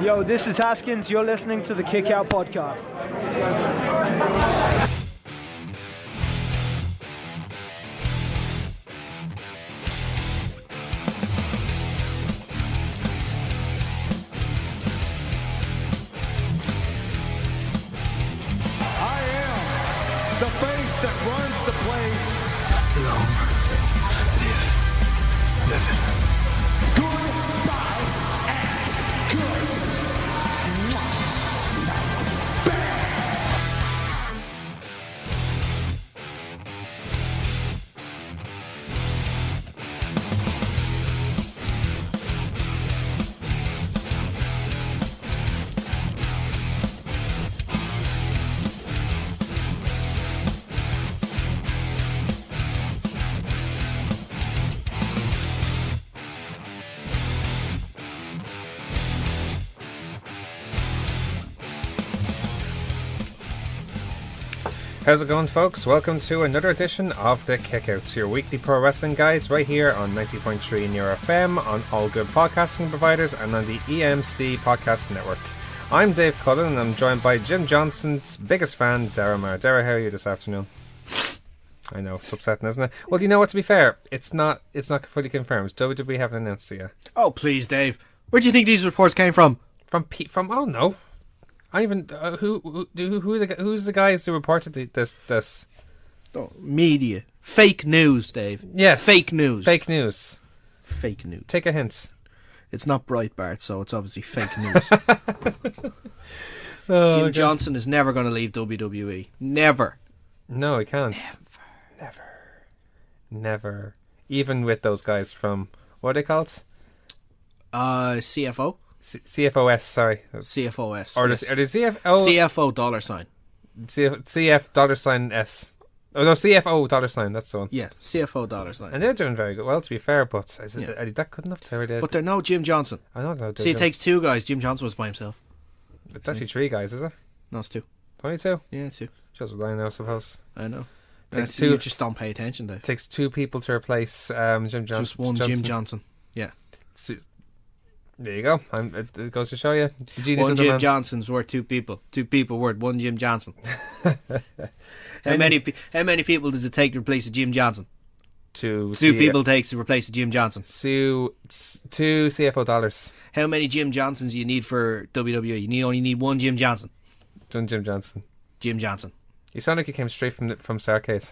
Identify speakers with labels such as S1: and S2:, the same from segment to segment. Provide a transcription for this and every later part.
S1: Yo, this is Haskins. You're listening to the Kick Out Podcast.
S2: I am the face that runs the place.
S3: Long live living.
S2: Goodbye and good.
S4: How's it going, folks? Welcome to another edition of the Kickouts, your weekly pro wrestling guides right here on 90.3 Near FM, on all good podcasting providers, and on the EMC Podcast Network. I'm Dave Cullen, and I'm joined by Jim Johnson's biggest fan, Daragh Maher. Daragh, how are you this afternoon? I know, it's upsetting, isn't it? Well, you know what, to be fair, it's not fully confirmed. WWE haven't announced it yet.
S5: Oh, please, Dave. Where do you think these reports came from?
S4: From I don't know. I even who's the guys who reported this?
S5: Oh, media. Fake news, Dave.
S4: Yes.
S5: Fake news.
S4: Fake news.
S5: Fake news.
S4: Take a hint.
S5: It's not Breitbart, so it's obviously fake news. Jim Johnson is never going to leave WWE. Never.
S4: No, he can't. Never. Even with those guys from, what are they called?
S5: CFO?
S4: CFOS, sorry.
S5: CFOS.
S4: Or
S5: yes.
S4: the CFO...
S5: CFO $.
S4: CF $S. Oh no, CFO $, that's the one.
S5: Yeah, CFO $.
S4: And they're doing very good. Well, to be fair, but is that good enough to really...
S5: But they're no Jim Johnson.
S4: I don't know.
S5: See, it takes two guys. Jim Johnson was by himself.
S4: It's actually three guys, is it?
S5: No, it's two.
S4: Only two?
S5: Yeah, two.
S4: Just what I know, I suppose.
S5: I know.
S4: Takes
S5: two.
S4: two.
S5: You just don't pay attention, Dave.
S4: Takes two people to replace Jim Johnson.
S5: Just one Jim Johnson. Yeah.
S4: There you go. It goes to show you. The genius
S5: one
S4: of the
S5: Jim
S4: man.
S5: Johnson's worth two people. Two people worth one Jim Johnson. How many people does it take to replace a Jim Johnson? Two people takes to replace a Jim Johnson.
S4: Two CFO $.
S5: How many Jim Johnsons do you need for WWE? You only need one Jim Johnson.
S4: One Jim Johnson.
S5: Jim Johnson.
S4: You sound like you came straight from Starcade.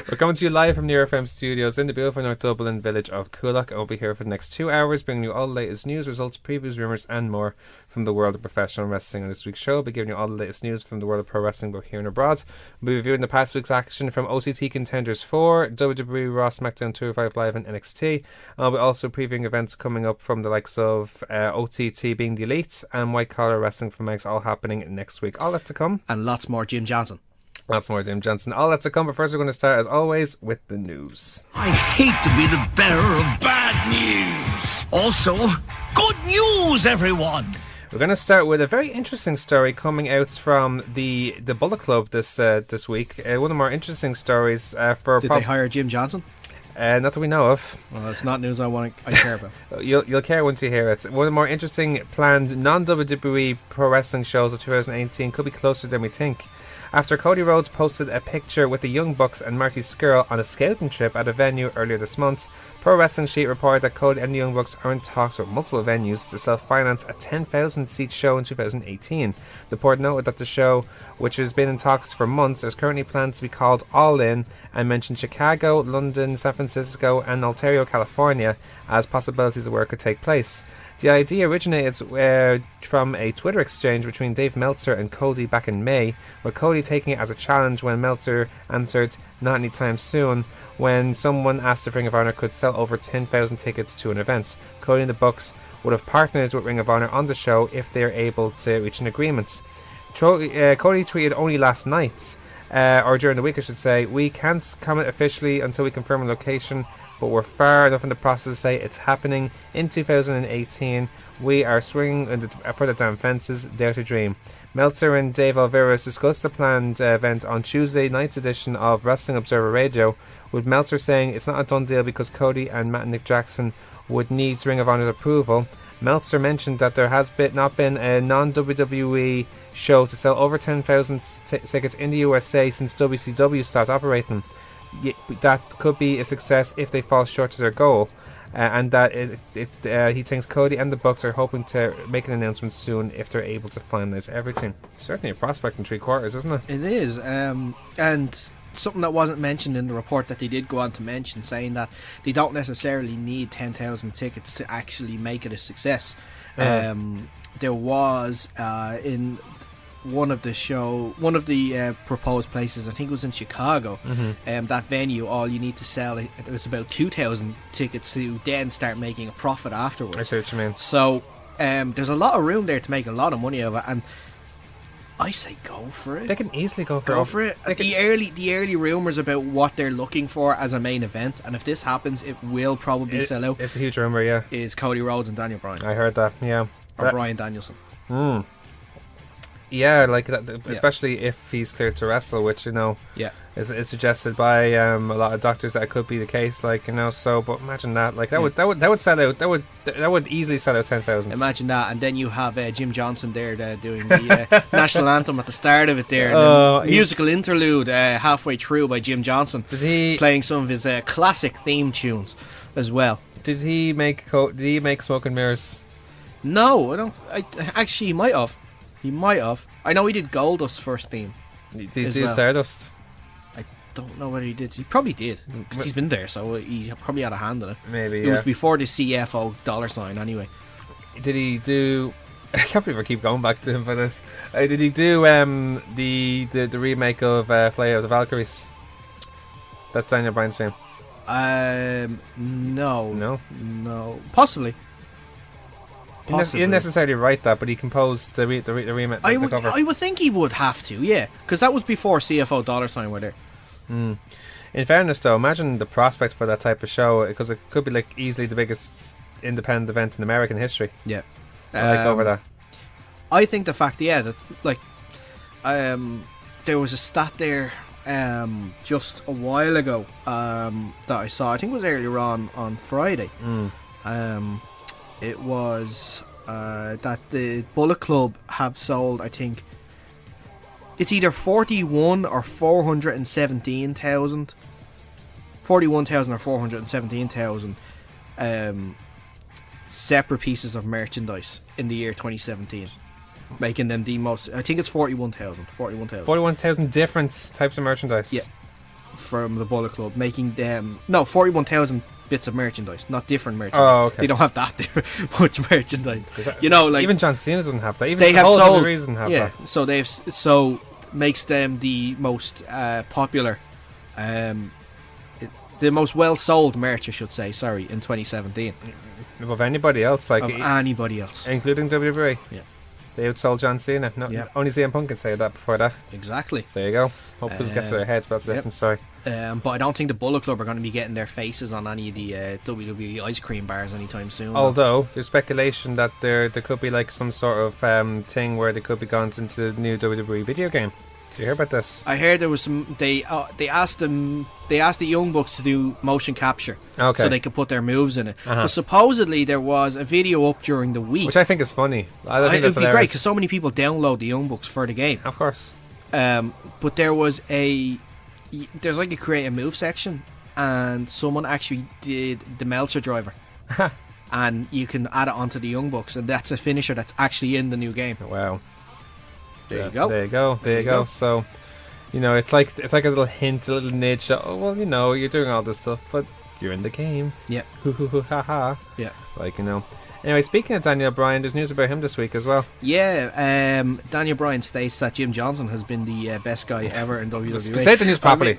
S4: We're coming to you live from Near FM Studios in the beautiful North Dublin village of Coolock, and we'll be here for the next 2 hours, bringing you all the latest news, results, previews, rumours, and more from the world of professional wrestling. On this week's show, we'll be giving you all the latest news from the world of pro wrestling, both here and abroad. We'll be reviewing the past week's action from OTT Contenders 4, WWE Raw, Smackdown 205 Live, and NXT. I'll be also previewing events coming up from the likes of OTT being the Elite and White Collar Wrestling from Megs, all happening next week. All that to come.
S5: And lots more Jim Johnson.
S4: Lots more Jim Johnson. All that to come, but first we're going to start, as always, with the news.
S3: I hate to be the bearer of bad news. Also, good news, everyone.
S4: We're going to start with a very interesting story coming out from the Bullet Club this week. One of the more interesting stories for...
S5: Did they hire Jim Johnson?
S4: Not that we know of.
S5: Well, it's not news I care about.
S4: You'll care once you hear it. One of the more interesting planned non-WWE pro wrestling shows of 2018 could be closer than we think. After Cody Rhodes posted a picture with the Young Bucks and Marty Scurll on a scouting trip at a venue earlier this month, Pro Wrestling Sheet reported that Cody and the Young Bucks are in talks with multiple venues to self-finance a 10,000-seat show in 2018. The report noted that the show, which has been in talks for months, is currently planned to be called All In, and mentioned Chicago, London, San Francisco, and Ontario, California as possibilities of where it could take place. The idea originated from a Twitter exchange between Dave Meltzer and Cody back in May, with Cody taking it as a challenge when Meltzer answered, "Not anytime soon," when someone asked if Ring of Honor could sell over 10,000 tickets to an event. Cody and the Bucks would have partnered with Ring of Honor on the show if they are able to reach an agreement. Cody tweeted only last night, or during the week I should say, "We can't comment officially until we confirm a location, but we're far enough in the process to say it's happening in 2018. We are swinging for the damn fences, dare to dream." Meltzer and Dave Alvarez discussed the planned event on Tuesday night's edition of Wrestling Observer Radio, with Meltzer saying it's not a done deal because Cody and Matt and Nick Jackson would need Ring of Honor's approval, Meltzer mentioned that there has not been a non-WWE show to sell over 10,000 tickets in the USA since WCW stopped operating. That could be a success if they fall short of their goal. And that he thinks Cody and the Bucks are hoping to make an announcement soon if they're able to finalise everything. Certainly a prospect in 3/4, isn't it?
S5: It is. And something that wasn't mentioned in the report that they did go on to mention, saying that they don't necessarily need 10,000 tickets to actually make it a success. There was in one of the proposed places, I think it was in Chicago, that venue, all you need to sell, it's about 2,000 tickets to then start making a profit afterwards.
S4: I see what you mean.
S5: So there's a lot of room there to make a lot of money out of it, and I say go for it.
S4: They can easily go for it.
S5: The early rumours about what they're looking for as a main event, and if this happens, it will probably sell out.
S4: It's a huge rumour, yeah.
S5: Is Cody Rhodes and Daniel Bryan.
S4: I heard that, yeah.
S5: Or Bryan Danielson.
S4: Yeah, like that, especially if he's cleared to wrestle, which is suggested by a lot of doctors that it could be the case. Like so, but imagine that, like that would sell out. That would easily sell out 10,000.
S5: Imagine that, and then you have Jim Johnson there doing the national anthem at the start of it there, and musical interlude halfway through by Jim Johnson.
S4: Did he
S5: playing some of his classic theme tunes as well?
S4: Did he make Smoke and Mirrors?
S5: No, I don't. Actually, he might have. He might have. I know he did Goldust's first theme.
S4: Did he do Stardust?
S5: I don't know whether he did. He probably did, because he's been there, so he probably had a hand in it.
S4: Maybe,
S5: It was before the CFO $ anyway.
S4: Did he do... I can't believe I keep going back to him for this. Did he do the remake of Flair of the Valkyries? That's Daniel Bryan's theme.
S5: No. Possibly.
S4: He didn't necessarily write that, but he composed the remake.
S5: I would think he would have to, yeah, because that was before CFO $ were there.
S4: In fairness, though, imagine the prospect for that type of show, because it could be like easily the biggest independent event in American history.
S5: Yeah,
S4: over that.
S5: I think the fact, that like, there was a stat there, just a while ago, that I saw. I think it was earlier on Friday. It was that the Bullet Club have sold, I think, it's either 41 or 417,000. 41,000 or 417,000 separate pieces of merchandise in the year 2017. Making them the most, I think it's 41,000.
S4: 41,000 different types of merchandise?
S5: Yeah. From the Bullet Club. Making them, 41,000 bits of merchandise, not different merchandise.
S4: Oh, okay.
S5: They don't have that much merchandise. Like
S4: even John Cena doesn't have that. Even
S5: they
S4: the
S5: have
S4: whole
S5: sold.
S4: Reason have that.
S5: So makes them the most popular, the most well sold merch, I should say. Sorry, in 2017.
S4: Above anybody else,
S5: anybody else,
S4: including WWE.
S5: Yeah.
S4: They outsold John Cena. Only CM Punk can say that before that.
S5: Exactly.
S4: So there you go. Hope it gets to their heads, but that's a different story.
S5: But I don't think the Bullet Club are going to be getting their faces on any of the WWE ice cream bars anytime soon.
S4: Although there's speculation that there could be like some sort of thing where they could be gone into the new WWE video game. Did you hear about this?
S5: I heard there was some. They asked the Young Bucks to do motion capture, so they could put their moves in it. But supposedly there was a video up during the week,
S4: which I think is funny. I think
S5: it would be great because so many people download the Young Bucks for the game.
S4: Of course.
S5: But there's like a create a move section, and someone actually did the Meltzer driver, and you can add it onto the Young Bucks, and that's a finisher that's actually in the new game.
S4: Wow.
S5: There you go.
S4: There you go. So, it's like a little hint, a little nudge. Oh, well, you're doing all this stuff, but you're in the game.
S5: Yeah.
S4: Hoo hoo hoo ha ha.
S5: Yeah.
S4: Anyway, speaking of Daniel Bryan, there's news about him this week as well.
S5: Yeah. Daniel Bryan states that Jim Johnson has been the best guy ever in WWE.
S4: Say the news properly.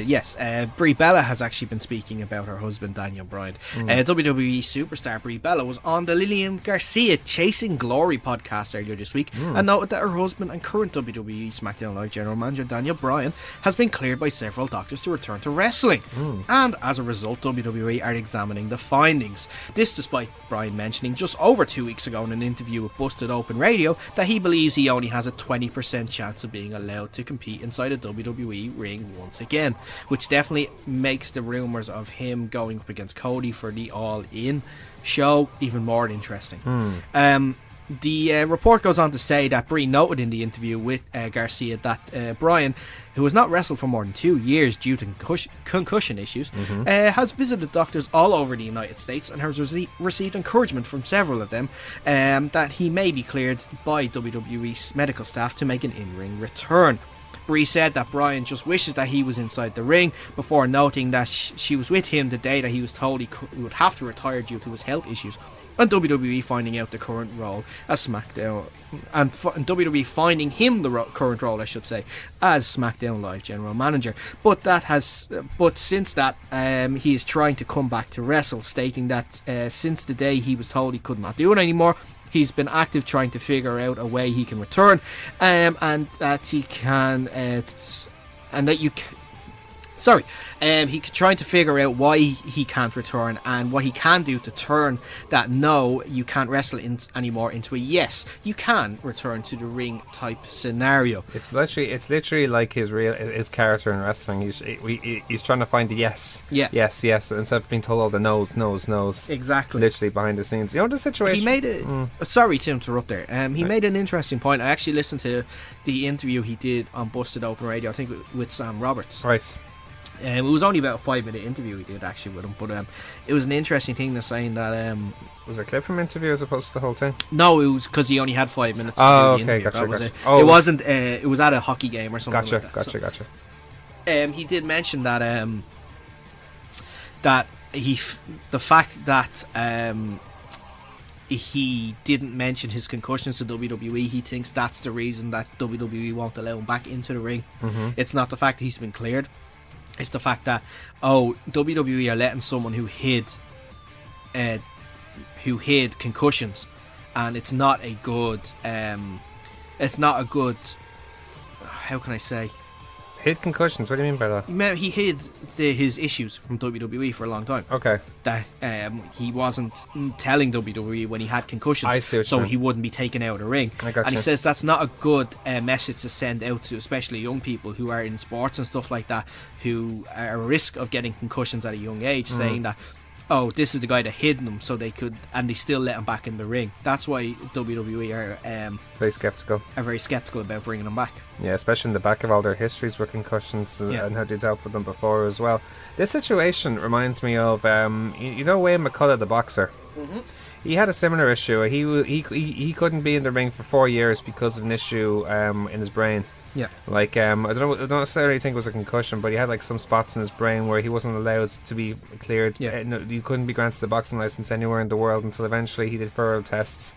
S5: Yes. Brie Bella has actually been speaking about her husband Daniel Bryan. WWE superstar Brie Bella was on the Lillian Garcia Chasing Glory podcast earlier this week and noted that her husband and current WWE SmackDown Live general manager Daniel Bryan has been cleared by several doctors to return to wrestling, and as a result WWE WWE are examining the findings. This despite Bryan mentioning just over 2 weeks ago in an interview with Busted Open Radio that he believes he only has a 20% chance of being allowed to compete inside a WWE ring once again, which definitely makes the rumours of him going up against Cody for the All In show even more interesting. The report goes on to say that Brie noted in the interview with Garcia that Bryan, who has not wrestled for more than 2 years due to concussion issues, has visited doctors all over the United States and has received encouragement from several of them that he may be cleared by WWE medical staff to make an in-ring return. Brie said that Bryan just wishes that he was inside the ring, before noting that she was with him the day that he was told he would have to retire due to his health issues, and WWE finding out the current role as SmackDown, and WWE finding him the current role, I should say, as SmackDown Live General Manager. But since that, he is trying to come back to wrestle, stating that since the day he was told he could not do it anymore, he's been active trying to figure out a way he can return, and that he can, he's trying to figure out why he can't return and what he can do to turn that no, you can't wrestle anymore into a yes, you can return to the ring type scenario.
S4: It's literally like his character in wrestling. He's trying to find the yes, yes, instead of being told all the no's.
S5: Exactly.
S4: Literally behind the scenes. You know the situation.
S5: He made it. Sorry to interrupt there. He made an interesting point. I actually listened to the interview he did on Busted Open Radio, I think with Sam Roberts.
S4: Right.
S5: It was only about a 5-minute interview he did actually with him, but it was an interesting thing to saying that.
S4: Was it a clip from interview as opposed to the whole thing?
S5: No, it was because he only had 5 minutes.
S4: Oh,
S5: to do the
S4: okay,
S5: interview.
S4: gotcha.
S5: It wasn't. It was at a hockey game or something.
S4: Gotcha.
S5: He did mention that the fact that he didn't mention his concussions to WWE, he thinks that's the reason that WWE won't allow him back into the ring. It's not the fact that he's been cleared. It's the fact that WWE are letting someone who hid concussions, and it's not a good how can I say,
S4: hid concussions. What do you mean by that?
S5: He hid his issues from WWE for a long time.
S4: Okay.
S5: That he wasn't telling WWE when he had concussions.
S4: I see what
S5: so
S4: you mean.
S5: he wouldn't be taken out of the ring.
S4: I gotcha.
S5: And he says that's not a good message to send out to especially young people who are in sports and stuff like that, who are at risk of getting concussions at a young age, saying that, oh, this is the guy that hid them, so they could, and they still let him back in the ring. That's why WWE are
S4: very skeptical.
S5: About bringing him back.
S4: Yeah, especially in the back of all their histories with concussions and how they dealt with them before as well. This situation reminds me of you know Wayne McCullough, the boxer. He had a similar issue. He couldn't be in the ring for 4 years because of an issue in his brain.
S5: Yeah.
S4: Like I don't necessarily think it was a concussion, but he had like some spots in his brain where he wasn't allowed to be cleared.
S5: Yeah.
S4: You couldn't be granted the boxing license anywhere in the world until eventually he did thorough tests.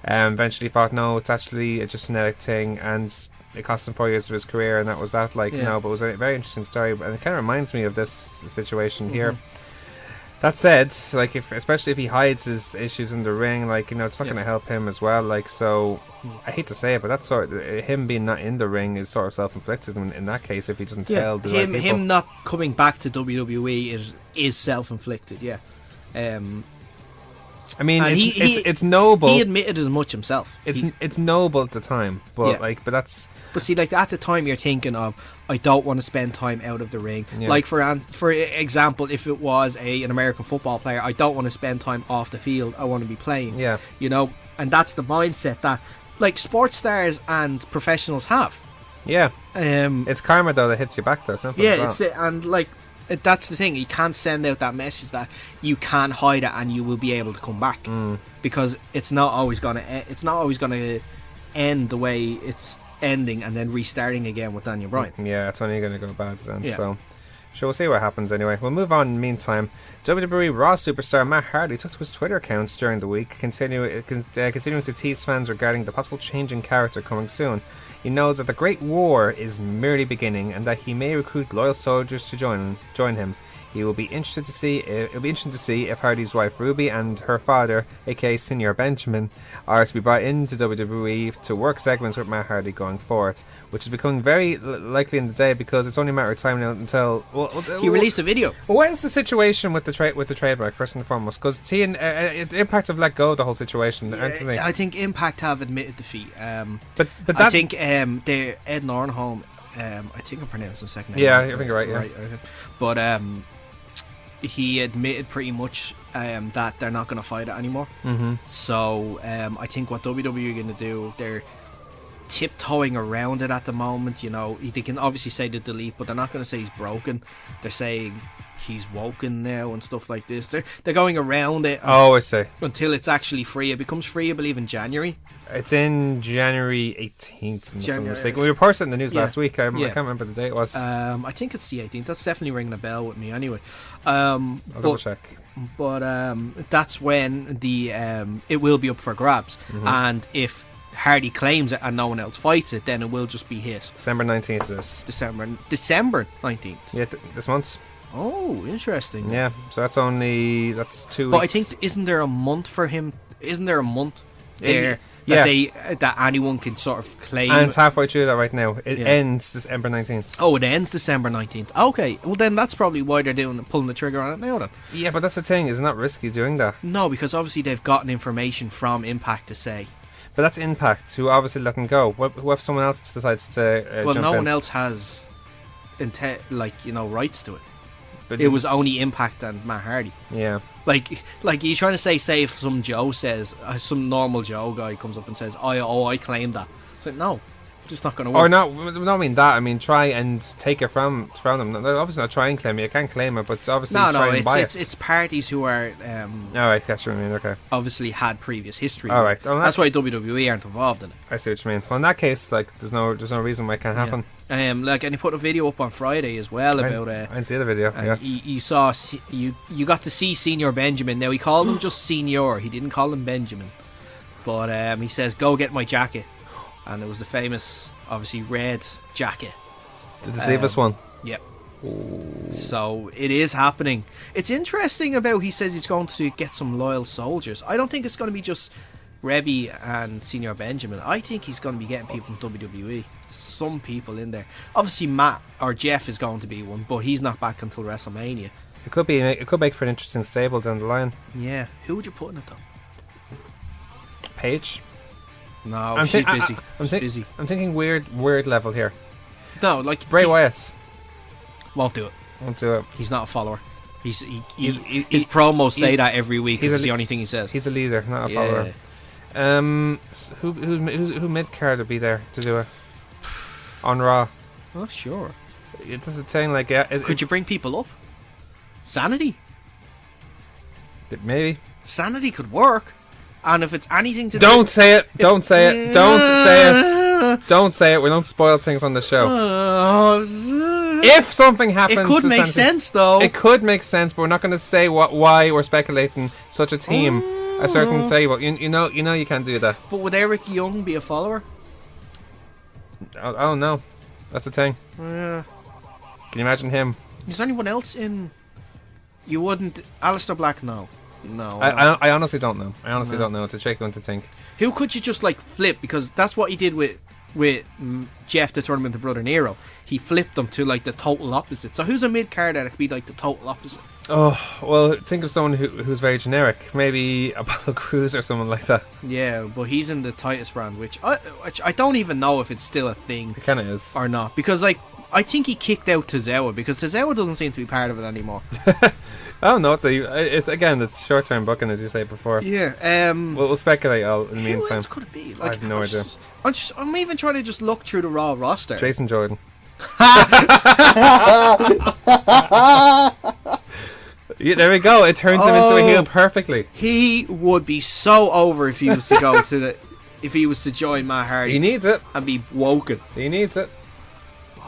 S4: Eventually thought, no, it's actually just a genetic thing, and it cost him 4 years of his career, and that was that. Like, but it was a very interesting story, and it kind of reminds me of this situation here. That said, like, especially if he hides his issues in the ring, like, it's not going to help him as well. Like, so I hate to say it, but that's sort of him being not in the ring is sort of self-inflicted in that case if he doesn't tell the right people.
S5: Him not coming back to WWE is self-inflicted. Yeah.
S4: I mean, it's noble.
S5: He admitted as much himself.
S4: It's noble at the time, but But
S5: see, like at the time, you're thinking of, I don't want to spend time out of the ring. Yeah. Like for example, if it was an American football player, I don't want to spend time off the field. I want to be playing.
S4: Yeah,
S5: and that's the mindset that like sports stars and professionals have.
S4: Yeah, it's karma though that hits you back though. Simple.
S5: Yeah, it's and like. That's the thing. You can't send out that message that you can hide it and you will be able to come back, because it's not always gonna. It's not always gonna end the way it's ending and then restarting again with Daniel Bryan.
S4: Yeah, it's only gonna go bad then. Yeah. So, sure, we'll see what happens anyway. We'll move on. In the meantime, WWE Raw superstar Matt Hardy took to his Twitter accounts during the week, continuing to tease fans regarding the possible change in character coming soon. He knows that the Great War is merely beginning and that he may recruit loyal soldiers to join him. It'll be interesting to see if Hardy's wife Ruby and her father, aka Senior Benjamin, are to be brought into WWE to work segments with Matt Hardy going forward, which is becoming very likely in the day because it's only a matter of time now until
S5: he released a video.
S4: What is the situation with the trademark first and foremost? Because Impact have let go of the whole situation.
S5: I think Impact have admitted defeat.
S4: But
S5: I think Ed Nornholm. I think I'm pronouncing the second name.
S4: Yeah, I think you're right. Yeah,
S5: but he admitted pretty much that they're not going to fight it anymore.
S4: Mm-hmm.
S5: So I think what WWE are going to do, they're tiptoeing around it at the moment. You know, they can obviously say the delete, but they're not going to say he's broken. They're saying he's woken now and stuff like this. They're going around it.
S4: Oh, I see.
S5: Until it's actually free. It becomes free, I believe, in January.
S4: It's in January 18th. Unless I'm mistaken. We reported it in the news last week. I can't remember the date it was.
S5: I think it's the 18th. That's definitely ringing a bell with me. Anyway,
S4: I'll double check.
S5: But that's when the it will be up for grabs, and if Hardy claims it and no one else fights it, then it will just be his.
S4: December 19th is
S5: December 19th.
S4: Yeah, this month.
S5: Oh, interesting.
S4: Yeah, so that's 2 weeks.
S5: But I think isn't there a month for him? Isn't there a month there that anyone can sort of claim?
S4: And it's halfway through that right now. It ends December 19th.
S5: Oh, it ends December 19th. Okay, well then that's probably why they're pulling the trigger on it now then.
S4: Yeah, but that's the thing. It's not risky doing that.
S5: No, because obviously they've gotten information from Impact to say.
S4: But that's Impact, who obviously let them go. What if someone else decides to
S5: well,
S4: jump
S5: no
S4: in?
S5: one else has rights to it.
S4: But
S5: it was only Impact and Matt Hardy.
S4: Yeah.
S5: Like you're trying to say if some Joe says, some normal Joe guy comes up and says, I claim that. It's like, no, it's not going to work.
S4: Or not, I mean that. I mean, try and take it from them. They're obviously not try and claim it. You can't claim it, but obviously try and buy it.
S5: It's parties who are...
S4: Alright, that's what I mean, okay.
S5: Obviously had previous history.
S4: Alright.
S5: That's why WWE aren't involved in it.
S4: I see what you mean. Well, in that case, there's no reason why it can't happen.
S5: And he put a video up on Friday as well about...
S4: I didn't see the video, yes.
S5: You got to see Senior Benjamin. Now, he called him just Senior. He didn't call him Benjamin. But he says, go get my jacket. And it was the famous, obviously, red jacket.
S4: The Divas one?
S5: Yep. So, it is happening. It's interesting about, he says he's going to get some loyal soldiers. I don't think it's going to be just Rebby and Senior Benjamin. I think he's going to be getting people from WWE. Some people in there. Obviously, Matt or Jeff is going to be one, but he's not back until WrestleMania.
S4: It could make for an interesting stable down the line.
S5: Yeah. Who would you put in it, though?
S4: Paige?
S5: No, she's busy. Busy.
S4: I'm thinking weird level here.
S5: No, like
S4: Bray Wyatt.
S5: Won't do it.
S4: Won't do it.
S5: He's not a follower. His promos say that every week. It's the only thing he says.
S4: He's a leader, not a follower. Who mid card would be there to do it on Raw?
S5: Oh, sure.
S4: That's the thing.
S5: Could you bring people up? Sanity.
S4: Maybe.
S5: Sanity could work. And if it's anything to
S4: don't say it. Don't say it. Don't say it. Don't say it. We don't spoil things on the show. If something happens,
S5: it could make sense, though.
S4: It could make sense, but we're not going to say why we're speculating such a team, a certain table. You know, you can't do that.
S5: But would Eric Young be a follower?
S4: I don't know. That's the thing.
S5: Yeah.
S4: Can you imagine him?
S5: Is there anyone else in? You wouldn't. Alistair Black? No.
S4: I honestly don't know. I honestly don't know. It's a tricky one to think.
S5: Who could you just flip? Because that's what he did with Jeff to turn him into Brother Nero. He flipped them to the total opposite. So who's a mid card that could be the total opposite?
S4: Oh, well, think of someone who's very generic. Maybe Apollo Crews or someone like that.
S5: Yeah, but he's in the Titus brand, which I don't even know if it's still a thing.
S4: It kind of is.
S5: Or not. Because I think he kicked out Tozawa because Tozawa doesn't seem to be part of it anymore.
S4: I don't know. It's short-term booking, as you say before.
S5: Yeah.
S4: We'll speculate in the meantime.
S5: Who else could it be?
S4: I have no idea.
S5: I'm even trying to just look through the Raw roster.
S4: Jason Jordan. Yeah, there we go. It turns him into a heel perfectly.
S5: He would be so over if he was to go to if he was to join Matt Hardy.
S4: He needs it
S5: and be woken.
S4: He needs it.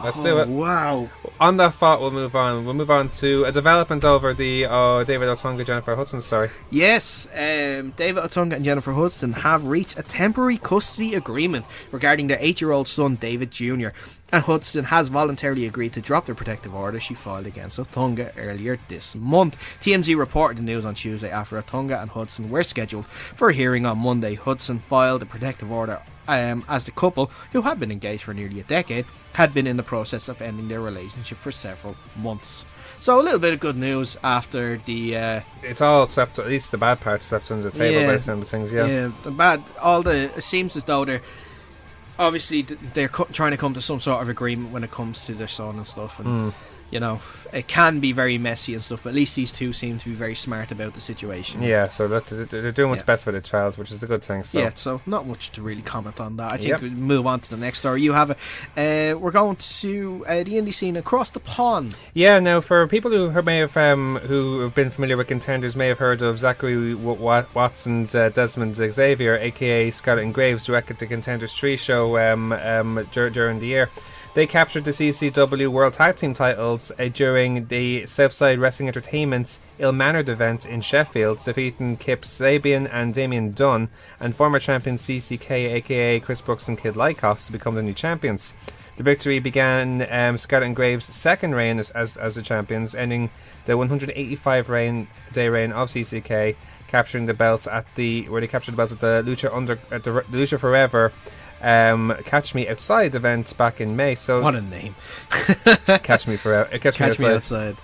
S4: Let's do it.
S5: Wow.
S4: On that thought, we'll move on. We'll move on to a development over the David Otunga, Jennifer Hudson story.
S5: Yes, David Otunga and Jennifer Hudson have reached a temporary custody agreement regarding their 8-year-old son, David Jr., and Hudson has voluntarily agreed to drop the protective order she filed against Otunga earlier this month. TMZ reported the news on Tuesday after Otunga and Hudson were scheduled for a hearing on Monday. Hudson filed a protective order as the couple, who had been engaged for nearly a decade, had been in the process of ending their relationship for several months. So a little bit of good news after the...
S4: It's all swept, at least the bad part swept under the table by the sound of things,
S5: Yeah, it seems as though they're trying to come to some sort of agreement when it comes to their son and stuff, and you know, it can be very messy and stuff, but at least these two seem to be very smart about the situation.
S4: Yeah, so they're doing what's best for the child, which is a good thing. So.
S5: Yeah, so not much to really comment on that. I think we'll move on to the next story. You have we're going to the indie scene across the pond.
S4: Yeah, now for people who may have who have been familiar with Contenders may have heard of Zachary Watts and Desmond Xavier, aka Scarlett and Graves, who at the Contenders 3 show during the year. They captured the CCW World Tag Team titles during the Southside Wrestling Entertainment's Ill-Mannered event in Sheffield, defeating Kip Sabian and Damien Dunn and former champion CCK, aka Chris Brooks and Kid Lykos, to become the new champions. The victory began Scarlett and Graves' second reign as the champions, ending the 185-day reign of CCK, capturing the belts at the Lucha Forever Catch Me Outside event back in May. So
S5: what a name.
S4: Catch Me Forever. Catch Me Outside.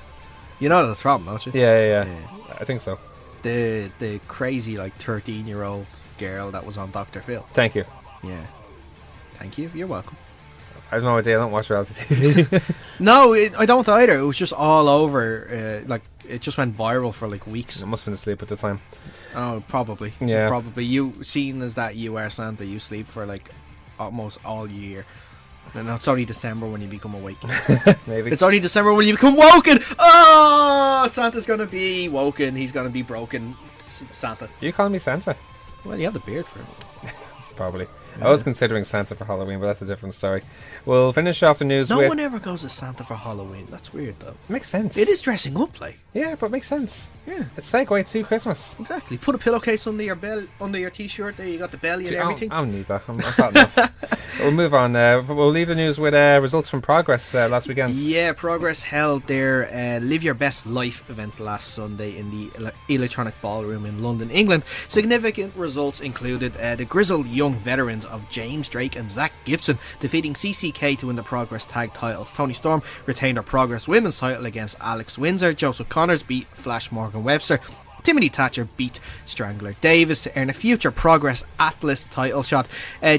S5: You know that's from, don't you?
S4: Yeah. I think so.
S5: The crazy 13-year-old girl that was on Dr. Phil.
S4: Thank you.
S5: Yeah. Thank you. You're welcome.
S4: I have no idea. I don't watch reality TV.
S5: No, I don't either. It was just all over. It just went viral for weeks.
S4: I must have been asleep at the time.
S5: Oh, probably.
S4: Yeah.
S5: Probably. You, seeing as that you are Santa, you sleep for almost all year. And it's only December when you become awake.
S4: Maybe.
S5: It's only December when you become woken. Oh, Santa's going to be woken. He's going to be broken. Santa.
S4: You call me Santa?
S5: Well, you have the beard for him.
S4: Probably. I was considering Santa for Halloween, but that's a different story. We'll finish off the news with...
S5: No one ever goes as Santa for Halloween. That's weird, though.
S4: Makes sense.
S5: It is dressing up,
S4: Yeah, but it makes sense.
S5: Yeah.
S4: It's segue to Christmas.
S5: Exactly. Put a pillowcase under your t-shirt. There you got the belly and everything.
S4: I don't need that. I'm fat enough. We'll move on. We'll leave the news with results from Progress last weekend.
S5: Yeah, Progress held their Live Your Best Life event last Sunday in the Electronic Ballroom in London, England. Significant results included the grizzled young veterans of James Drake and Zach Gibson defeating CCK to win the Progress tag titles. Toni Storm retained her Progress women's title against Alex Windsor. Joseph Connors beat Flash Morgan Webster. Timothy Thatcher beat Strangler Davis to earn a future Progress Atlas title shot.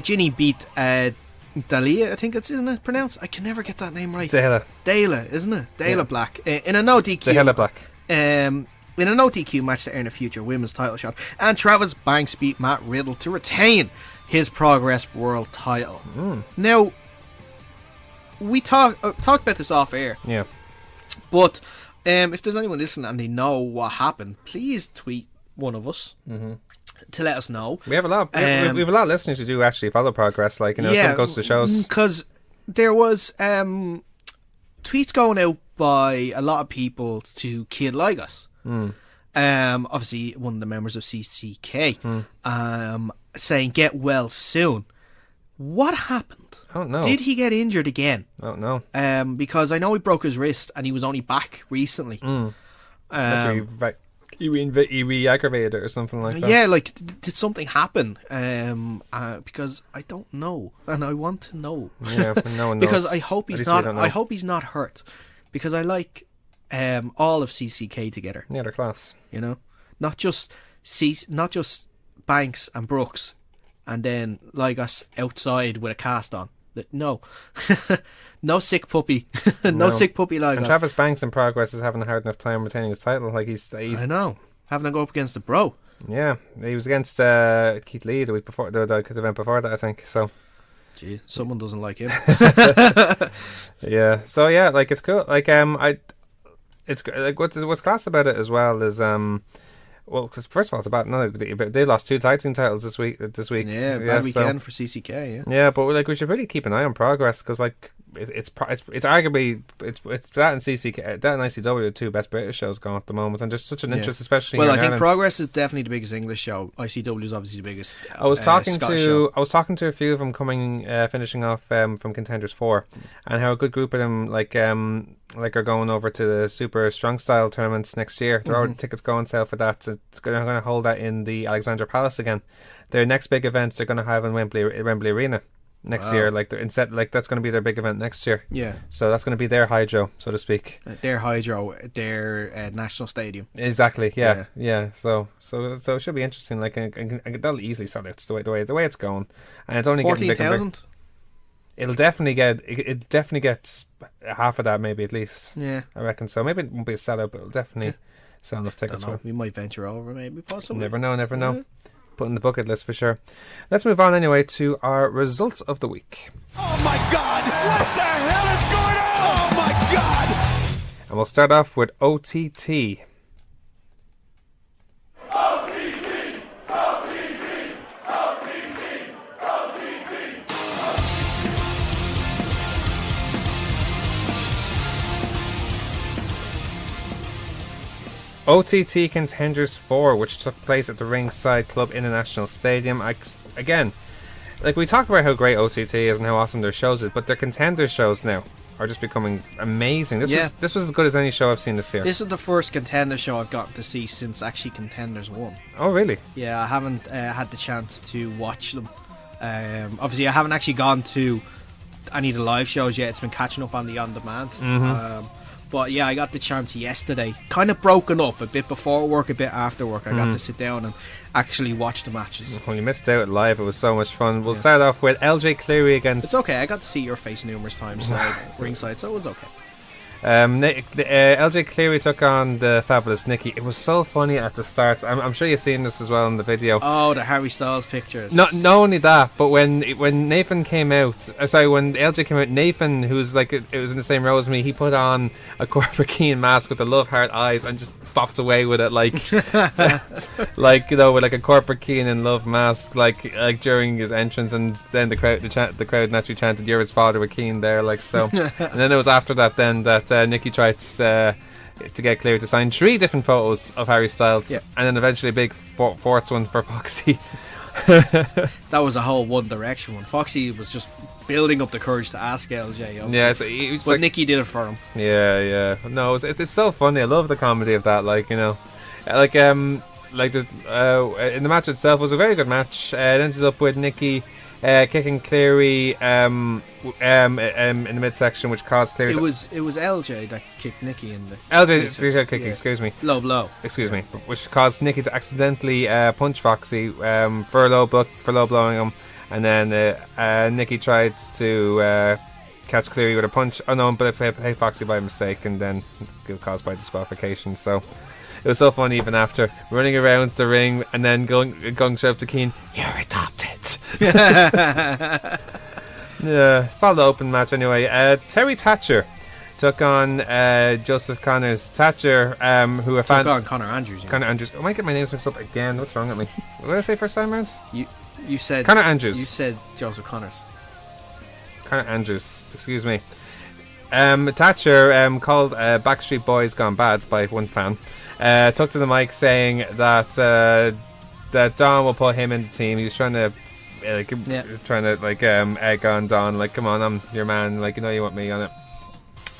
S5: Ginny beat Dalia, I think isn't it pronounced? I can never get that name right. Dayla, isn't it? Dayla Black in a no DQ.
S4: Dayla Black.
S5: In a no DQ match to earn a future women's title shot. And Travis Banks beat Matt Riddle to retain his Progress World title. Now, we talked about this off air.
S4: Yeah.
S5: But if there's anyone listening and they know what happened, please tweet one of us to let us know.
S4: We have a lot. We have a lot of listeners who do actually follow Progress. Some goes to shows.
S5: Because there was tweets going out by a lot of people to Kid Lygos. Obviously one of the members of CCK, saying get well soon. What happened?
S4: I don't know.
S5: Did he get injured again?
S4: I don't know.
S5: Because I know he broke his wrist and he was only back recently.
S4: He re-aggravated it or something like that.
S5: Yeah, did something happen? Because I don't know, and I want to know.
S4: Yeah, but no one knows.
S5: Because I hope he's not. I hope he's not hurt. Because I like all of CCK together.
S4: Yeah, they're class.
S5: You know, not just Banks and Brooks, and then Lygos outside with a cast on. No, no sick puppy, no sick puppy Lygos.
S4: And Travis Banks in Progress is having a hard enough time retaining his title. He's
S5: I know, having to go up against the bro.
S4: Yeah, he was against Keith Lee the week before, the event before that, I think. So,
S5: gee, someone doesn't like him.
S4: Yeah. So yeah, it's cool. It's what's class about it as well is well, because first of all, it's about they lost 2 tag team titles this week.
S5: Yeah, bad weekend for CCK.
S4: Yeah, but we should really keep an eye on Progress because it's arguably it's that and CCK, that and ICW, the two best British shows going at the moment, and there's such an interest, especially.
S5: Well,
S4: here
S5: I
S4: in
S5: think
S4: Ireland.
S5: Progress is definitely the biggest English show. ICW is obviously the biggest.
S4: I was talking
S5: Scottish show.
S4: to a few of them finishing off from Contenders 4, and how a good group of them like are going over to the Super Strong Style tournaments next year. There are already tickets going sale for that. So they're going to hold that in the Alexandra Palace again. Their next big event they're going to have in Wembley Arena next year. Like that's going to be their big event next year. Yeah. So that's going to be their hydro, so to speak.
S5: Their hydro, their national stadium.
S4: Exactly. Yeah. So it should be interesting. Like, and that'll easily sell out the way it's going, and it's only
S5: 14,000.
S4: It'll definitely get half of that, maybe at least.
S5: Yeah,
S4: I reckon so. Maybe it won't be a sellout, but it'll definitely sell enough tickets for it.
S5: We might venture over, maybe, possibly.
S4: Never know. Put in the bucket list for sure. Let's move on anyway to our results of the week.
S2: Oh my God! What the hell is going on? Oh my God!
S4: And we'll start off with OTT. OTT Contenders 4, which took place at the Ringside Club International Stadium. Again, like we talked about how great OTT is and how awesome their shows is, but their Contenders shows now are just becoming amazing. This was as good as any show I've seen this year.
S5: This is the first Contender show I've gotten to see since actually Contenders 1.
S4: Oh, really?
S5: Yeah, I haven't had the chance to watch them. Obviously, I haven't actually gone to any of the live shows yet. It's been catching up on the on-demand. But yeah, I got the chance yesterday. Kind of broken up, a bit before work, a bit after work. I got to sit down and actually watch the matches.
S4: Well, you missed out live. It was so much fun. We'll start off with LJ Cleary against...
S5: It's okay. I got to see your face numerous times ringside, so it was okay.
S4: LJ Cleary took on the fabulous Nikki. It was so funny at the start. I'm sure you've seen this as well in the video.
S5: Oh, the Harry Styles pictures.
S4: Not only that, but when Nathan came out, when LJ came out, Nathan, who's like it was in the same row as me, he put on a Cobra Keen mask with the love heart eyes and just bopped away with it like like, you know, with like a Cobra Keen and love mask like during his entrance, and then the crowd naturally chanted "You're his father" with Keen there, like so. And then it was after that then that Nikki tried to get Cleary to sign 3 different photos of Harry Styles, and then eventually a big fourth one for Foxy.
S5: That was a whole One Direction one. Foxy was just building up the courage to ask LJ. Obviously.
S4: Yeah, so he was
S5: but Nikki did it for him.
S4: Yeah. No, it's so funny. I love the comedy of that. Like, you know, in the match itself was a very good match. It ended up with Nikki kicking Cleary in the midsection, which caused Cleary.
S5: It was LJ that kicked Nikki in the
S4: LJ kicking. Excuse me.
S5: Low blow.
S4: Excuse me, which caused Nikki to accidentally punch Foxy for low blowing him, and then Nikki tried to catch Cleary with a punch. Oh no, but it hit Foxy by mistake, and then caused by disqualification. So. It was so funny even after running around the ring and then going straight up to Keane. You're adopted. Yeah, solid open match anyway. Terry Thatcher took on Joseph Connors. Thatcher, who a fan...
S5: Took on Connor Andrews.
S4: Connor Andrews. I might get my names mixed up again. What's wrong with me? What did I say first time round?
S5: You said...
S4: Connor Andrews.
S5: You said Joseph Connors.
S4: Connor Andrews. Excuse me. Thatcher called Backstreet Boys Gone Bad by one fan. Took to the mic saying that Don will put him in the team. He was trying to egg on Don, like, come on, I'm your man, like, you know you want me on it.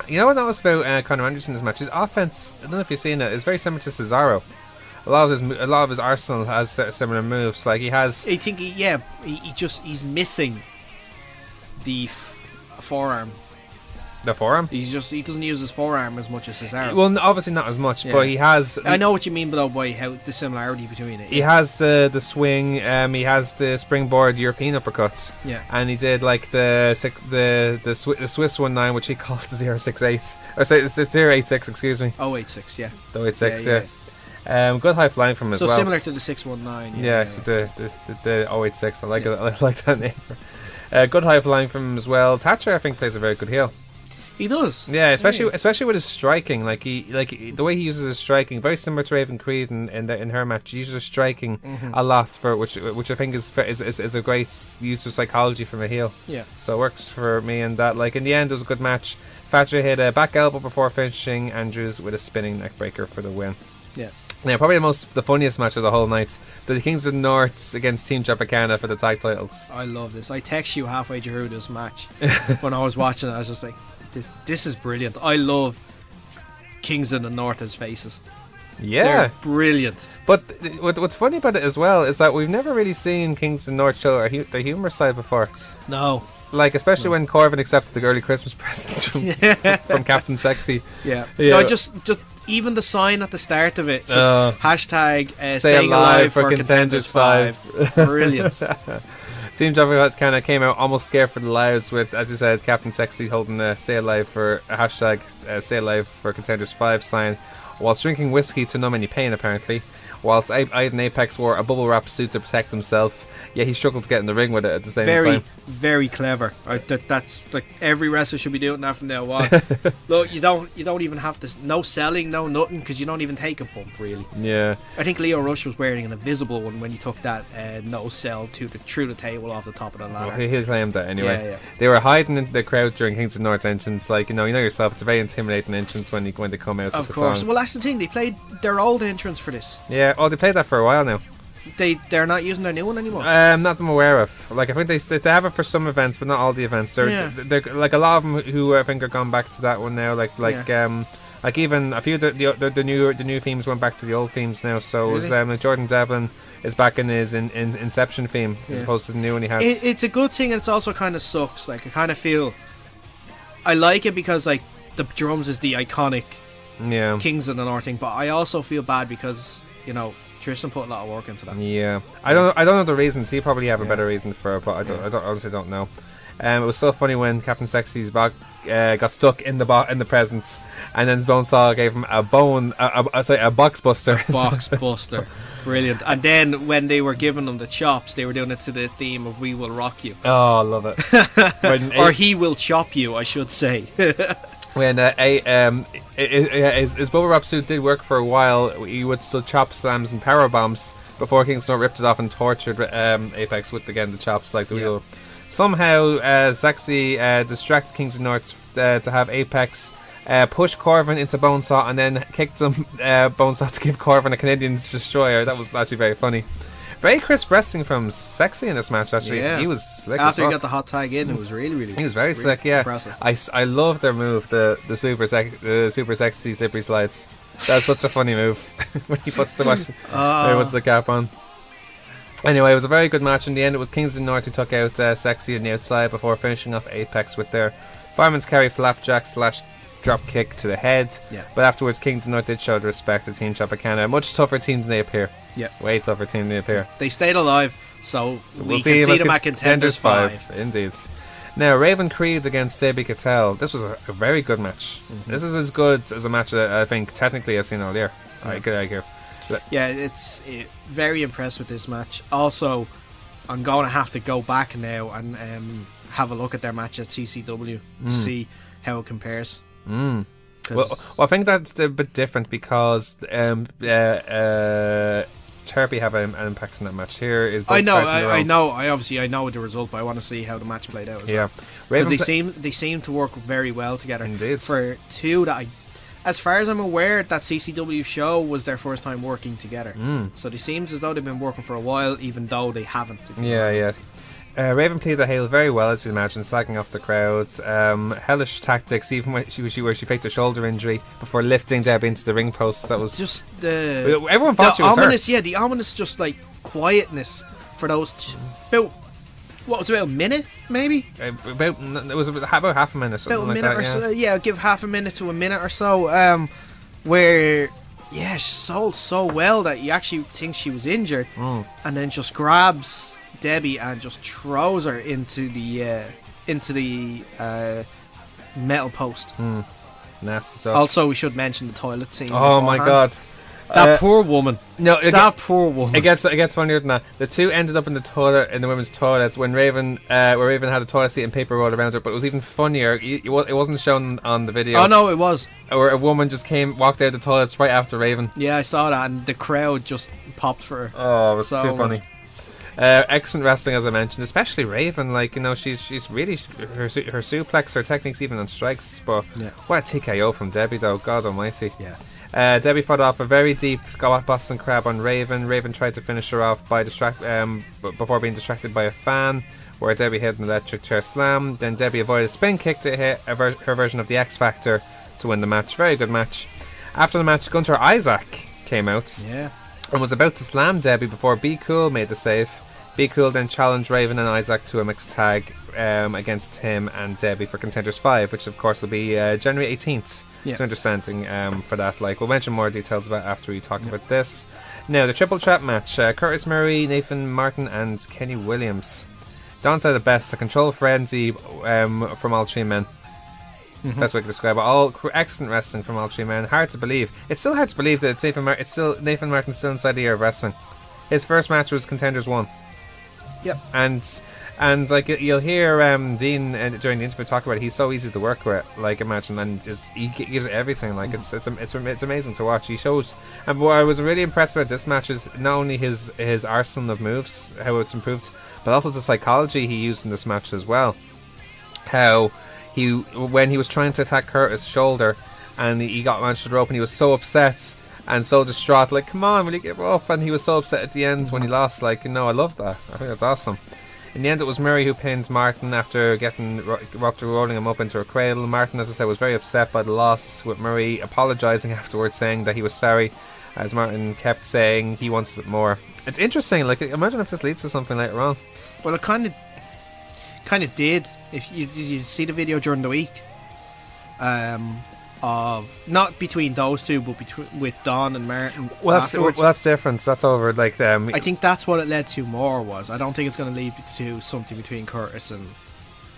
S4: You know what I noticed about Conor Andrews in this match? His offense, I don't know if you've seen it, is very similar to Cesaro. A lot of his arsenal has similar moves. Like he has.
S5: I think he's missing the forearm.
S4: The forearm?
S5: He doesn't use his forearm as much as his arm.
S4: Well, obviously not as much, but he has...
S5: I know what you mean, though, by how the similarity between it.
S4: He has the swing, he has the springboard European uppercuts.
S5: Yeah.
S4: And he did like the Swiss 1-9, which he called the 068. Or sorry, it's the 086, excuse me.
S5: 086, yeah.
S4: 086, yeah. Good high flying from him as well.
S5: So similar to the 619.
S4: Yeah, except the 086. I like that name. Good high flying from him as well. Thatcher, I think, plays a very good heel.
S5: He does.
S4: Yeah, especially with his striking, the way he uses his striking, very similar to Raven Creed in her match. He uses her striking a lot for which I think is a great use of psychology from a heel.
S5: Yeah.
S4: So it works for me in that. Like in the end, it was a good match. Thatcher hit a back elbow before finishing Andrews with a spinning neckbreaker for the win.
S5: Yeah.
S4: Yeah, probably the funniest match of the whole night. The Kings of the North against Team Tropicana for the tag titles.
S5: I love this. I text you halfway through this match when I was watching it. I was just like, this is brilliant. I love Kings of the North as faces.
S4: Yeah.
S5: They're brilliant.
S4: But what's funny about it as well is that we've never really seen Kings of the North show their humour side before.
S5: No.
S4: Like, especially when Corvin accepted the early Christmas presents from Captain Sexy.
S5: Yeah.
S4: Yeah.
S5: No, just even the sign at the start of it. Just hashtag staying
S4: alive
S5: alive
S4: for
S5: for
S4: Contenders 5.
S5: Brilliant.
S4: Team Java kind of came out almost scared for the lives with, as you said, Captain Sexy holding a "Stay Alive" for a hashtag "Stay Alive for Contenders 5" sign, whilst drinking whiskey to numb any pain apparently. Whilst Aiden Apex wore a bubble wrap suit to protect himself, yet he struggled to get in the ring with it at the same time.
S5: Very clever. That's like every wrestler should be doing that from now on. Look, you don't even have to, no selling, no nothing, because you don't even take a bump really.
S4: Yeah.
S5: I think Leo Rush was wearing an invisible one when he took that no sell through the table off the top of the ladder.
S4: Well, he claimed that anyway.
S5: Yeah.
S4: They were hiding in the crowd during Kings of North's entrance. Like, you know yourself, it's a very intimidating entrance when they come out
S5: Of
S4: with the
S5: course.
S4: song.
S5: Well, that's the thing. They played their old entrance for this.
S4: Yeah. Oh, they played that for a while now.
S5: They're not using their new one anymore.
S4: Not that I'm aware of. Like, I think they have it for some events, but not all the events. They're like a lot of them who I think are gone back to that one now. Like even a few of the new themes went back to the old themes now. So
S5: Really?
S4: like Jordan Devlin is back in his Inception theme as opposed to the new one he has.
S5: It's a good thing, and it's also kind of sucks. Like, I kind of feel I like it because like the drums is the iconic Kings of the North thing, but I also feel bad because Tristan put a lot of work into that.
S4: Yeah, I don't know the reasons. He probably have a better reason for it, but I honestly don't know. It was so funny when Captain Sexy's back got stuck in the presents, and then Bonesaw gave him a box buster.
S5: Box buster, brilliant. And then when they were giving them the chops, they were doing it to the theme of "We Will Rock You."
S4: Oh, I love it.
S5: Or "He Will Chop You," I should say.
S4: When his bubble wrap suit did work for a while, he would still chop slams and power bombs before Kingston ripped it off and tortured Apex with the chops like the wheel. Somehow, Sexy distracted Kingston North to have Apex push Corvin into Bonesaw and then kicked him Bonesaw to give Corvin a Canadian Destroyer. That was actually very funny. Very crisp wrestling from Sexy in this match, actually.
S5: Yeah.
S4: He was slick.
S5: After he got the hot tag in, it was really
S4: he was very slick, yeah.
S5: Impressive.
S4: I love their move, the super sexy slippery slides. That's such a funny move when he puts the cap on. Anyway, it was a very good match. In the end, it was Kingston North who took out Sexy on the outside before finishing off Apex with their fireman's carry flapjack / drop kick to the head.
S5: Yeah.
S4: But afterwards, Kingston North did show the respect to Team Tropicana. A much tougher team than they appear.
S5: Yeah.
S4: Way tougher team than they appear.
S5: They stayed alive, so
S4: We'll
S5: we can see them at Contenders 5.
S4: Indeed. Now, Raven Creed against Debbie Cattell. This was a very good match. This is as good as a match that I think technically I've seen all year. I could argue.
S5: Yeah, it's very impressed with this match. Also, I'm going to have to go back now and have a look at their match at CCW to see how it compares.
S4: Well, I think that's a bit different because Turpy have an impact in that match. Here is both
S5: I know the result, but I want to see how the match played out.
S4: Yeah,
S5: because they seem to work very well together.
S4: Indeed.
S5: For two that as far as I'm aware, that CCW show was their first time working together. So it seems as though they've been working for a while, even though they haven't.
S4: Yeah. Raven played the heel very well, as you imagine, slagging off the crowds. Hellish tactics, even when she faked a shoulder injury before lifting Debbie into the ring post. That was
S5: just
S4: everyone thought she was
S5: ominous.
S4: hurt.
S5: Yeah, the ominous, just like quietness for those about a minute, maybe.
S4: It was about half a minute, something
S5: About a
S4: like
S5: minute
S4: that.
S5: or so. Yeah, give half a minute to a minute or so. Where she sold so well that you actually think she was injured, and then just grabs Debbie and just throws her into the metal post.
S4: Nasty stuff.
S5: Also, we should mention the toilet scene.
S4: Oh my god,
S5: That poor woman.
S4: No,
S5: That poor woman.
S4: It gets funnier than that. The two ended up in the toilet, in the women's toilets, when Raven had a toilet seat and paper rolled around her. But it was even funnier. It wasn't shown on the video.
S5: Oh no, it was.
S4: Where a woman just walked out of the toilets right after Raven.
S5: Yeah, I saw that, and the crowd just popped for her.
S4: Oh, it was
S5: So
S4: too funny. Excellent wrestling, as I mentioned, especially Raven. Like, you know, she's really her suplex, her techniques, even on strikes. But what a TKO from Debbie, though. God Almighty.
S5: Yeah.
S4: Debbie fought off a very deep Boston Crab on Raven. Raven tried to finish her off by before being distracted by a fan, where Debbie hit an electric chair slam. Then Debbie avoided a spin kick to hit her version of the X Factor to win the match. Very good match. After the match, Gunter Isaac came out and was about to slam Debbie before Be Cool made the save. Be Cool then challenged Raven and Isaac to a mixed tag against him and Debbie for Contenders 5, which of course will be January 18th. To understanding for that. Like, we'll mention more details about after we talk about this. Now, the triple threat match: Curtis Murray, Nathan Martin, and Kenny Williams. Don said it best: a control frenzy from all three men. Best way to describe it. All excellent wrestling from all three men. Hard to believe. It's still hard to believe that Nathan Martin's still inside the year of wrestling. His first match was Contenders 1.
S5: Yep.
S4: And like, you'll hear Dean during the interview talk about it. He's so easy to work with, like, imagine, and just he gives everything. Like, it's amazing to watch. He shows, and what I was really impressed about this match is not only his arsenal of moves, how it's improved, but also the psychology he used in this match as well. How when he was trying to attack Curtis' shoulder and he got launched to the rope, and he was so upset and so distraught, like, come on, will you give up? And he was so upset at the end when he lost. Like, you know, I love that. I think that's awesome. In the end, it was Murray who pinned Martin after rolling him up into a cradle. Martin, as I said, was very upset by the loss, with Murray apologising afterwards, saying that he was sorry, as Martin kept saying he wants it more. It's interesting. Like, imagine if this leads to something later on.
S5: Well, it kind of did. If you see the video during the week, of not between those two, but with Don and Martin.
S4: Well, that's different. That's over. Like,
S5: I think that's what it led to more. I don't think it's going to lead to something between Curtis and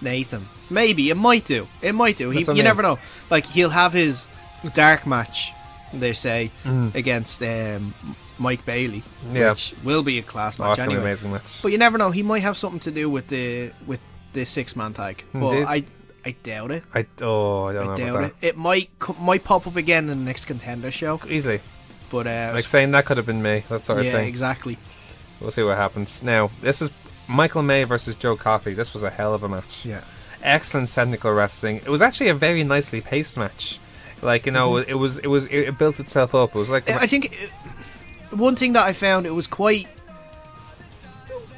S5: Nathan. Maybe it might do. You never know. Like, he'll have his dark match, they say, against Mike Bailey, which will be a class match anyway. An amazing match. But you never know. He might have something to do with the 6-man tag. But I doubt it. I don't know about that. It might pop up again in the next Contender show.
S4: Easily.
S5: But
S4: like saying that could have been me, that sort of thing.
S5: Yeah, exactly.
S4: We'll see what happens. Now, this is Michael May versus Joe Coffey. This was a hell of a match.
S5: Yeah.
S4: Excellent technical wrestling. It was actually a very nicely paced match. Like, you know, it built itself up. It was like,
S5: I think one thing that I found, it was quite,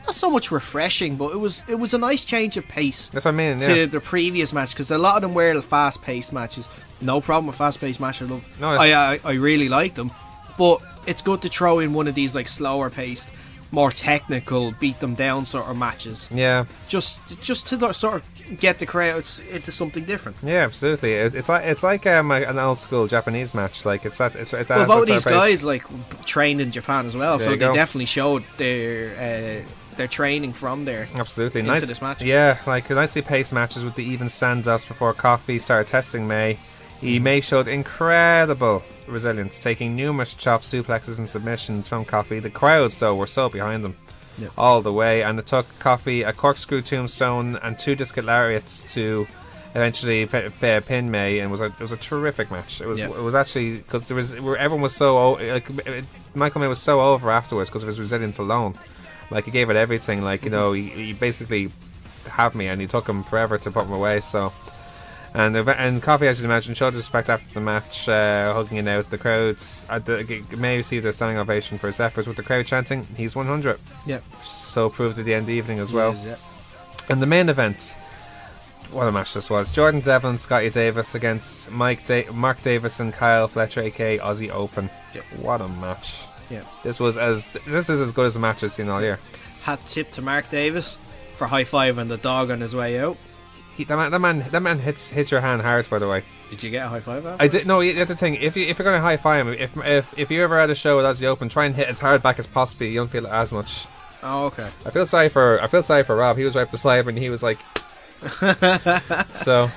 S5: not so much refreshing, but it was a nice change of pace.
S4: That's what I mean.
S5: To the previous match, because a lot of them were fast-paced matches. No problem with fast-paced matches. I really like them, but it's good to throw in one of these like slower-paced, more technical, beat them down sort of matches.
S4: Yeah.
S5: Just to sort of get the crowd into something different.
S4: Yeah, absolutely. It's like an old school Japanese match. Like, it's
S5: well, both these guys like trained in Japan as well, so they definitely showed their training from there.
S4: Absolutely.
S5: Into
S4: Nice
S5: this match.
S4: Yeah, like nicely paced matches with the even standoffs before Coffey started testing May. May showed incredible resilience, taking numerous chops, suplexes and submissions from Coffey. The crowds, though, were so behind them all the way, and it took Coffey a corkscrew tombstone and 2 discus lariats to eventually pin May, and it was a terrific match. It was actually, because everyone was so Michael May was so over afterwards because of his resilience alone. Like, he gave it everything. Like, you know, he basically had me, and he took him forever to put him away. So, and Coffey, as you imagine, showed respect after the match, hugging it out. The crowds May received a standing ovation for his efforts, with the crowd chanting, "He's 100."
S5: Yeah.
S4: So proved at the end of the evening as well.
S5: Yeah.
S4: And the main event, what a match this was! Jordan Devlin, Scotty Davis against Mark Davis and Kyle Fletcher, aka Aussie Open.
S5: Yep.
S4: What a match!
S5: Yeah.
S4: This is as good as a match I've seen all year.
S5: Hat tip to Mark Davis for high-fiving the dog on his way out.
S4: That man hits your hand hard, by the way.
S5: Did you get a high five afterwards?
S4: I did. No, that's the thing. If you're going to high five him, if you ever had a show with Aussie Open, try and hit as hard back as possible. You don't feel it as much.
S5: Oh, okay.
S4: I feel sorry for Rob. He was right beside him, and he was like, so.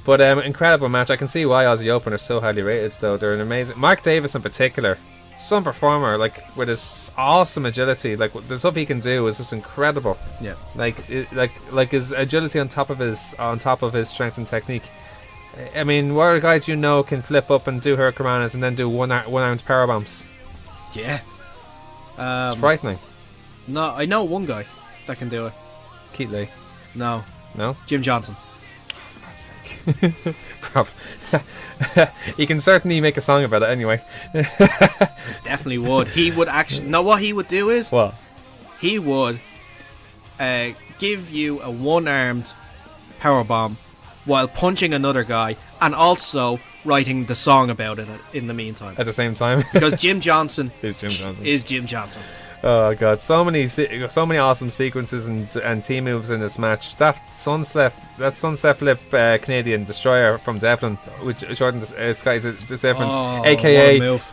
S4: But incredible match. I can see why Aussie Open are so highly rated. Though they're an amazing. Mark Davis in particular some performer, like with his awesome agility. Like the stuff he can do is just incredible.
S5: Yeah.
S4: Like his agility on top of his strength and technique. I mean, what are guys you know can flip up and do hurricanranas and then do one-armed power bombs?
S5: Yeah.
S4: It's frightening.
S5: No, I know one guy that can do it.
S4: Keith Lee.
S5: No.
S4: No?
S5: Jim Johnson.
S4: For God's sake. Prob. He can certainly make a song about it anyway.
S5: Definitely would. He would actually... No, what he would do is...
S4: What?
S5: He would give you a one-armed power bomb while punching another guy and also writing the song about it in the meantime.
S4: At the same time?
S5: Because Jim Johnson
S4: is Jim Johnson.
S5: Is Jim Johnson.
S4: Oh god, so many awesome sequences and team moves in this match. That sunset flip Canadian destroyer from Devlin, which Jordan Sky's difference, aka.
S5: Move.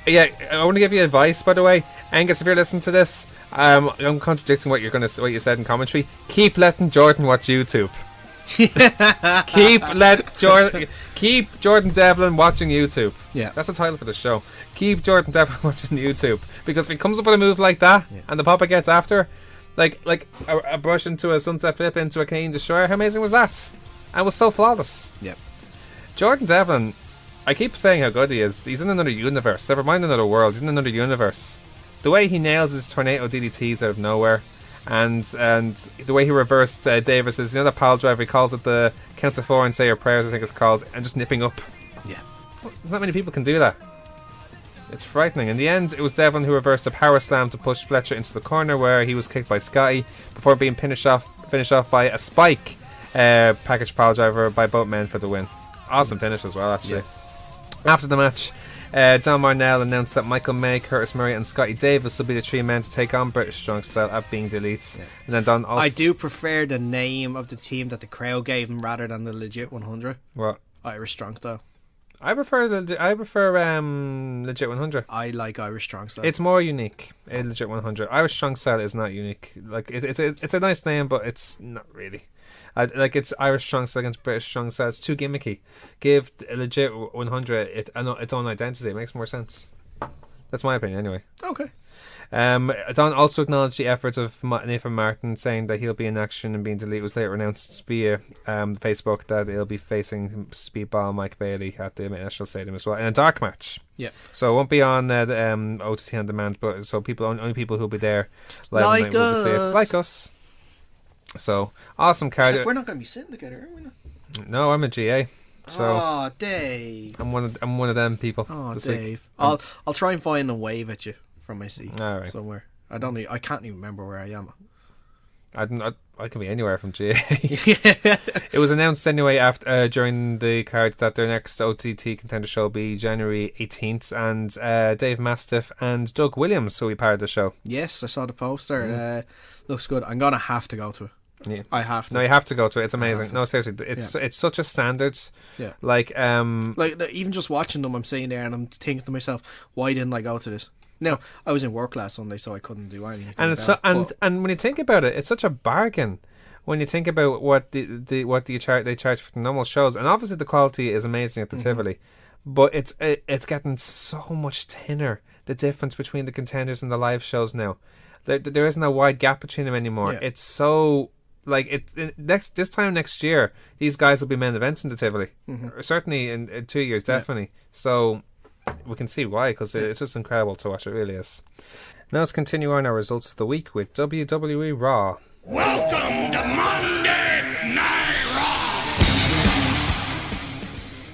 S4: Yeah, I want to give you advice, by the way, Angus. If you're listening to this, I'm contradicting what you said in commentary. Keep letting Jordan watch YouTube. Keep Jordan Devlin watching YouTube.
S5: Yeah,
S4: that's the title for the show. Keep Jordan Devlin watching YouTube, because if he comes up with a move like that and the Papa gets after, like a brush into a sunset flip into a Canadian destroyer, how amazing was that? And it was so flawless.
S5: Yep.
S4: Jordan Devlin, I keep saying how good he is. He's in another universe. Never mind another world. He's in another universe. The way he nails his tornado DDTs out of nowhere. And the way he reversed Davis's, that pile driver, he calls it the count to 4 and say your prayers, I think it's called, and just nipping up.
S5: Yeah.
S4: Not many people can do that. It's frightening. In the end, it was Devlin who reversed a power slam to push Fletcher into the corner, where he was kicked by Scotty before being finished off by a spike package pile driver by both men for the win. Awesome finish as well, actually. Yeah. After the match, Don Marnell announced that Michael May, Curtis Murray and Scotty Davis will be the 3 men to take on British Strong Style at Being Deletes. Yeah. And then Don also...
S5: I do prefer the name of the team that the crowd gave him rather than the legit 100.
S4: What?
S5: Irish Strong Style.
S4: I prefer legit 100.
S5: I like Irish Strong Style.
S4: It's more unique. Legit 100. Irish Strong Style is not unique. Like it's a nice name, but it's not really. It's Irish Strong Style against British Strong Style. It's too gimmicky. Give a legit 100 its own identity. It makes more sense. That's my opinion, anyway.
S5: Okay.
S4: Don also acknowledged the efforts of Nathan Martin, saying that he'll be in action and Being Deleted. It was later announced via Facebook that he'll be facing Speedball Mike Bailey at the National Stadium as well in a dark match.
S5: Yeah.
S4: So it won't be on the OTT on demand, but so only people who'll be there live
S5: like
S4: will be safe, like us. So awesome card.
S5: We're not going to be sitting together, are we? Not?
S4: No, I'm a GA. So
S5: Dave.
S4: I'm one of them people. This
S5: Dave.
S4: week.
S5: I'll try and find a wave at you from my seat somewhere. I can't even remember where I am.
S4: I can be anywhere from GA. It was announced anyway after during the card that their next OTT Contender show will be January 18th, and Dave Mastiff and Doug Williams will be part of the show.
S5: Yes, I saw the poster. Looks good. I'm gonna have to go to it.
S4: Yeah.
S5: I have to.
S4: No, you have to go to it. It's amazing. No, seriously, it's such a standard.
S5: Yeah.
S4: Like
S5: even just watching them, I'm sitting there and I'm thinking to myself, why didn't I go to this? No, I was in work last Sunday, so I couldn't do anything.
S4: And and when you think about it, it's such a bargain. When you think about what they charge for the normal shows, and obviously the quality is amazing at the Tivoli, but it's getting so much thinner. The difference between the contenders and the live shows now, there isn't a wide gap between them anymore. Yeah. It's so this time next year, these guys will be main events in the Tivoli. Certainly in 2 years, definitely. Yeah. So we can see why, because it's just incredible to watch. It really is. Now let's continue on our results of the week with WWE Raw.
S3: Welcome to Monday Night Raw!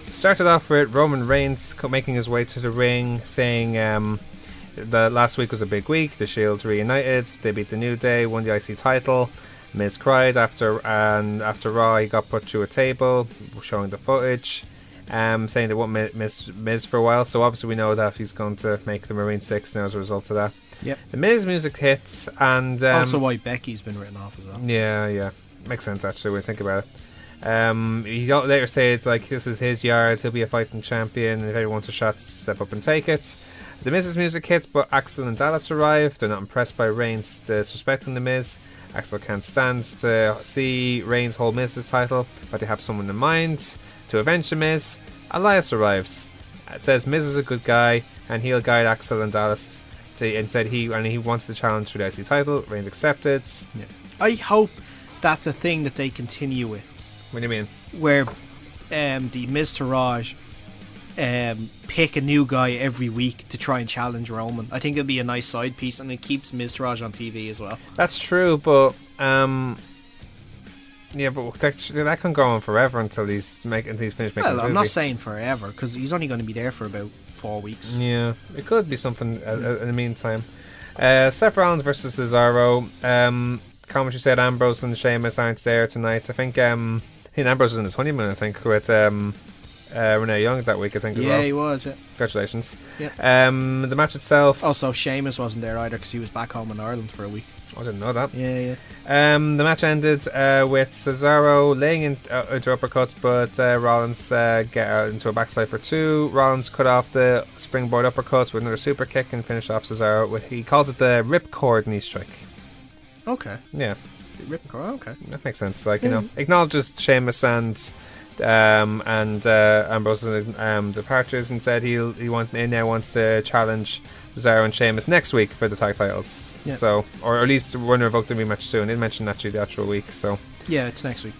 S4: Started off with Roman Reigns making his way to the ring, saying the last week was a big week. The Shield reunited. They beat the New Day, won the IC title. Miz cried after Raw. He got put through a table, showing the footage. Saying they won't miss Miz for a while, so obviously we know that he's going to make the Marine 6 now as a result of that.
S5: Yep.
S4: The Miz music hits, and
S5: also why Becky's been written off as well.
S4: Yeah, makes sense actually when you think about it. He later said like this is his yard, he'll be a fighting champion, and if anyone wants a shot, step up and take it. The Miz's music hits, but Axel and Dallas arrive. They're not impressed by Reigns disrespecting the Miz. Axel can't stand to see Reigns hold Miz's title, but they have someone in mind to avenge the Miz. Elias arrives. It says Miz is a good guy and heel guy Axel and Dallas, and said he wants to challenge for the IC title. Reigns accepted.
S5: Yeah. I hope that's a thing that they continue with.
S4: What do you mean?
S5: Where the Miz Taraj pick a new guy every week to try and challenge Roman. I think it'll be a nice side piece, and it keeps Miz Taraj on TV as well.
S4: That's true, but yeah, but that can go on forever until he's finished making.
S5: Well, I'm not saying forever, because he's only going to be there for about 4 weeks.
S4: Yeah, it could be something in the meantime. Seth Rollins versus Cesaro. Commentary said Ambrose and Sheamus aren't there tonight. I think Ambrose was in his honeymoon, I think, with Renee Young that week, I think, as well.
S5: Yeah, he was, yeah.
S4: Congratulations.
S5: Yeah.
S4: The match itself...
S5: Also, Sheamus wasn't there either, because he was back home in Ireland for a week.
S4: I didn't know that.
S5: Yeah.
S4: The match ended with Cesaro laying into uppercuts, but Rollins get out into a backslide for 2. Rollins cut off the springboard uppercuts with another super kick and finished off Cesaro. He calls it the ripcord knee strike.
S5: Okay.
S4: Yeah.
S5: Ripcord, okay.
S4: That makes sense. Acknowledges Sheamus and Ambrose's departures, and said he now wants to challenge Cesaro and Sheamus next week for the tag titles.
S5: Yeah.
S4: So, or at least we're going to revoke the rematch soon. He mentioned actually the actual week. So
S5: yeah, it's next week.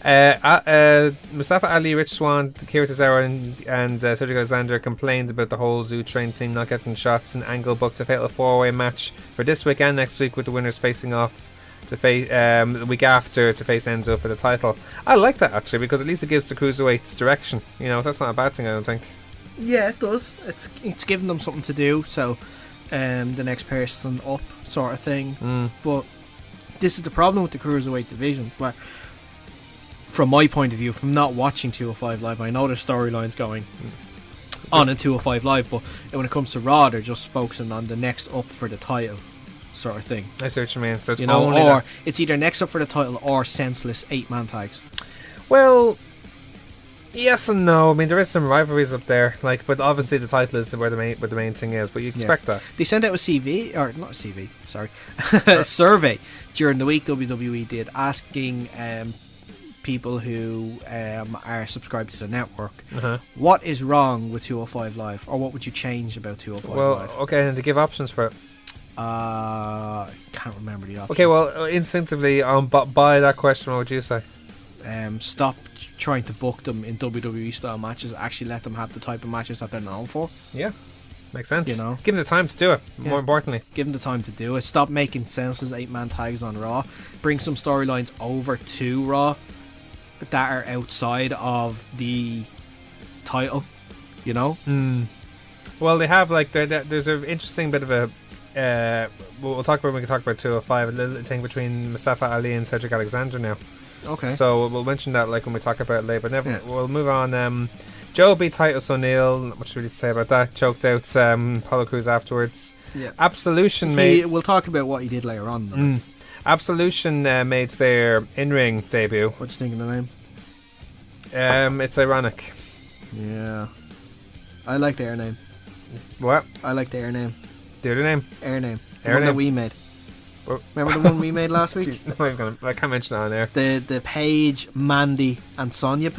S4: Mustafa Ali, Rich Swann, Kira Cesaro, and Cedric Alexander complained about the whole Zoo Train team not getting shots, and Angle booked a fatal 4-way match for this week and next week, with the winners facing off to face the week after to face Enzo for the title. I like that actually, because at least it gives the cruiserweights direction. You know, that's not a bad thing, I don't think.
S5: Yeah, it does. It's giving them something to do. So, the next person up, sort of thing. But this is the problem with the cruiserweight division, where, from my point of view, from not watching 205 Live, I know there's storylines going on in 205 Live, but when it comes to Raw, they're just focusing on the next up for the title, sort of thing.
S4: I see what you mean. So it's
S5: or it's either next up for the title or senseless 8-man tags.
S4: Well, yes and no. I mean, there is some rivalries up there, but obviously the title is where the main thing is. But you expect that.
S5: They sent out a CV, or not a CV, sorry, a survey during the week. WWE did, asking people who are subscribed to the network, what is wrong with 205 Live, or what would you change about 205 Live?
S4: Well, okay, and they give options for it.
S5: Can't remember the options.
S4: Okay, well, instinctively, by that question, what would you say?
S5: Stop trying to book them in WWE style matches. Actually let them have the type of matches that they're known for.
S4: Yeah, makes sense.
S5: You know,
S4: give them the time to do it. More importantly,
S5: give them the time to do it. Stop making senseless 8-man tags on Raw. Bring some storylines over to Raw that are outside of the title. You know.
S4: Well, they have there's an interesting bit of a. We'll talk about when we can talk about 205. A little thing between Mustafa Ali and Cedric Alexander now.
S5: Okay.
S4: So we'll mention that when we talk about it later. We'll move on. Joe beat Titus O'Neil. Not much really to say about that. Choked out Apollo Crews afterwards.
S5: Yeah.
S4: Absolution
S5: we'll talk about what he did later on.
S4: Absolution made their in-ring debut.
S5: What do you think of the
S4: name? It's ironic.
S5: Yeah. I like the air name.
S4: What?
S5: I like the air name.
S4: The other name?
S5: Air name. The one that we made. Remember the one we made last week?
S4: I can't mention that on there.
S5: The Paige, Mandy, and Sonya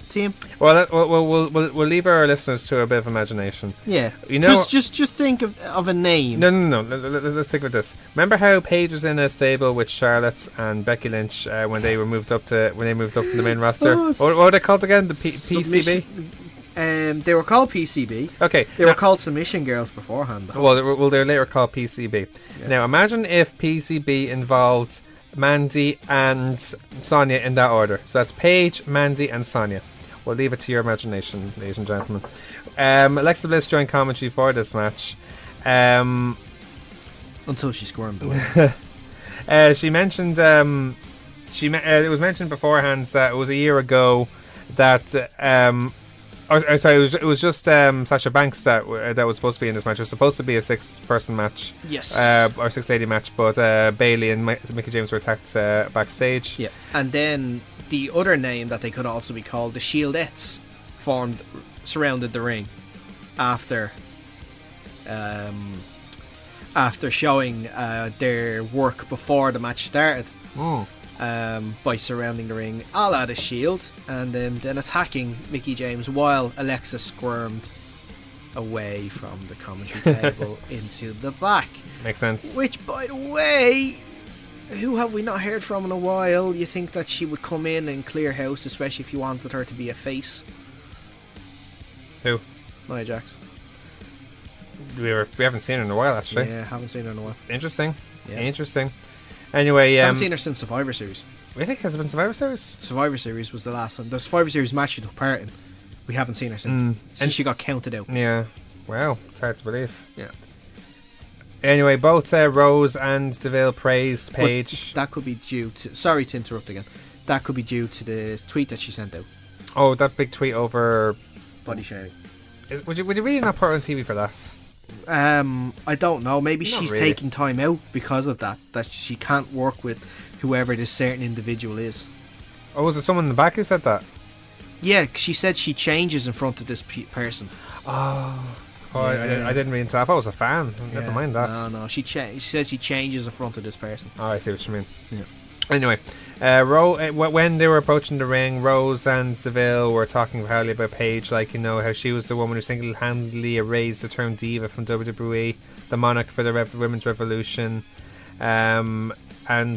S5: team.
S4: Well, we'll leave our listeners to a bit of imagination.
S5: Yeah,
S4: you know,
S5: just think of a name.
S4: No. Let's stick with this. Remember how Paige was in a stable with Charlotte and Becky Lynch when they moved up from the main roster? What were they called again? The PCB.
S5: They were called PCB.
S4: Okay.
S5: They were called Submission Girls beforehand, though.
S4: Well, they were later called PCB. Yeah. Now, imagine if PCB involved Mandy and Sonya in that order. So that's Paige, Mandy, and Sonya. We'll leave it to your imagination, ladies and gentlemen. Alexa Bliss joined commentary for this match.
S5: Until she squirmed away.
S4: She mentioned... it was mentioned beforehand that it was a year ago that... it was just Sasha Banks that was supposed to be in this match. It was supposed to be a 6-person match.
S5: Yes.
S4: Or 6-lady match, but Bayley and Mickie James were attacked backstage.
S5: Yeah. And then the other name that they could also be called, the Shieldettes, surrounded the ring after showing their work before the match started. By surrounding the ring a la the Shield, and then attacking Mickie James while Alexa squirmed away from the commentary table into the back.
S4: Makes sense.
S5: Which, by the way, who have we not heard from in a while? You think that she would come in and clear house, especially if you wanted her to be a face?
S4: Who?
S5: Nia Jax.
S4: We haven't seen her in a while, actually.
S5: Yeah, haven't seen her in a while.
S4: Interesting.
S5: Yeah.
S4: Interesting. Anyway,
S5: haven't seen her since Survivor Series.
S4: Really? Has it been Survivor Series?
S5: Survivor Series was the last one. The Survivor Series match she took part in. We haven't seen her since. Since she got counted out.
S4: Yeah. Wow. It's hard to believe.
S5: Yeah.
S4: Anyway, both Rose and Deville praised Paige.
S5: But that could be due to... Sorry to interrupt again. That could be due to the tweet that she sent out.
S4: Oh, that big tweet over...
S5: Body shaming.
S4: Would you really not put her on TV for that?
S5: I don't know. Maybe
S4: Not
S5: she's
S4: really.
S5: taking time out because of that. That she can't work with whoever this certain individual is.
S4: Oh, was it someone in the back who said that?
S5: Yeah, she said she changes in front of this person.
S4: Oh,
S5: Yeah.
S4: I didn't read into that. I thought I was a fan. Never mind that.
S5: No. She said she changes in front of this person.
S4: Oh, I see what you mean.
S5: Yeah.
S4: Anyway, when they were approaching the ring, Rose and Seville were talking highly about Paige, like, you know, how she was the woman who single-handedly erased the term diva from WWE, the monarch for the women's revolution, and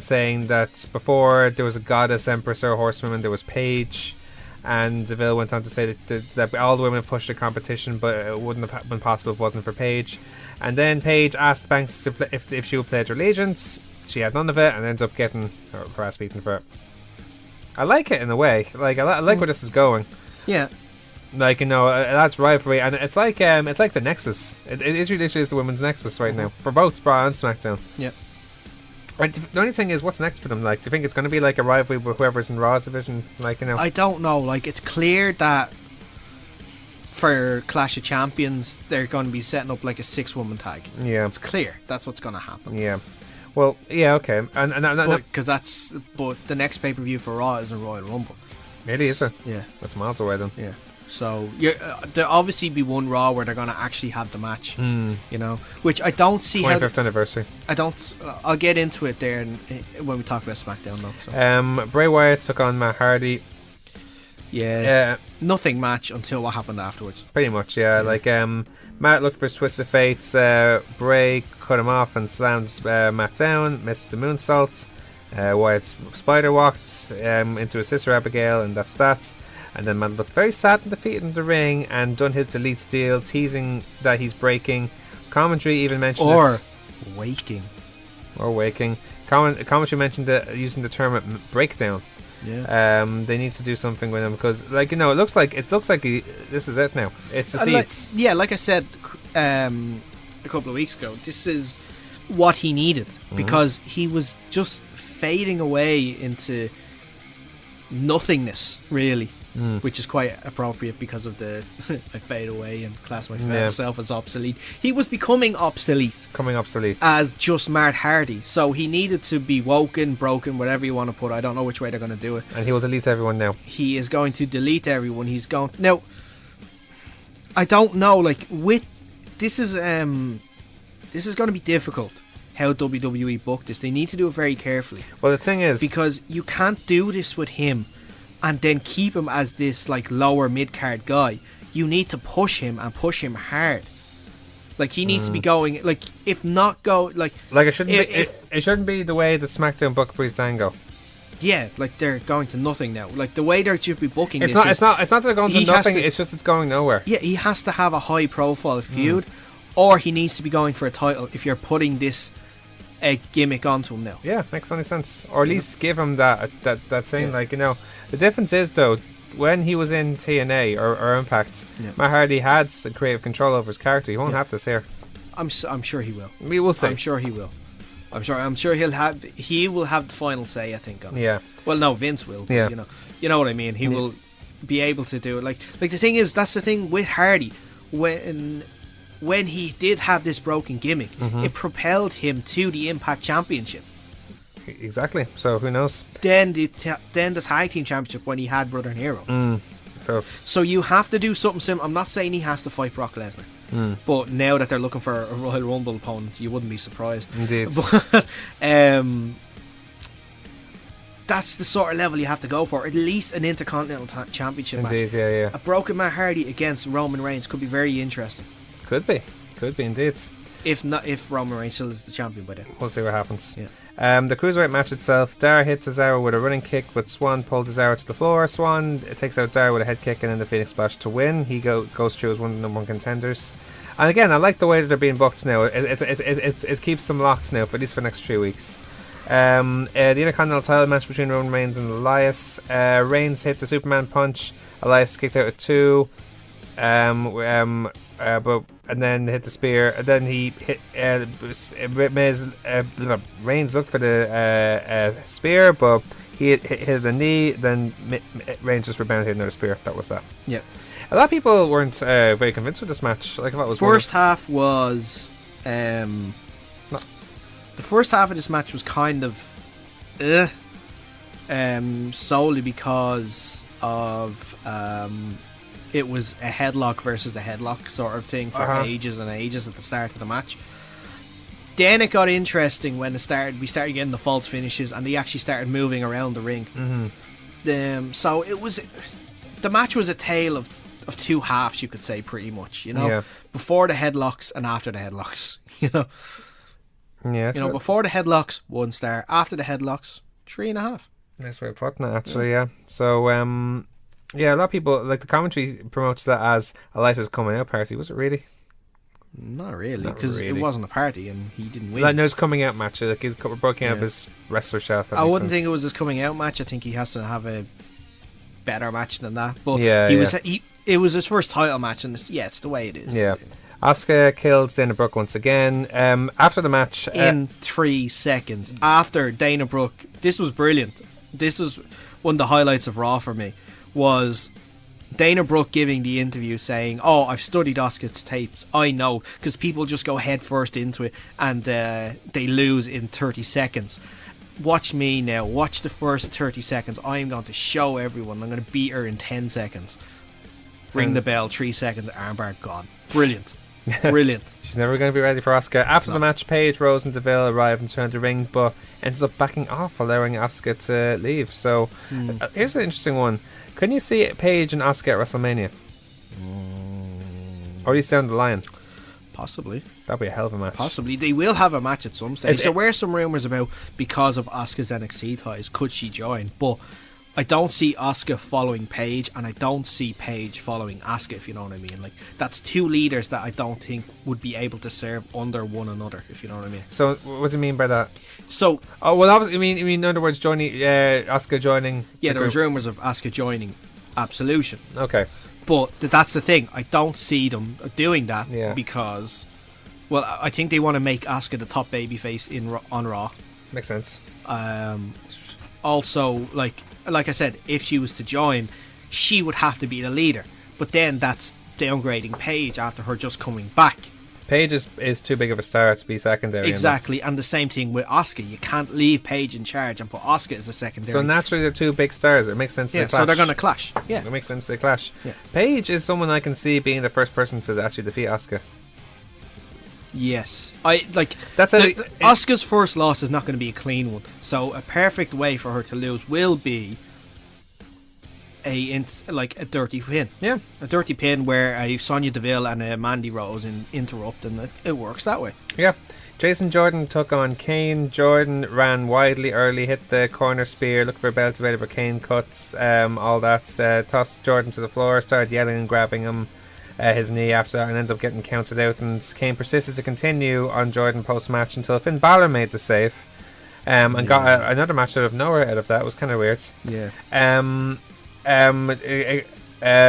S4: saying that before there was a goddess, empress, or horsewoman, there was Paige. And Deville went on to say that all the women pushed the competition, but it wouldn't have been possible if it wasn't for Paige. And then Paige asked Banks to if she would pledge her allegiance. She had none of it, and ended up getting her ass beaten for it. I like it in a way. Like I like where this is going.
S5: Yeah.
S4: Like, you know, that's rivalry, and it's like the Nexus. It literally is the women's Nexus right now for both Raw and SmackDown.
S5: Yeah.
S4: And the only thing is, what's next for them? Like, do you think it's going to be like a rivalry with whoever's in Raw's division? Like, you know,
S5: I don't know. Like, it's clear that for Clash of Champions, they're going to be setting up like a 6-woman tag.
S4: yeah,
S5: It's clear that's what's going to happen.
S4: yeah. Well, yeah, okay, and
S5: But the next pay-per-view for Raw is a Royal Rumble.
S4: really is it?
S5: Yeah.
S4: That's miles away then.
S5: Yeah. So there'll obviously be one Raw where they're going to actually have the match. You know, which I don't see how.
S4: 25th anniversary.
S5: I don't. I'll get into it there when we talk about SmackDown, though. So.
S4: Bray Wyatt took on Matt Hardy.
S5: Yeah. Nothing match until what happened afterwards.
S4: Pretty much, yeah. Like, Matt looked for Twist of Fates. Bray cut him off and slammed Matt down. Missed the moonsault. Wyatt spider walked into his sister Abigail, and that's that. And then Matt looked very sad and defeated in the ring and done his delete steal, teasing that he's breaking. Commentary even mentioned
S5: Waking.
S4: or waking. Commentary mentioned using the term breakdown.
S5: Yeah.
S4: They need to do something with him because, like, you know, it looks like this is it now. It's the seats.
S5: Like I said a couple of weeks ago, this is what he needed because he was just fading away into nothingness, really. Which is quite appropriate because of the I fade away and class myself as obsolete. He was becoming obsolete. As just Matt Hardy. So he needed to be woken, broken, whatever you want to put. I don't know which way they're going to do it.
S4: And he will delete everyone now.
S5: He is going to delete everyone. He's going... Now, I don't know, like, with... This is going to be difficult, how WWE booked this. They need to do it very carefully.
S4: Well, the thing is...
S5: Because you can't do this with him and then keep him as this like lower mid-card guy. You need to push him and push him hard. Like, he needs to be going, like, if not go, like
S4: it shouldn't be the way the SmackDown book Priest Dango.
S5: Yeah, like they're going to nothing now. Like the way they should be booking
S4: it's
S5: this
S4: not that they're going to nothing, it's just it's going nowhere.
S5: Yeah, he has to have a high profile feud or he needs to be going for a title if you're putting this gimmick onto him now.
S4: Yeah, makes only sense. Or at least give him that thing. Like, you know, the difference is though, when he was in TNA or Impact, Matt Hardy had the creative control over his character. He won't have this here.
S5: I'm sure he will.
S4: We will see.
S5: I'm sure he will. I'm sure he will have the final say, I think, on it.
S4: Yeah.
S5: Well, no, Vince will.
S4: Yeah.
S5: You know what I mean. He will be able to do it. Like the thing is, that's the thing with Hardy. When he did have this broken gimmick, it propelled him to the Impact Championship.
S4: Exactly. So who knows?
S5: Then the Tag Team Championship when he had Brother Nero. So you have to do something similar. I'm not saying he has to fight Brock Lesnar, but now that they're looking for a Royal Rumble opponent, you wouldn't be surprised.
S4: Indeed.
S5: But, that's the sort of level you have to go for. At least an Intercontinental Championship match.
S4: Indeed, yeah.
S5: A broken Matt Hardy against Roman Reigns could be very interesting.
S4: Could be indeed.
S5: If Roman Reigns still is the champion by then.
S4: We'll see what happens.
S5: Yeah.
S4: The Cruiserweight match itself, Darragh hit Cesaro with a running kick, but Swan pulled Cesaro to the floor. Swan takes out Darragh with a head kick and then the Phoenix Splash to win. He goes through as one of the number one contenders. And again, I like the way that they're being booked now. It keeps them locked now, for at least for the next 3 weeks. The Intercontinental title match between Roman Reigns and Elias. Reigns hit the Superman punch. Elias kicked out at 2. And then hit the spear. And then he hit Reigns looked for the spear, but he hit the knee. Then Reigns just rebounded, hit another spear. That was that.
S5: Yeah.
S4: A lot of people weren't very convinced with this match. Like, I thought it was
S5: first half was the first half of this match was kind of solely because of it was a headlock versus a headlock sort of thing for ages and ages at the start of the match. Then it got interesting when we started getting the false finishes and they actually started moving around the ring. Mm-hmm. So the match was a tale of two halves, you could say, pretty much. Before the headlocks and after the headlocks. Before the headlocks, 1 star. After the headlocks, 3.5.
S4: Nice way of putting it, actually. Yeah. So a lot of people, like, the commentary promotes that as Elias's coming out party. Was it really?
S5: Not really, because it wasn't a party and he didn't win.
S4: Like, no, it's coming out match. Like, he's breaking up his wrestler shelf.
S5: I wouldn't think it was his coming out match. I think he has to have a better match than that. But it was his first title match, and it's the way it is.
S4: Yeah. Asuka killed Dana Brooke once again. After the match,
S5: in 3 seconds after Dana Brooke, this was brilliant. This was one of the highlights of Raw for me. Was Dana Brooke giving the interview saying, I've studied Asuka's tapes, I know, because people just go head first into it and they lose in 30 seconds. Watch me now, watch the first 30 seconds. I'm going to show everyone, I'm going to beat her in 10 seconds. Ring the bell, 3 seconds, armbar gone. Brilliant.
S4: She's never going to be ready for Asuka. After the match, Paige, Rose and Deville arrive and surround the ring, but ends up backing off, allowing Asuka to leave. So here's an interesting one. Can you see Paige and Asuka at WrestleMania? Or at least down the line?
S5: Possibly.
S4: That'd be a hell of a match.
S5: Possibly. They will have a match at some stage. There were some rumours about, because of Asuka's NXT ties, could she join? But I don't see Asuka following Paige, and I don't see Paige following Asuka, if you know what I mean. Like, that's 2 leaders that I don't think would be able to serve under one another, if you know what I mean.
S4: So, what do you mean by that?
S5: So,
S4: obviously, you mean in other words, Asuka joining.
S5: Yeah, there was rumours of Asuka joining Absolution.
S4: Okay.
S5: But that's the thing. I don't see them doing that because, I think they want to make Asuka the top babyface on Raw.
S4: Makes sense.
S5: Also, like I said, if she was to join, she would have to be the leader. But then that's downgrading Paige after her just coming back.
S4: Paige is too big of a star to be secondary.
S5: Exactly, and the same thing with Asuka. You can't leave Paige in charge and put Asuka as a secondary.
S4: So naturally they're 2 big stars. It makes sense they clash.
S5: So they're going to clash. Yeah.
S4: It makes sense they clash.
S5: Yeah.
S4: Paige is someone I can see being the first person to actually defeat Asuka.
S5: Yes. Asuka's first loss is not going to be a clean one. So a perfect way for her to lose will be a dirty pin.
S4: Yeah.
S5: A dirty pin where a Sonya Deville and a Mandy Rose interrupt, and it works that way.
S4: Yeah. Jason Jordan took on Kane. Jordan ran widely early, hit the corner spear, looked for a belt available. Kane cuts, all that. Tossed Jordan to the floor, started yelling and grabbing him. His knee after that, and ended up getting counted out, and Kane persisted to continue on Jordan post-match until Finn Balor made the save and got another match out of nowhere out of that. It was kind of weird.
S5: Yeah.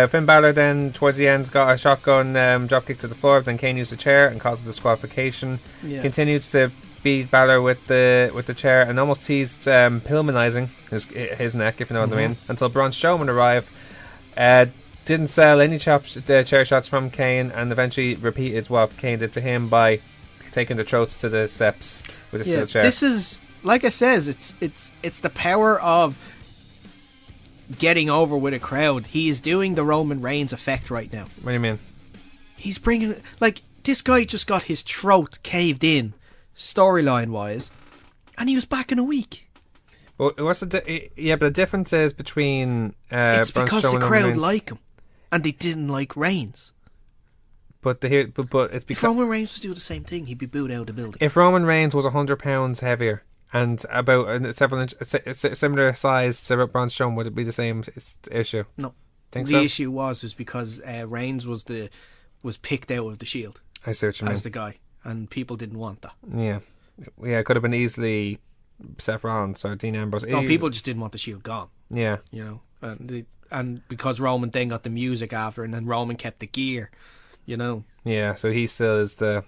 S4: Finn Balor then towards the end got a shotgun drop kick to the floor, then Kane used a chair and caused a disqualification. Continued to beat Balor with the chair and almost teased Pillmanizing his neck, if you know what I mean, until Braun Strowman arrived. Didn't sell any chair shots from Kane, and eventually repeated what Kane did to him by taking the throats to the steps with a steel chair.
S5: This is, like I says, it's the power of getting over with a crowd. He is doing the Roman Reigns effect right now.
S4: What do you mean?
S5: He's bringing, this guy just got his throat caved in, storyline wise, and he was back in a week.
S4: Well, what's but the difference is between
S5: it's
S4: Braun
S5: because
S4: Strowman
S5: the crowd
S4: and Reigns.
S5: like him, and they didn't like Reigns.
S4: But it's
S5: If
S4: because
S5: Roman Reigns was doing the same thing, he'd be booed out of the building.
S4: if Roman Reigns was 100 pounds heavier and about similar size to Braun Strowman, would it be the same issue?
S5: No.
S4: Think
S5: The
S4: so?
S5: issue was because Reigns was picked out of the Shield
S4: I see what you mean.
S5: as the guy, and people didn't want that.
S4: Yeah, it could have been easily Seth Rollins or Dean Ambrose.
S5: No, people just didn't want the Shield gone.
S4: Yeah,
S5: And because Roman then got the music after, and then Roman kept the gear,
S4: yeah. So he still is the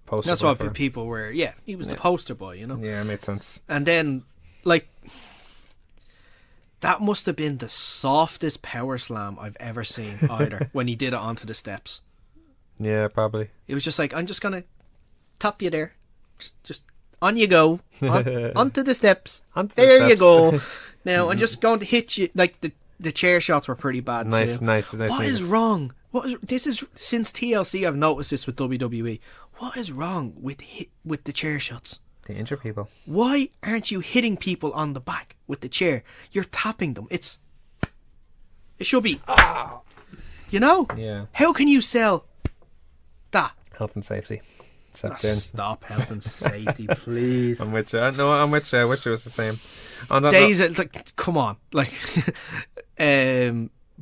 S4: poster.
S5: That's
S4: boy
S5: what
S4: for-
S5: people were. Yeah, he was the poster boy.
S4: Yeah, it made sense.
S5: And then, that must have been the softest power slam I've ever seen either, when he did it onto the steps.
S4: Yeah, probably.
S5: It was just like, I'm just going to tap you there. Just on you go. Onto the steps.
S4: Onto the
S5: there you
S4: steps.
S5: go. Now, I'm just going to hit you. Like, the chair shots were pretty bad
S4: Nice.
S5: too. What is
S4: neat.
S5: wrong? This is, since TLC I've noticed this with WWE. What is wrong with the chair shots?
S4: They injure people.
S5: Why aren't you hitting people on the back with the chair? You're tapping them. It should be.
S4: Yeah.
S5: How can you sell that?
S4: Health and safety.
S5: Stop health and safety, please.
S4: I'm with you. No, I'm with you. I wish it was the same. On that
S5: Days, come on,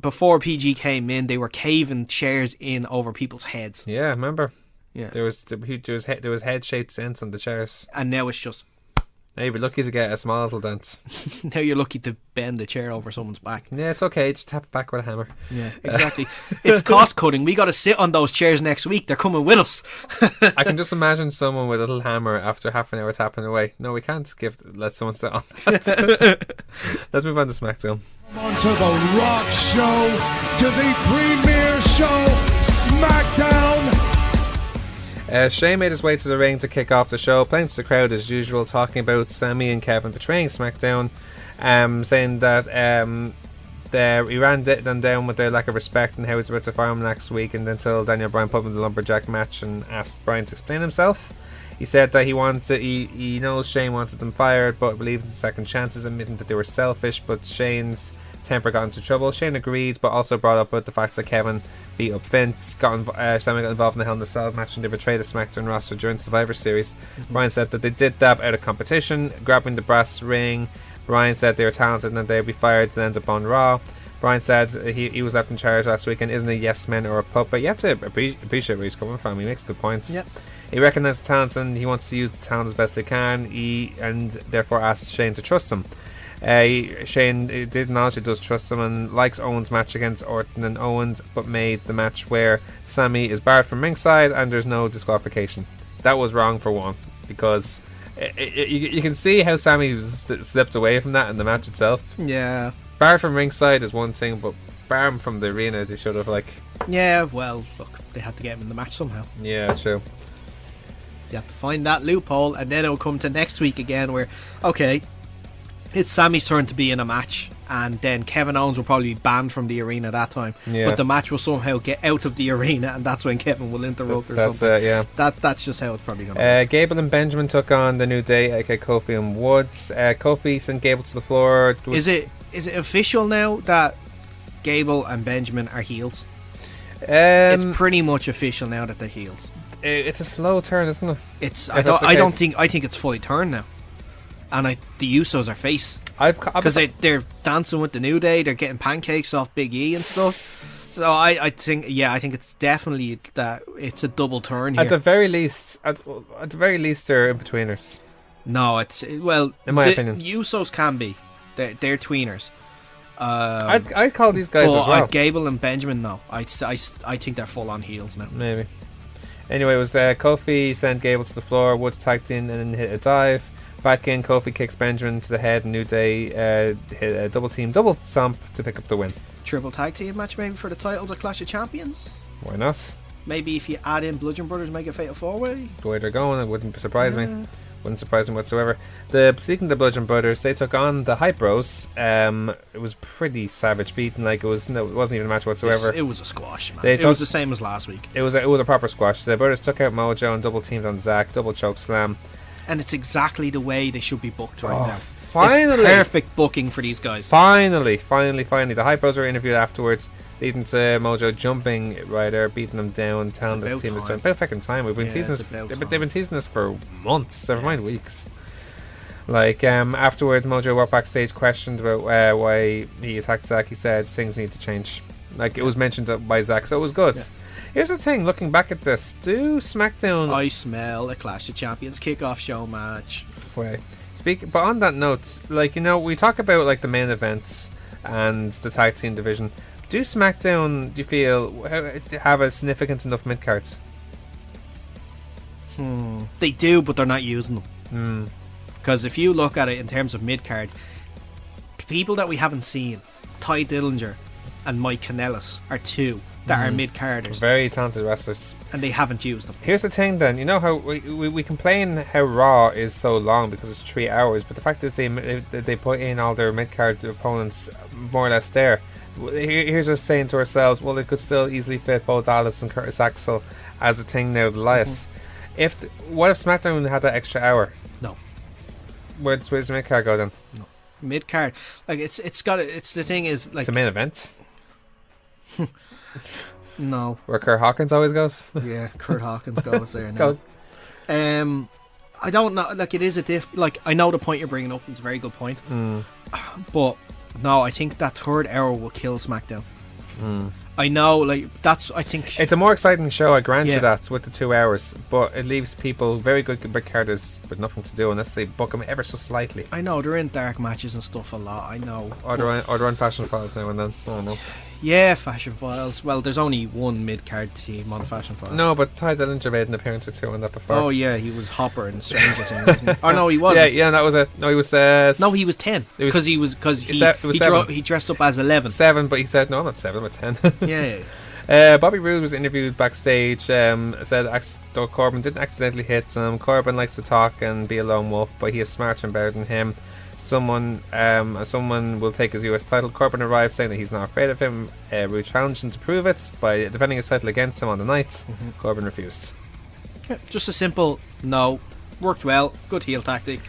S5: before PG came in, they were caving chairs in over people's heads,
S4: yeah, remember?
S5: Yeah.
S4: There was head-shaped dents on the chairs.
S5: and now it's just.
S4: Hey, you'd be lucky to get a small little dent.
S5: Now you're lucky to bend the chair over someone's back.
S4: Yeah, it's okay. Just tap it back with a hammer.
S5: Yeah, exactly. It's cost cutting. We got to sit on those chairs next week. They're coming with us.
S4: I can just imagine someone with a little hammer after half an hour tapping away. No, we can't let someone sit on. Let's move on to SmackDown.
S2: On to the Rock Show, to the premier show, Smackdown.
S4: Shane made his way to the ring to kick off the show, playing to the crowd as usual, talking about Sami and Kevin betraying SmackDown, saying that he ran them down with their lack of respect and how he's about to fire him next week, and until Daniel Bryan put him in the lumberjack match and asked Bryan to explain himself. He said that he knows Shane wanted them fired, but believed in second chances, admitting that they were selfish, but Shane's temper got into trouble. Shane agreed, but also brought up about the fact that Kevin beat up Vince, Sami got involved in the Hell in a Cell match, and they betrayed the SmackDown roster during Survivor Series. Bryan said that they did that out of competition, grabbing the brass ring. Bryan said they were talented and that they'd be fired and end up on Raw. Bryan said he was left in charge last week and isn't a yes man or a puppet. You have to appreciate where he's coming from. He makes good points.
S5: Yep.
S4: He recognises the talent and he wants to use the talent as best he can. And therefore asked Shane to trust him. Shane did acknowledge he does trust him and likes Owens' match against Orton and Owens, but made the match where Sami is barred from ringside and there's no disqualification. That was wrong for one, because you can see how Sami slipped away from that in the match itself.
S5: Yeah.
S4: Barred from ringside is one thing, but bar him from the arena, they should have
S5: Yeah, well, look, they had to get him in the match somehow.
S4: Yeah, true.
S5: You have to find that loophole, and then it'll come to next week again where, okay, it's Sami's turn to be in a match, and then Kevin Owens will probably be banned from the arena that time.
S4: Yeah.
S5: But the match will somehow get out of the arena, and that's when Kevin will interrupt or
S4: That's
S5: something.
S4: it, yeah.
S5: That's just how it's probably going to be.
S4: Gable and Benjamin took on the New Day, aka Kofi and Woods. Kofi sent Gable to the floor.
S5: Is it official now that Gable and Benjamin are heels? It's pretty much official now that they're heels.
S4: It's a slow turn, isn't it?
S5: I think it's fully turned now. And the Usos are face. Because they're dancing with the New Day, they're getting pancakes off Big E and stuff. So I think it's definitely that it's a double turn here.
S4: At the very least, they're in betweeners.
S5: No, in
S4: my opinion,
S5: Usos can be. They're tweeners.
S4: I'd call these guys as well.
S5: Gable and Benjamin, no. I think they're full on heels now.
S4: Maybe. Anyway, it was Kofi sent Gable to the floor. Woods tagged in and then hit a dive. Back in, Kofi kicks Benjamin to the head, and New Day hit a double stomp to pick up the win.
S5: Triple tag team match maybe for the titles of Clash of Champions?
S4: Why not?
S5: Maybe if you add in Bludgeon Brothers, make it Fatal 4-Way?
S4: The way they're going, it wouldn't surprise me. Wouldn't surprise me whatsoever. Speaking of the Bludgeon Brothers, they took on the Hype Bros. It was pretty savage beating. It wasn't even a match whatsoever.
S5: It was a squash, man. It was the same as last week.
S4: It was a proper squash. The Brothers took out Mojo and double teamed on Zack, double choke slam.
S5: And it's exactly the way they should be booked right now.
S4: Finally.
S5: It's perfect booking for these guys.
S4: Finally. The Hype Bros were interviewed afterwards, leading to Mojo jumping Ryder, beating them down, telling the team is done. About fucking time. We've been teasing this. They've been teasing this for months, never mind weeks. Like, afterward, Mojo walked backstage, questioned about why he attacked Zack. He said things need to change. Like, it was mentioned by Zack, so it was good. Yeah. Here's the thing, looking back at this, do SmackDown...
S5: I smell a Clash of Champions kickoff show match.
S4: Wait. But on that note, like, you know, we talk about, like, the main events and the tag team division. Do SmackDown, do you feel, have a significant enough mid-cards?
S5: They do, but they're not using them. Because if you look at it in terms of mid-card, people that we haven't seen, Ty Dillinger and Mike Kanellis are two that are mid-carders.
S4: Very talented wrestlers.
S5: And they haven't used them.
S4: Here's the thing then, you know how we complain how Raw is so long because it's 3 hours, but the fact is they put in all their mid-card opponents more or less there. Here's us saying to ourselves, well, they could still easily fit Bo Dallas and Curtis Axel as a thing now, the Elias. What if SmackDown had that extra hour?
S5: No.
S4: Where's the mid-card go then?
S5: No. Mid-card, like it's the thing is like
S4: it's a main event.
S5: No.
S4: Where Kurt Hawkins always goes?
S5: Yeah, Kurt Hawkins goes there now. I don't know, like it is like I know the point you're bringing up, it's a very good point. But no, I think that third hour will kill SmackDown. I know, like I think
S4: it's a more exciting show, I grant you that, with the 2 hours, but it leaves people very good mid-carders with nothing to do unless they book them ever so slightly.
S5: I know, they're in dark matches and stuff a lot, I know.
S4: Or they're on Fashion Files now and then, I don't know.
S5: Yeah, Fashion Files. Well, there's only one mid-card team on Fashion Files.
S4: No, but Ty Dillinger made an appearance or two on that before.
S5: Oh yeah, he was Hopper in Stranger Things, wasn't he? Oh no, he wasn't.
S4: Yeah, that was it. No, he was...
S5: no, he was 10. Because he dressed up as 11.
S4: 7, but he said, no, I'm not 7, I'm 10.
S5: Yeah.
S4: Bobby Roode was interviewed backstage, said Corbin didn't accidentally hit him. Corbin likes to talk and be a lone wolf, but he is smarter and better than him. Someone will take his US title. Corbin arrived saying that he's not afraid of him. Roode challenged him to prove it by defending his title against him on the night. Corbin refused.
S5: Yeah, just a simple no. Worked well. Good heel tactic.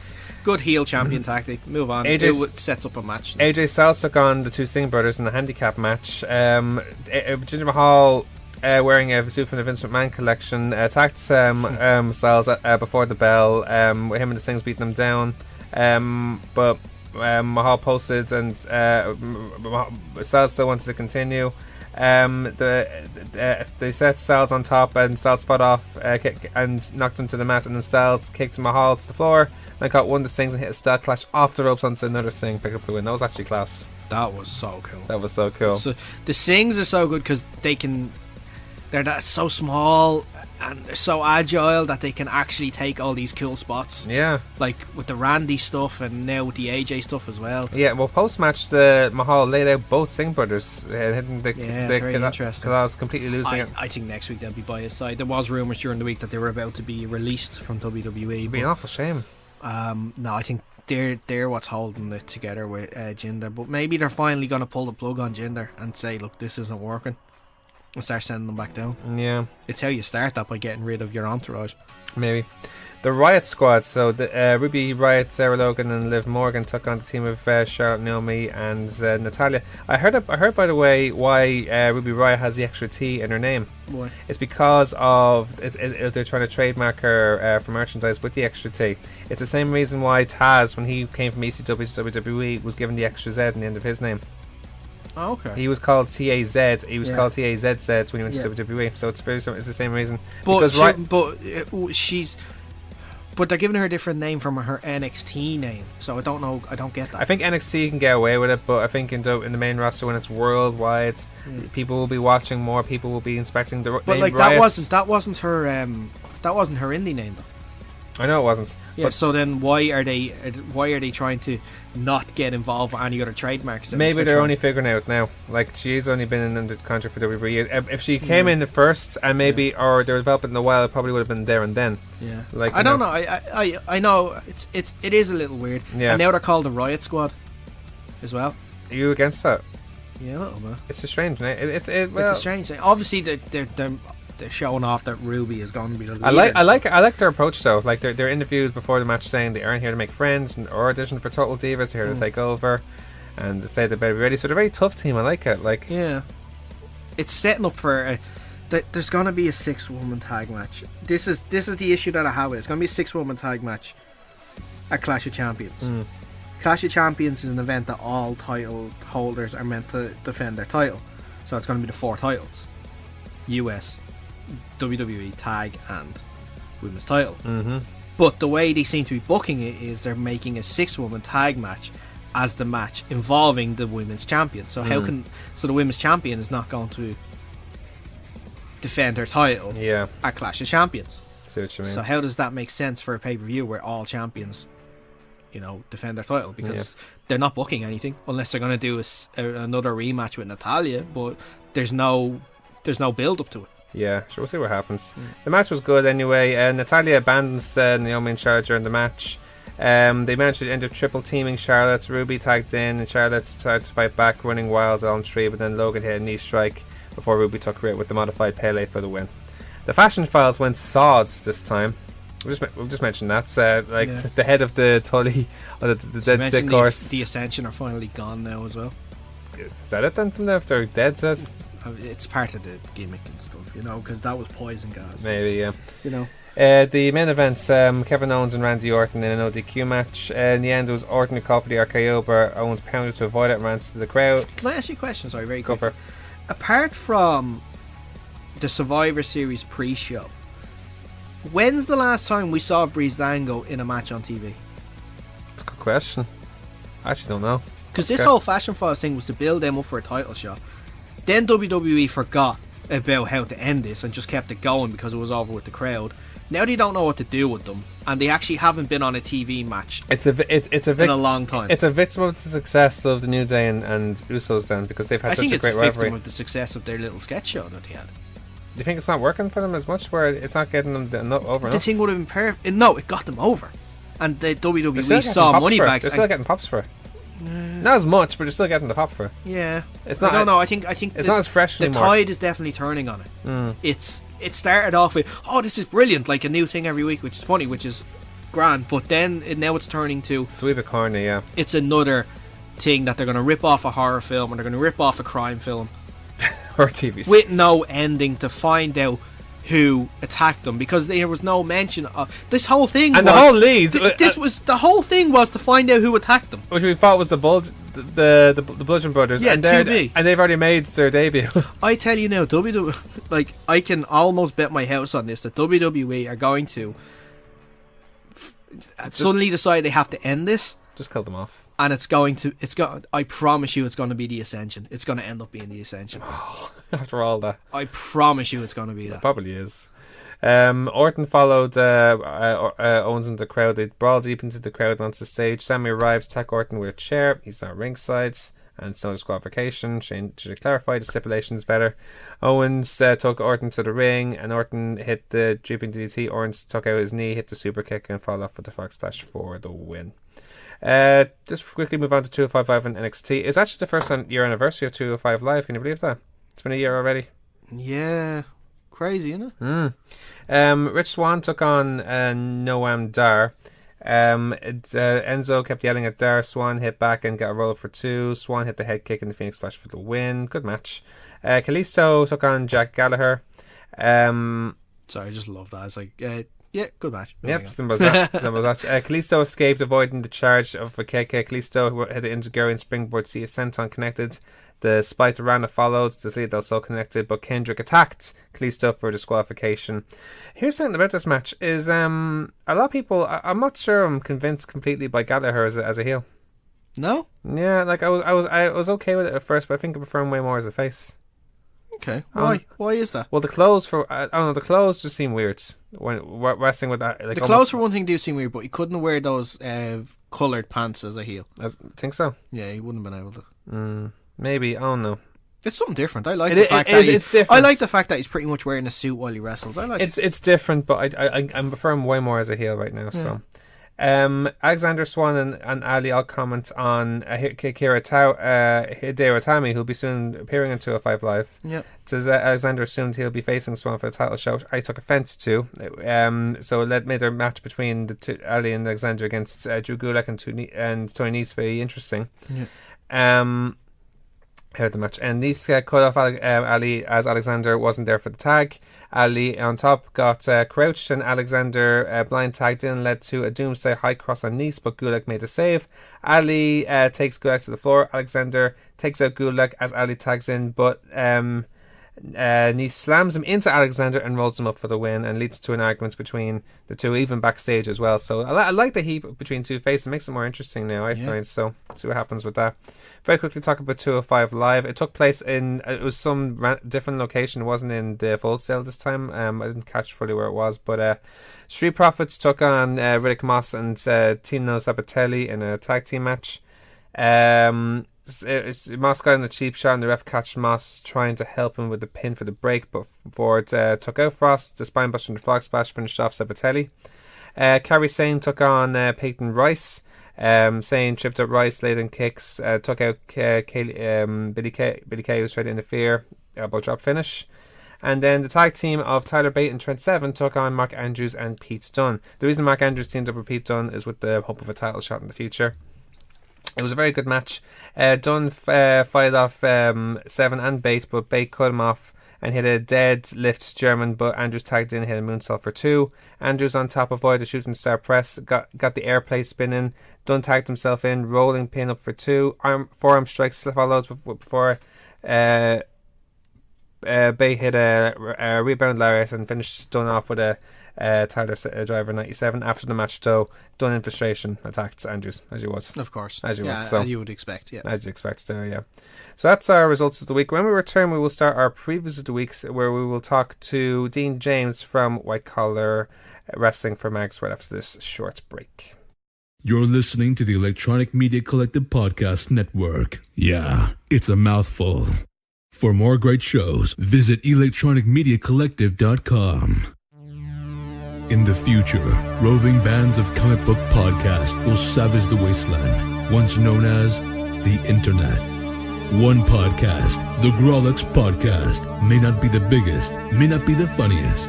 S5: Good heel champion tactic. Move on. It sets up a match.
S4: AJ Styles took on the two Singh brothers in a handicap match. Jinder Mahal, wearing a suit from the Vince McMahon collection, attacked Styles before the bell. With him and the Singhs beating him down. But Mahal posted and Styles still wanted to continue. They set Styles on top and Styles spot off and knocked him to the mat, and then Styles kicked Mahal to the floor and got one of the Singhs and hit a style clash off the ropes onto another Singh, pick up the win. That was actually class.
S5: That was so cool. So the Singhs are so good because they're so small and they're so agile that they can actually take all these cool spots.
S4: Yeah. Like
S5: with the Randy stuff and now with the AJ stuff as well.
S4: Yeah, well, post-match, the Mahal laid out both Singh brothers, hitting the
S5: very interesting.
S4: Kala's completely losing it.
S5: I think next week they'll be by his side. There was rumours during the week that they were about to be released from WWE.
S4: It'd be an awful shame.
S5: No, I think they're what's holding it together with Jinder. But maybe they're finally going to pull the plug on Jinder and say, look, this isn't working. And start sending them back down.
S4: Yeah.
S5: It's how you start that, by getting rid of your entourage. Maybe.
S4: The Riot Squad, so the Ruby Riott, Sarah Logan and Liv Morgan took on the team of Charlotte, Naomi and Natalia. I heard by the way why Ruby Riott has the extra T in her name.
S5: Why?
S4: It's because of they're trying to trademark her for merchandise with the extra T. It's the same reason why Taz, when he came from ECW to WWE, was given the extra Z in the end of his name.
S5: Oh, okay.
S4: He was called TAZ. He was called TAZZ when he went to WWE. So it's it's the same reason.
S5: But but they're giving her a different name from her NXT name. So I don't know. I don't get that.
S4: I think NXT can get away with it, but I think in the main roster, when it's worldwide, people will be watching more. People will be inspecting the.
S5: But like that wasn't her indie name though.
S4: I know it wasn't.
S5: Yeah. But so then why are they trying to not get involved with any other trademarks?
S4: Maybe they're only figuring out now. Like, she's only been in the contract for WWE. If she came in the first and maybe or they were developing in a while, it probably would have been there and then.
S5: Yeah.
S4: Like
S5: I don't know. I know it is a little weird. Yeah. And now they're called the Riot Squad as well.
S4: Are you against that?
S5: Yeah, a little bit.
S4: It's a strange name. It's
S5: a strange thing. Obviously, they're they're showing off that Ruby is going to be the leader.
S4: I like their approach though. Like they're interviewed before the match saying they aren't here to make friends or audition for Total Divas. They're here to take over, and they say they better be ready. So they're a very tough team. I like it. Like
S5: it's setting up for there's going to be a 6-woman tag match. This is the issue that I have with it. It's going to be a 6-woman tag match at Clash of Champions. Clash of Champions is an event that all title holders are meant to defend their title. So it's going to be the 4 titles: US, WWE tag and women's title. But the way they seem to be booking it is they're making a 6-woman tag match as the match involving the women's champion. So so the women's champion is not going to defend her title at Clash of Champions.
S4: See what you mean.
S5: So how does that make sense for a pay-per-view where all champions, defend their title? Because they're not booking anything unless they're going to do another rematch with Natalya, but there's no build up to it.
S4: Yeah, sure, we'll see what happens. The match was good anyway. Natalya abandons Naomi and Charlotte during the match. They managed to end up triple teaming Charlotte. Ruby tagged in and Charlotte tried to fight back, running wild on 3, but then Logan hit a knee strike before Ruby took her out with the modified Pele for the win. The Fashion Files went sods this time. We'll just mention that. The head of the Tully, or the dead stick horse.
S5: The Ascension are finally gone now as well.
S4: Is that it then from there after dead says?
S5: It's part of the gimmick and stuff, because that was poison gas.
S4: Maybe, yeah.
S5: The
S4: main events, Kevin Owens and Randy Orton in an ODQ match. In the end, it was Orton who called for the RKO, but Owens pounded to avoid it and ran to the crowd.
S5: Can I ask you a question? Sorry, very quick. Apart from the Survivor Series pre-show, when's the last time we saw Breezango in a match on TV?
S4: That's a good question. I actually don't know.
S5: Because this whole Fashion Files thing was to build them up for a title shot. Then WWE forgot about how to end this and just kept it going because it was over with the crowd. Now they don't know what to do with them, and they actually haven't been on a TV match in a long time.
S4: It's a victim of the success of the New Day and Usos then, because they've had such a great rivalry.
S5: I think it's a victim of the success of their little sketch show that they had.
S4: Do you think it's not working for them as much, where it's not getting them over enough?
S5: The thing would have been perfect. No, it got them over, and the WWE saw money back.
S4: They're still getting pops for it. Not as much, but you're still getting the pop for it.
S5: Yeah,
S4: it's not.
S5: I don't know. I think
S4: it's not as fresh anymore.
S5: The tide is definitely turning on it. It started off with, this is brilliant, like a new thing every week, which is funny, which is grand. But then now it's turning to,
S4: it's a wee bit corny, yeah.
S5: It's another thing that they're going to rip off a horror film, and they're going to rip off a crime film,
S4: or a TV series
S5: with no ending to find out who attacked them, because there was no mention of this whole thing.
S4: And the whole lead,
S5: the whole thing was to find out who attacked them,
S4: which we thought was the Bludgeon Brothers.
S5: Yeah,
S4: and they've already made their debut.
S5: I tell you now, WWE, I can almost bet my house on this that WWE are going to suddenly decide they have to end this.
S4: Just kill them off.
S5: And I promise you, it's going to be the Ascension. It's going to end up being the Ascension.
S4: After all that,
S5: I promise you, it's going to be that.
S4: It probably is. Orton followed Owens in the crowd. They brawled deep into the crowd onto the stage. Sammy arrived to attack Orton with a chair. He's not ringside, and it's no disqualification. Shane should clarify the stipulations better. Owens took Orton to the ring, and Orton hit the drooping DDT. Owens took out his knee, hit the super kick, and followed off with the frog splash for the win. Just quickly move on to 205 Live and NXT. It's actually the first year anniversary of 205 Live. Can you believe that? It's been a year already.
S5: Yeah, crazy, isn't it?
S4: Rich Swann took on Noam Dar. Enzo kept yelling at Dar. Swann hit back and got a roll up for 2. Swann hit the head kick and the Phoenix Splash for the win. Good match. Kalisto took on Jack Gallagher.
S5: Sorry, I just love that. It's like, yeah, good match.
S4: Yep, simple as that. Kalisto escaped, avoiding the charge of a kick. Kalisto hit an Inzaguri and springboard. See a senton connected. The Spite Rana followed. The Sleeve also connected, but Kendrick attacked Kalisto for disqualification. Here's something about this match: is a lot of people. I'm not sure I'm convinced completely by Gallagher as a heel.
S5: No.
S4: Yeah, like I was okay with it at first, but I think I prefer him way more as a face.
S5: Okay. Why? Why is that?
S4: Well, the clothes I don't know. The clothes just seem weird when wrestling with that. Like,
S5: the clothes for one thing do seem weird, but he couldn't wear those coloured pants as a heel.
S4: Think so?
S5: Yeah, he wouldn't have been able to.
S4: Maybe, I don't know.
S5: It's something different. I like the fact that
S4: it's different.
S5: I like the fact that he's pretty much wearing a suit while he wrestles. I like
S4: it's different, but I'm preferring way more as a heel right now. Yeah. So, Alexander Swan and Ali all comment on Hideo Itami, who'll be soon appearing in 205 Live.
S5: Yep.
S4: It says Alexander assumed he'll be facing Swan for the title shot, which I took offence to. So it made their match between the two, Ali and Alexander against Drew Gulak and Tony Nese very interesting.
S5: Yeah.
S4: Heard the match, and Nese cut off Ali as Alexander wasn't there for the tag. Ali on top got crouched, and Alexander blind tagged in, led to a Doomsday High Cross on Nese, but Gulak made the save. Ali takes Gulak to the floor. Alexander takes out Gulak as Ali tags in, but Nese slams him into Alexander and rolls him up for the win, and leads to an argument between the two, even backstage as well. So I like the heat between two faces. It makes it more interesting now, I find. So see what happens with that. Very quickly talk about 205 Live. It took place it was some different location. It wasn't in the Full Sail this time. I didn't catch fully where it was, but Street Profits took on Riddick Moss and Tino Sabatelli in a tag team match. Moss got in the cheap shot, and the ref catched Moss trying to help him with the pin for the break, but Ford took out Frost. The spinebuster and the frog splash finished off Sabatelli. Kairi Sane took on Peyton Rice. Sane tripped up Rice, laid in kicks, took out Billy Kay, who was trying to interfere, elbow drop finish. And then the tag team of Tyler Bate and Trent Seven took on Mark Andrews and Pete Dunne. The reason Mark Andrews teamed up with Pete Dunne is with the hope of a title shot in the future. It was a very good match. Dunne fired off Seven and Bate, but Bate cut him off and hit a dead lift German, but Andrews tagged in, hit a moonsault for 2. Andrews on top avoided the shooting star press, got the airplay spinning. Dunne tagged himself in, rolling pin up for 2. Forearm strikes followed before Bate hit a rebound lariat and finished Dunne off with a Tyler Driver 97. After the match, though, Dunne in frustration attacked Andrews, as he was.
S5: Of course.
S4: As you would.
S5: So, you would expect, yeah.
S4: As you expect, so yeah. So that's our results of the week. When we return, we will start our previews of the weeks, where we will talk to Dean James from White Collar Wrestling for Mags right after this short break.
S2: You're listening to the Electronic Media Collective Podcast Network. Yeah, it's a mouthful. For more great shows, visit electronicmediacollective.com. In the future, roving bands of comic book podcasts will savage the wasteland, once known as the Internet. One podcast, the Grawlix Podcast, may not be the biggest, may not be the funniest,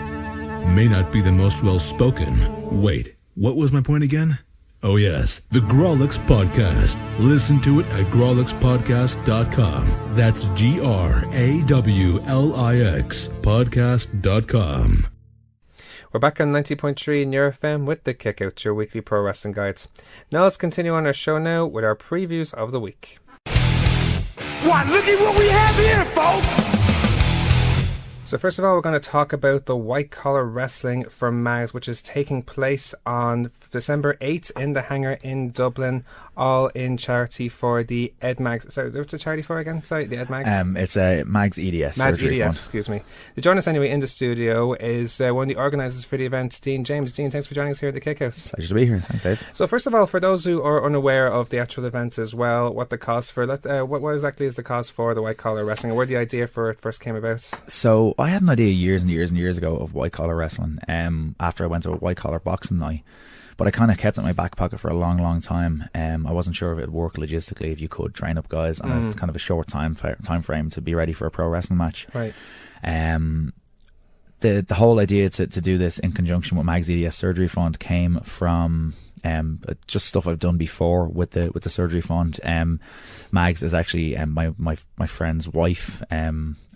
S2: may not be the most well-spoken. Wait, what was my point again? Oh yes, the Grawlix Podcast. Listen to it at grawlixpodcast.com. That's GRAWLIX podcast.com.
S4: We're back on 90.3 in your FM with the Kick Out, your weekly pro wrestling guides. Now let's continue on our show now with our previews of the week.
S2: What? Look at what we have here, folks!
S4: So first of all, we're going to talk about the White Collar Wrestling for Mags, which is taking place on December 8th in the Hangar in Dublin, all in charity for the Ed Mags. Sorry, what's the charity for again? Sorry, the Ed Mags?
S6: It's a Mags EDS.
S4: Mags
S6: Surgery
S4: EDS,
S6: Fund.
S4: excuse me. To join us anyway in the studio is one of the organisers for the event, Dean James. Dean, thanks for joining us here at the Kickhouse.
S6: Pleasure to be here. Thanks, Dave.
S4: So first of all, for those who are unaware of the actual event as well, what the cost for what exactly is the cost for the White Collar Wrestling, and where the idea for it first came about?
S6: So I had an idea years and years ago of White Collar Wrestling after I went to a White Collar boxing night, but I kind of kept it in my back pocket for a long time. I wasn't sure if it would work logistically, if you could train up guys on a kind of a short time frame to be ready for a pro wrestling match.
S4: Right.
S6: The whole idea to do this in conjunction with Mags EDS Surgery Fund came from just stuff I've done before with the Surgery Fund. Mags is actually my friend's wife,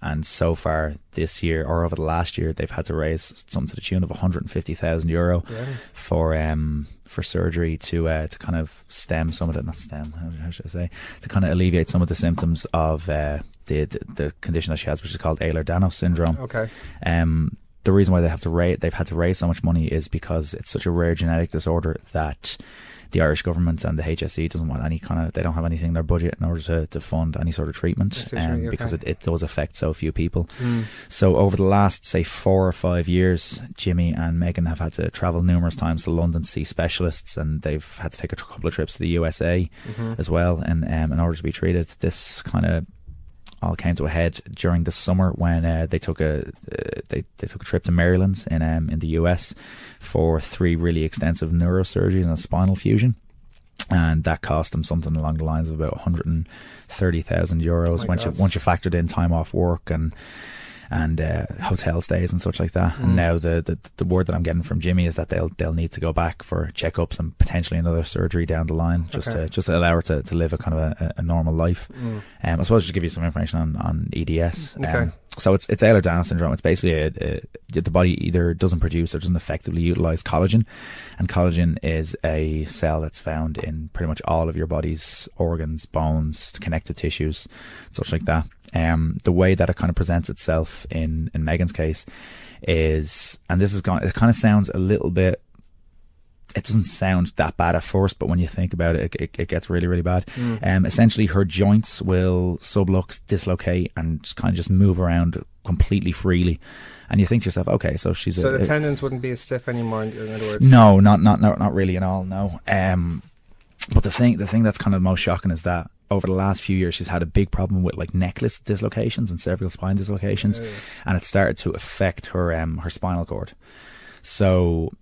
S6: and so far this year, or over the last year, they've had to raise something to the tune of €150,000 for surgery to kind of stem some of the, not stem, how should I say, to kind of alleviate some of the symptoms of the condition that she has, which is called Ehlers-Danlos syndrome.
S4: Okay.
S6: The reason why they've had to raise so much money is because it's such a rare genetic disorder that the Irish government and the HSE doesn't want they don't have anything in their budget in order to fund any sort of treatment, because it does affect so few people. So over the last, say, 4 or 5 years, Jimmy and Megan have had to travel numerous times to London to see specialists, and they've had to take a couple of trips to the USA as well, and in order to be treated. This kind of all came to a head during the summer when they took a trip to Maryland in the US for 3 really extensive neurosurgeries and a spinal fusion. And that cost them something along the lines of about €130,000 once you factored in time off work and hotel stays and such like that. And now the word that I'm getting from Jimmy is that they'll need to go back for checkups and potentially another surgery down the line, just to allow her to live a kind of a normal life. I suppose just to give you some information on EDS. So it's Ehlers-Danlos syndrome. It's basically the body either doesn't produce or doesn't effectively utilize collagen, and collagen is a cell that's found in pretty much all of your body's organs, bones, connective tissues, such like that. The way that it kind of presents itself in Megan's case is, and it kind of sounds a little bit, it doesn't sound that bad at first, but when you think about it, it gets really, really bad. Essentially, her joints will sublux, dislocate, and kind of just move around completely freely. And you think to yourself, okay, so she's
S4: the tendons wouldn't be as stiff anymore. In other words,
S6: no, not really at all. No. But the thing that's kind of most shocking is that over the last few years, she's had a big problem with like necklace dislocations and cervical spine dislocations, and it started to affect her spinal cord. So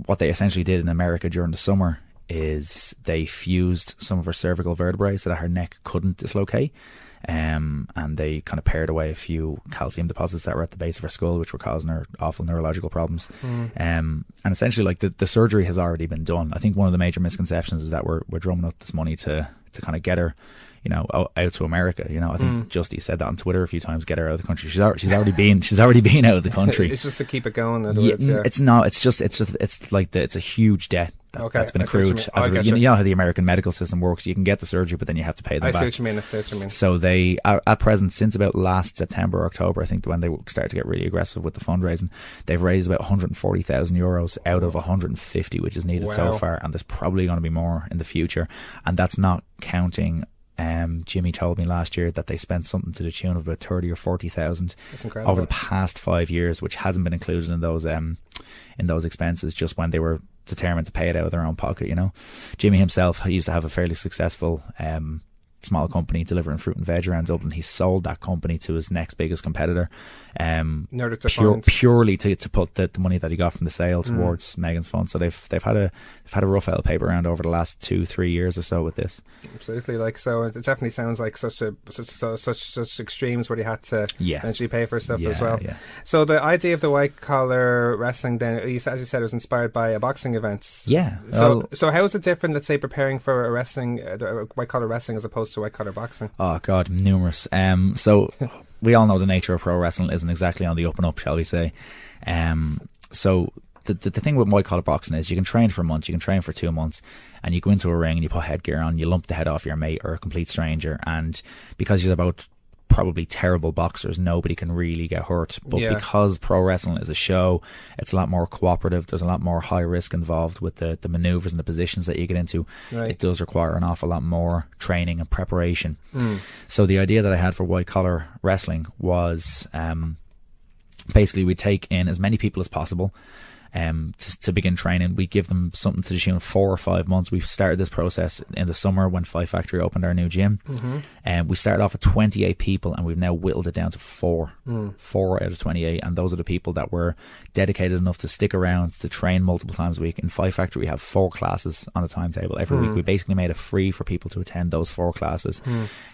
S6: what they essentially did in America during the summer is they fused some of her cervical vertebrae so that her neck couldn't dislocate, and they kind of pared away a few calcium deposits that were at the base of her skull, which were causing her awful neurological problems. And essentially, like the surgery has already been done. I think one of the major misconceptions is that we're drumming up this money to kind of get her, out to America. I think Justy said that on Twitter a few times. Get her out of the country. She's already been out of the country.
S4: It's just to keep it going. In other words,
S6: it's not. It's a huge debt that's been accrued. You know how the American medical system works. You can get the surgery, but then you have to pay them back.
S4: I see what you mean.
S6: So they, at present, since about last September, October, I think when they started to get really aggressive with the fundraising, they've raised about €140,000 out of 150, which is needed so far, and there's probably going to be more in the future. And that's not counting. Jimmy told me last year that they spent something to the tune of about 30 or 40,000 over the past 5 years, which hasn't been included in those expenses, just when they were determined to pay it out of their own pocket. Jimmy himself, he used to have a fairly successful small company delivering fruit and veg around Dublin. He sold that company to his next biggest competitor, purely to put the money that he got from the sale towards Megan's fund. So they've had a rough out paper around over the last 2-3 years or so with this.
S4: Absolutely, so it definitely sounds like such extremes where he had to eventually pay for stuff as well. So the idea of the white collar wrestling, then, as you said, was inspired by boxing events. So how is it different, let's say, preparing for white collar wrestling as opposed to white collar boxing?
S6: Oh God, numerous. So we all know the nature of pro wrestling isn't exactly on the up and up, shall we say. So the thing with white collar boxing is you can train for a month, you can train for 2 months, and you go into a ring and you put headgear on, you lump the head off your mate or a complete stranger, and because you're about probably terrible boxers, nobody can really get hurt. But because pro wrestling is a show, it's a lot more cooperative. There's a lot more high risk involved with the maneuvers and the positions that you get into. It does require an awful lot more training and preparation. So the idea that I had for white collar wrestling was basically we take in as many people as possible to begin training. We give them something to the tune of 4 or 5 months. We started this process in the summer when Fight Factory opened our new gym. We started off with 28 people, and we've now whittled it down to 4 out of 28, and those are the people that were dedicated enough to stick around to train multiple times a week. In Fight Factory we have 4 classes on a timetable every week. We basically made it free for people to attend those 4 classes,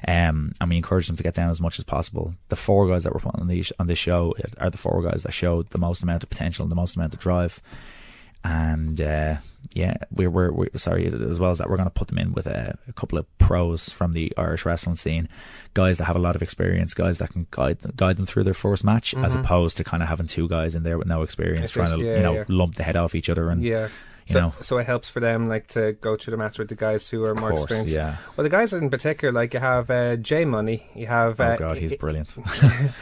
S6: and we encourage them to get down as much as possible. The 4 guys that we're putting on this show are the 4 guys that showed the most amount of potential and the most amount of drive. And we're sorry, as well as that, we're going to put them in with a couple of pros from the Irish wrestling scene, guys that have a lot of experience, guys that can guide them through their first match, as opposed to kind of having 2 guys in there with no experience trying to lump the head off each other and so it helps for them to go through the match with the guys who are more experienced. Well, the guys in particular, you have J Money, you have he's brilliant.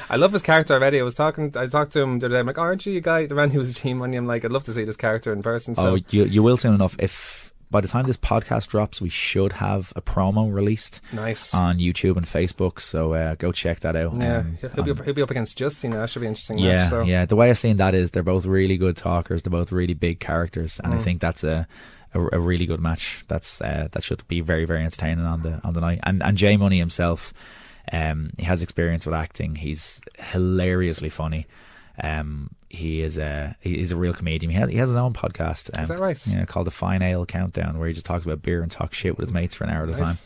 S4: I love his character already. I talked to him the other day. I'm like, aren't you a guy, the man who was J Money? I'm like, I'd love to see this character in person. So
S6: you will soon enough. If by the time this podcast drops, we should have a promo released on YouTube and Facebook, so go check that out.
S4: He'll be up against Justin now. That should be interesting.
S6: The way I've seen that is they're both really good talkers, they're both really big characters, and I think that's a really good match. That should be very, very entertaining on the night. And J Money himself, He has experience with acting. He's hilariously funny. He's a real comedian. He has his own podcast.
S4: Is that right?
S6: Yeah, called the Fine Ale Countdown, where he just talks about beer and talks shit with his mates for an hour at a
S4: Nice.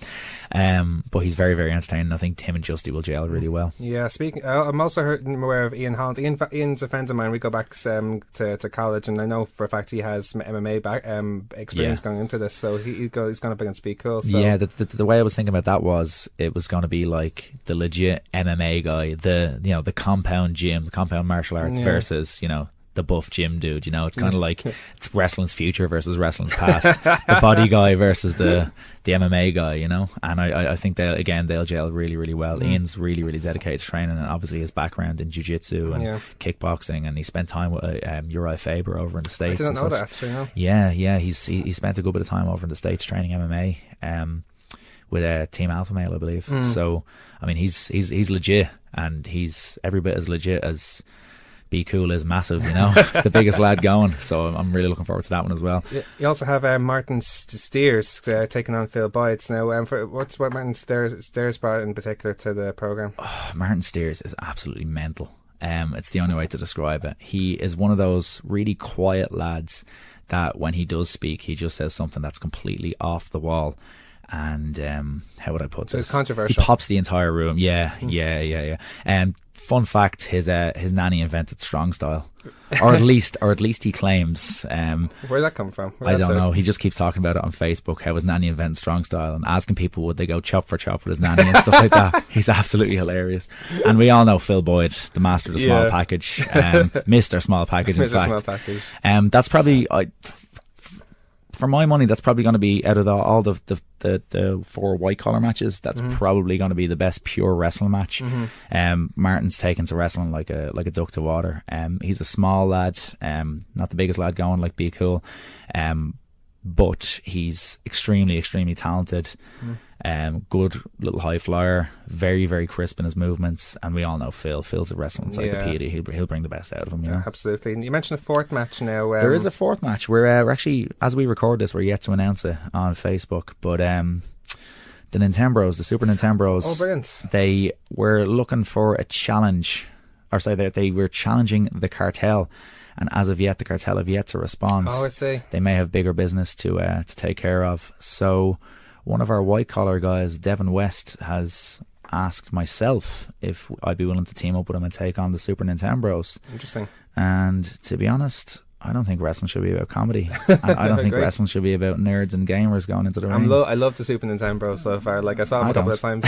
S6: time. But he's very, very entertaining. I think Tim and Justy will gel really well.
S4: Yeah, I'm also aware of Ian Holland. Ian's a friend of mine. We go back to college, and I know for a fact he has MMA experience going into this, so he's going to be and speak cool. So.
S6: Yeah, the way I was thinking about that was it was going to be like the legit MMA guy, the compound gym, the compound martial arts versus the buff gym dude. It's kind of like it's wrestling's future versus wrestling's past. The body guy versus the MMA guy, and I think they'll gel really, really well. Ian's really, really dedicated to training, and obviously his background in jiu-jitsu and kickboxing, and he spent time with Uriah Faber over in the States.
S4: I didn't know that, actually, no.
S6: Yeah, he spent a good bit of time over in the States training MMA with Team Alpha Male, I believe. So I mean, he's legit, and he's every bit as legit as Be Cool is massive, the biggest lad going. So I'm really looking forward to that one as well.
S4: You also have Martin Steers taking on Phil Boyd. Now, what Martin Steers brought in particular to the program?
S6: Oh, Martin Steers is absolutely mental. It's the only way to describe it. He is one of those really quiet lads that when he does speak, he just says something that's completely off the wall. And how would I put
S4: so
S6: this?
S4: It's controversial.
S6: He pops the entire room. Yeah. Fun fact: his nanny invented strong style, or at least he claims.
S4: Where'd that come from?
S6: I don't know. He just keeps talking about it on Facebook. How his nanny invented strong style, and asking people would they go chop for chop with his nanny and stuff like that. He's absolutely hilarious. And we all know Phil Boyd, the master of the small package, Mr. Small Package. In fact,
S4: Small Package.
S6: That's probably for my money, that's probably going to be out of all the 4 white collar matches. That's probably going to be the best pure wrestling match. Martin's taken to wrestling like a duck to water. He's a small lad, not the biggest lad going like Be Cool, but he's extremely, extremely talented. Good little high flyer, very, very crisp in his movements, and we all know Phil's a wrestling encyclopedia. He'll bring the best out of him.
S4: Absolutely. And you mentioned a 4th match now.
S6: There is a 4th match. We're actually, as we record this, we're yet to announce it on Facebook, but the Nintembros, the Super Nintembros,
S4: oh, brilliant.
S6: They were looking for a challenge, or say that they were challenging the cartel. And as of yet, the cartel have yet to respond.
S4: Oh, I see.
S6: They may have bigger business to take care of. So one of our white collar guys, Devin West, has asked myself if I'd be willing to team up with him and take on the Super Nintembros.
S4: Interesting.
S6: And to be honest, I don't think wrestling should be about comedy. I don't think wrestling should be about nerds and gamers going into the ring.
S4: I love the Super Nintendo so far. Like, I saw them a couple of times.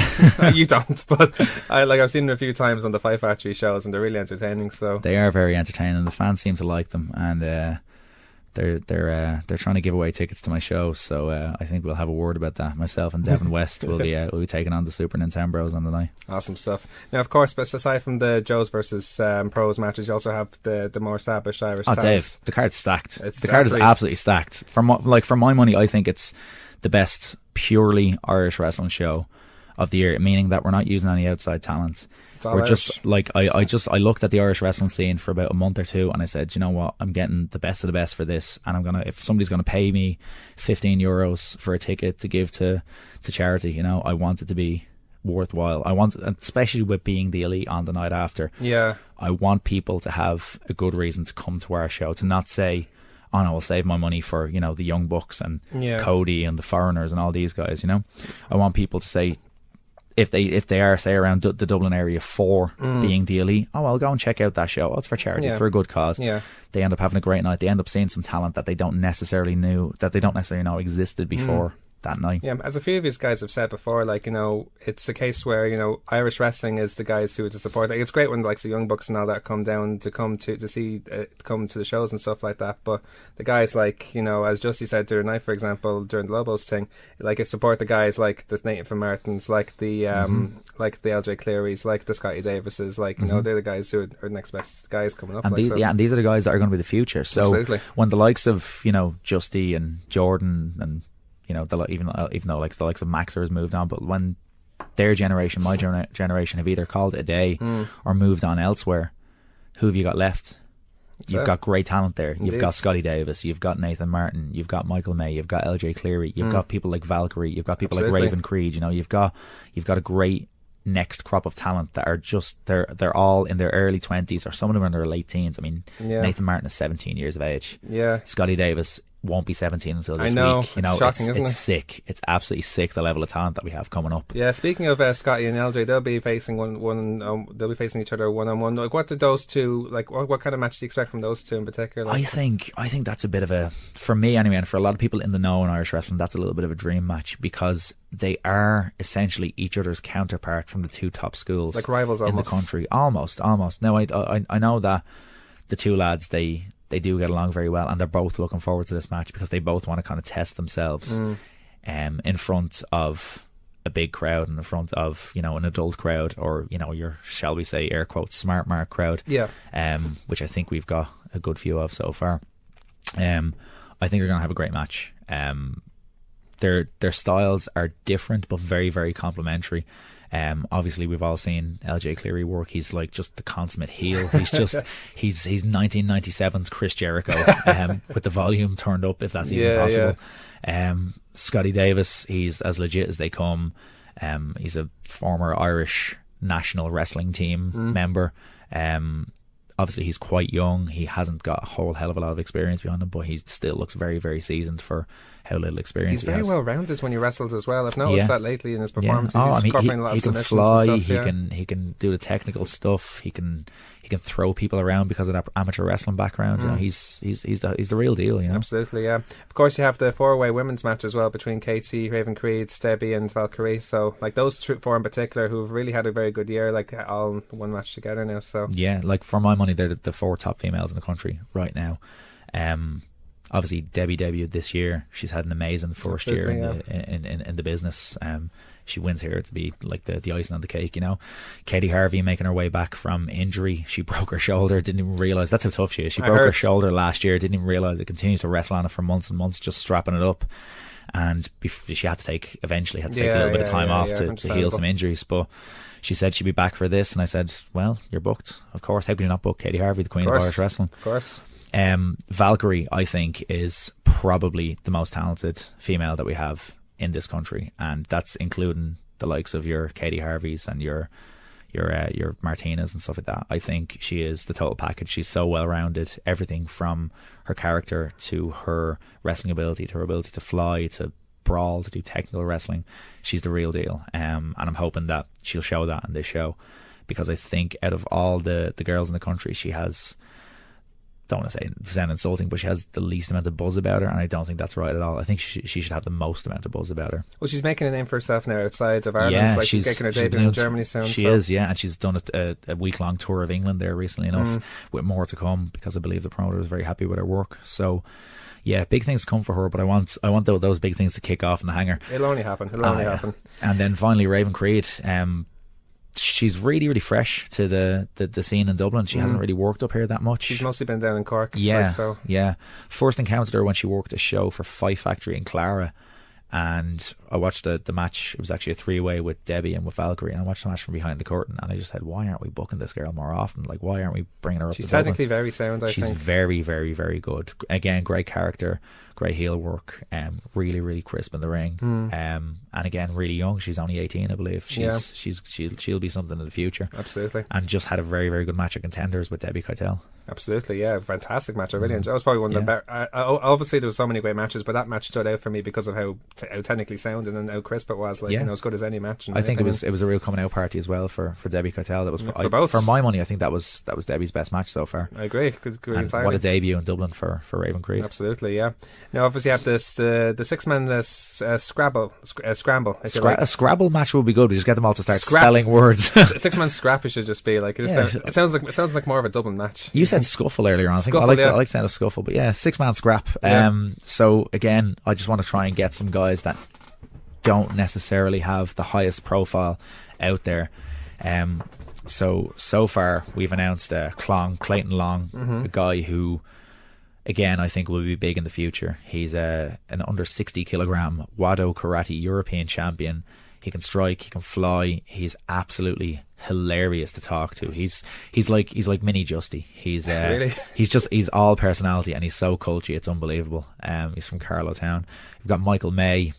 S4: You don't, but I've seen them a few times on the Fight Factory shows, and they're really entertaining. So
S6: they are very entertaining. The fans seem to like them, and they're trying to give away tickets to my show. So I think we'll have a word about that. Myself and Devin West will be taking on the Super Nintembros on the night.
S4: Awesome stuff. Now, of course, but aside from the Joes versus Pros matches, you also have the more established Irish talents.
S6: Dave, the card's stacked. The card is absolutely stacked. For my money, I think it's the best purely Irish wrestling show of the year, meaning that we're not using any outside talent. We're Irish. Just like I looked at the Irish wrestling scene for about a month or two, and I said, you know what, I'm getting the best of the best for this, and if somebody's gonna pay me €15 for a ticket to give to charity, I want it to be worthwhile. I want, especially with being the elite on the night after.
S4: Yeah, I
S6: want people to have a good reason to come to our show, to not say, oh no, I'll save my money for the Young Bucks and Cody and the Foreigners and all these guys. I want people to say, if they are, say, around the Dublin area for being the elite, I'll go and check out that show. It's for charity. It's for a good cause. Yeah. They end up having a great night. They end up seeing some talent that they don't necessarily know existed before that night. Yeah,
S4: as a few of you guys have said before, it's a case where Irish wrestling is the guys who are to support. It's great when the Young Bucks and all that come down to come to the shows and stuff like that. But the guys as Justy said during the night, for example, during the Lobos thing, support the guys like the Nathan Martins, like the LJ Clearys, like the Scotty Davises, they're the guys who are the next best guys coming up.
S6: And these are the guys that are going to be the future. So
S4: absolutely.
S6: When the likes of Justy and Jordan and even though the likes of Maxer has moved on, but when their generation, my generation, have either called it a day or moved on elsewhere, who have you got left? You've got great talent there. Indeed. You've got Scotty Davis, you've got Nathan Martin, you've got Michael May, you've got LJ Cleary, you've got people like Valkyrie, you've got people like Raven Creed. You've got a great next crop of talent that are just they're all in their early 20s, or some of them are in their late teens. I mean, Nathan Martin is 17 years of age.
S4: Yeah.
S6: Scotty Davis won't be 17 until this
S4: I know.
S6: week.
S4: It's shocking, isn't it?
S6: It's sick. It's absolutely sick, the level of talent that we have coming up.
S4: Yeah, speaking of Scotty and LJ, they'll be facing they'll be facing each other 1-on-1. Like, what did those two, like, what kind of match do you expect from those two in particular? Like,
S6: I think that's a bit of a, for me anyway, and for a lot of people in the know in Irish wrestling, that's a little bit of a dream match, because they are essentially each other's counterpart from the two top schools,
S4: like rivals almost
S6: in the country. Almost. Now I know that the two lads, they do get along very well, and they're both looking forward to this match because they both want to kind of test themselves in front of a big crowd, in front of, you know, an adult crowd, or, you know, your, shall we say, air quotes, smart mark crowd, which I think we've got a good few of so far. I think they're going to have a great match. Their styles are different but very, very complementary. Obviously we've all seen LJ Cleary work. He's like just the consummate heel. He's just he's 1997's Chris Jericho, with the volume turned up, if that's even possible. Scotty Davis, he's as legit as they come. He's a former Irish national wrestling team member. Obviously he's quite young. He hasn't got a whole hell of a lot of experience behind him, but he still looks very, very seasoned for how little experience he has.
S4: He's very well rounded when he wrestles as well. I've noticed that lately in his performances.
S6: He's
S4: incorporating a lot of
S6: he can
S4: submissions
S6: fly.
S4: and stuff,
S6: He can do the technical stuff. He can throw people around because of that amateur wrestling background. You know, he's the real deal. You know,
S4: absolutely. Yeah. Of course, you have the 4-way women's match as well between Katie, Raven Creed, Debbie, and Valkyrie. So, like, those four in particular, who've really had a very good year, like, all one match together now. So
S6: yeah, like, for my money, they're the four top females in the country right now. Obviously Debbie debuted this year. She's had an amazing first year in the business. She wins here to be like the icing on the cake, you know. Katie Harvey making her way back from injury. She broke her shoulder, didn't even realise. That's how tough she is. She broke her shoulder last year, didn't even realise it. Continued to wrestle on it for months and months, just strapping it up. And she had to take a little bit of time off to heal some injuries. But she said she'd be back for this, and I said, well, you're booked, of course. How could you not book Katie Harvey, the queen of Irish wrestling?
S4: Of course.
S6: Valkyrie, I think, is probably the most talented female that we have in this country, and that's including the likes of your Katie Harveys and your Martinez and stuff like that. I think she is the total package. She's so well rounded, everything from her character to her wrestling ability, to her ability to fly, to brawl, to do technical wrestling. She's the real deal, and I'm hoping that she'll show that in this show, because I think out of all the girls in the country, she has, don't want to say sound insulting, but she has the least amount of buzz about her, and I don't think that's right at all. I think she should have the most amount of buzz about her.
S4: Well, she's making a name for herself now outside of Ireland.
S6: Yeah,
S4: like, she's making her debut in Germany soon.
S6: She is, yeah, and she's done a week-long tour of England there recently enough, with more to come, because I believe the promoter was very happy with her work. So yeah, big things come for her, but I want those big things to kick off in the hangar.
S4: It'll only happen. Happen.
S6: And then finally, Raven Creed. She's really, really fresh to the scene in Dublin. She hasn't really worked up here that much.
S4: She's mostly been down in Cork.
S6: Yeah,
S4: so.
S6: Yeah. First encountered her when she worked a show for Fight Factory in Clara, and I watched the match. It was actually a 3-way with Debbie and with Valkyrie, and I watched the match from behind the curtain, and I just said, why aren't we booking this girl more often? Like, why aren't we bringing her up?
S4: She's
S6: to Dublin?
S4: technically very sound, I think.
S6: She's very, very, very good. Again, great character, great heel work, really, really crisp in the ring, and again, really young. She's only 18, I believe. She'll be something in the future.
S4: Absolutely.
S6: And just had a very, very good match at Contenders with Debbie Keitel.
S4: Absolutely, yeah, fantastic match. I really enjoyed. It was probably one of the better. Obviously, there was so many great matches, but that match stood out for me because of how technically sound and how crisp it was. Like, you know, as good as any match.
S6: I think it was a real coming out party as well for Debbie Keitel. That was
S4: for both.
S6: For my money, I think that was Debbie's best match so far.
S4: I agree. And
S6: what a debut in Dublin for Raven Creed.
S4: Absolutely, yeah. Now, obviously, you have this the 6-man scramble.
S6: A Scrabble match would be good. We just get them all to start spelling words.
S4: 6-man scrap. It should just be like it sounds like more of a Dublin match.
S6: You said scuffle earlier on. I like the sound of scuffle, but yeah, 6-man scrap. So again, I just want to try and get some guys that don't necessarily have the highest profile out there. So far we've announced Clayton Long, a guy who, again, I think will be big in the future. He's an under 60 kilogram Wado Karate European champion. He can strike, he can fly. He's absolutely hilarious to talk to. He's like mini Justy. He's
S4: really?
S6: he's all personality, and he's so culty, it's unbelievable. He's from Carlow Town. We've got Michael May,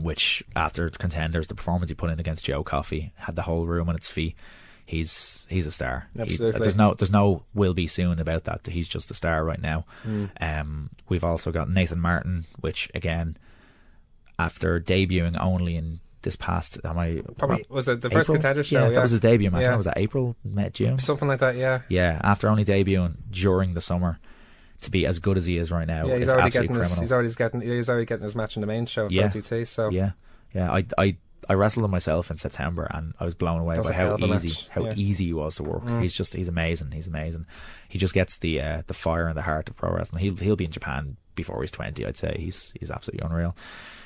S6: which after Contenders, the performance he put in against Joe Coffey had the whole room on its feet. He's a star.
S4: Absolutely.
S6: There's no will be soon about that. He's just a star right now. We've also got Nathan Martin, which again, after debuting only in this past,
S4: was it the
S6: April?
S4: first Contenders show?
S6: Yeah, that was his debut match. Was that April, June?
S4: Something like that. Yeah.
S6: Yeah, after only debuting during the summer, to be as good as he is right now,
S4: he's
S6: is
S4: already
S6: absolutely
S4: getting
S6: criminal.
S4: he's already getting his match in the main show for OTT. So
S6: yeah. I wrestled him myself in September, and I was blown away by how easy he was to work. He's amazing. He just gets the fire and the heart of pro wrestling. He'll be in Japan before he's 20. I'd say he's absolutely unreal.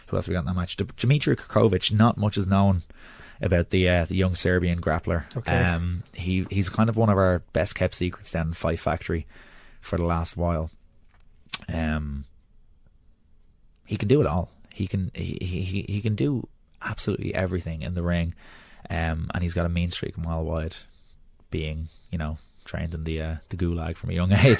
S6: Who else we got in that match? Dmitry Kukovic. Not much is known about the young Serbian grappler.
S4: Okay.
S6: He's kind of one of our best kept secrets down in Fight Factory for the last while. He can do it all. He can do absolutely everything in the ring, and he's got a mean streak a mile wide, being trained in the gulag from a young age.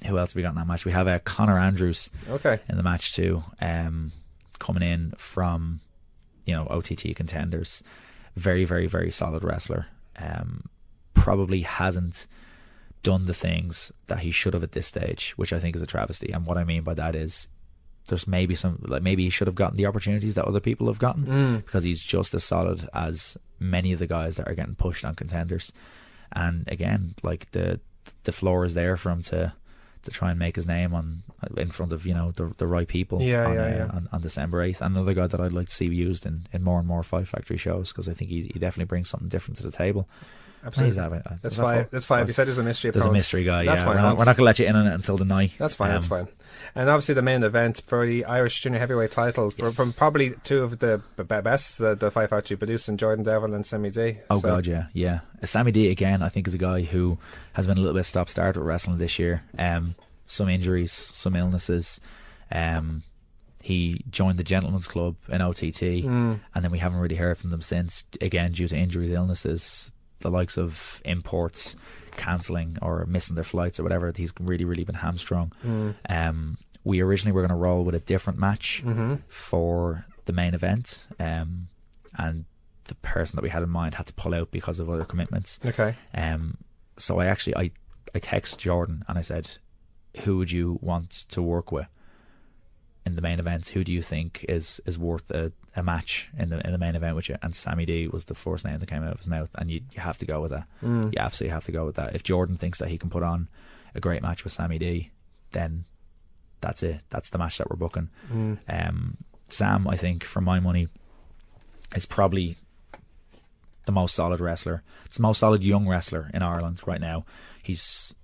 S6: Who else have we got in that match? We have Connor Andrews in the match too, coming in from OTT Contenders. Very, very, very solid wrestler. Probably hasn't done the things that he should have at this stage, which I think is a travesty. And what I mean by that is there's maybe maybe he should have gotten the opportunities that other people have gotten, because he's just as solid as many of the guys that are getting pushed on Contenders. And again, like the floor is there for him to try and make his name in front of the right people on December 8th. Another guy that I'd like to see used in more and more Fight Factory shows, because I think he definitely brings something different to the table.
S4: Absolutely. That's five. That's five. You said there's a mystery.
S6: There's a mystery guy.
S4: That's fine.
S6: We're not going to let you in on it until the night.
S4: That's fine. That's fine. And obviously the main event for the Irish Junior Heavyweight title, from probably two of the best the Fight Factory producing, Jordan Devlin and Sammy D.
S6: God, yeah. Sammy D again, I think, is a guy who has been a little bit stop-start with wrestling this year. Some injuries, some illnesses. He joined the Gentleman's Club in OTT, and then we haven't really heard from them since. Again, due to injuries, illnesses. The likes of imports cancelling or missing their flights or whatever, he's really been hamstrung. We originally were going to roll with a different match for the main event, and the person that we had in mind had to pull out because of other commitments. So I texted Jordan and I said, who would you want to work with in the main event? Who do you think is worth a match in the main event with you? And Sammy D was the first name that came out of his mouth, and you have to go with that. You absolutely have to go with that. If Jordan thinks that he can put on a great match with Sammy D, then that's it. That's the match that we're booking. Sam, I think, for my money, is probably the most solid wrestler. It's the most solid young wrestler in Ireland right now. He's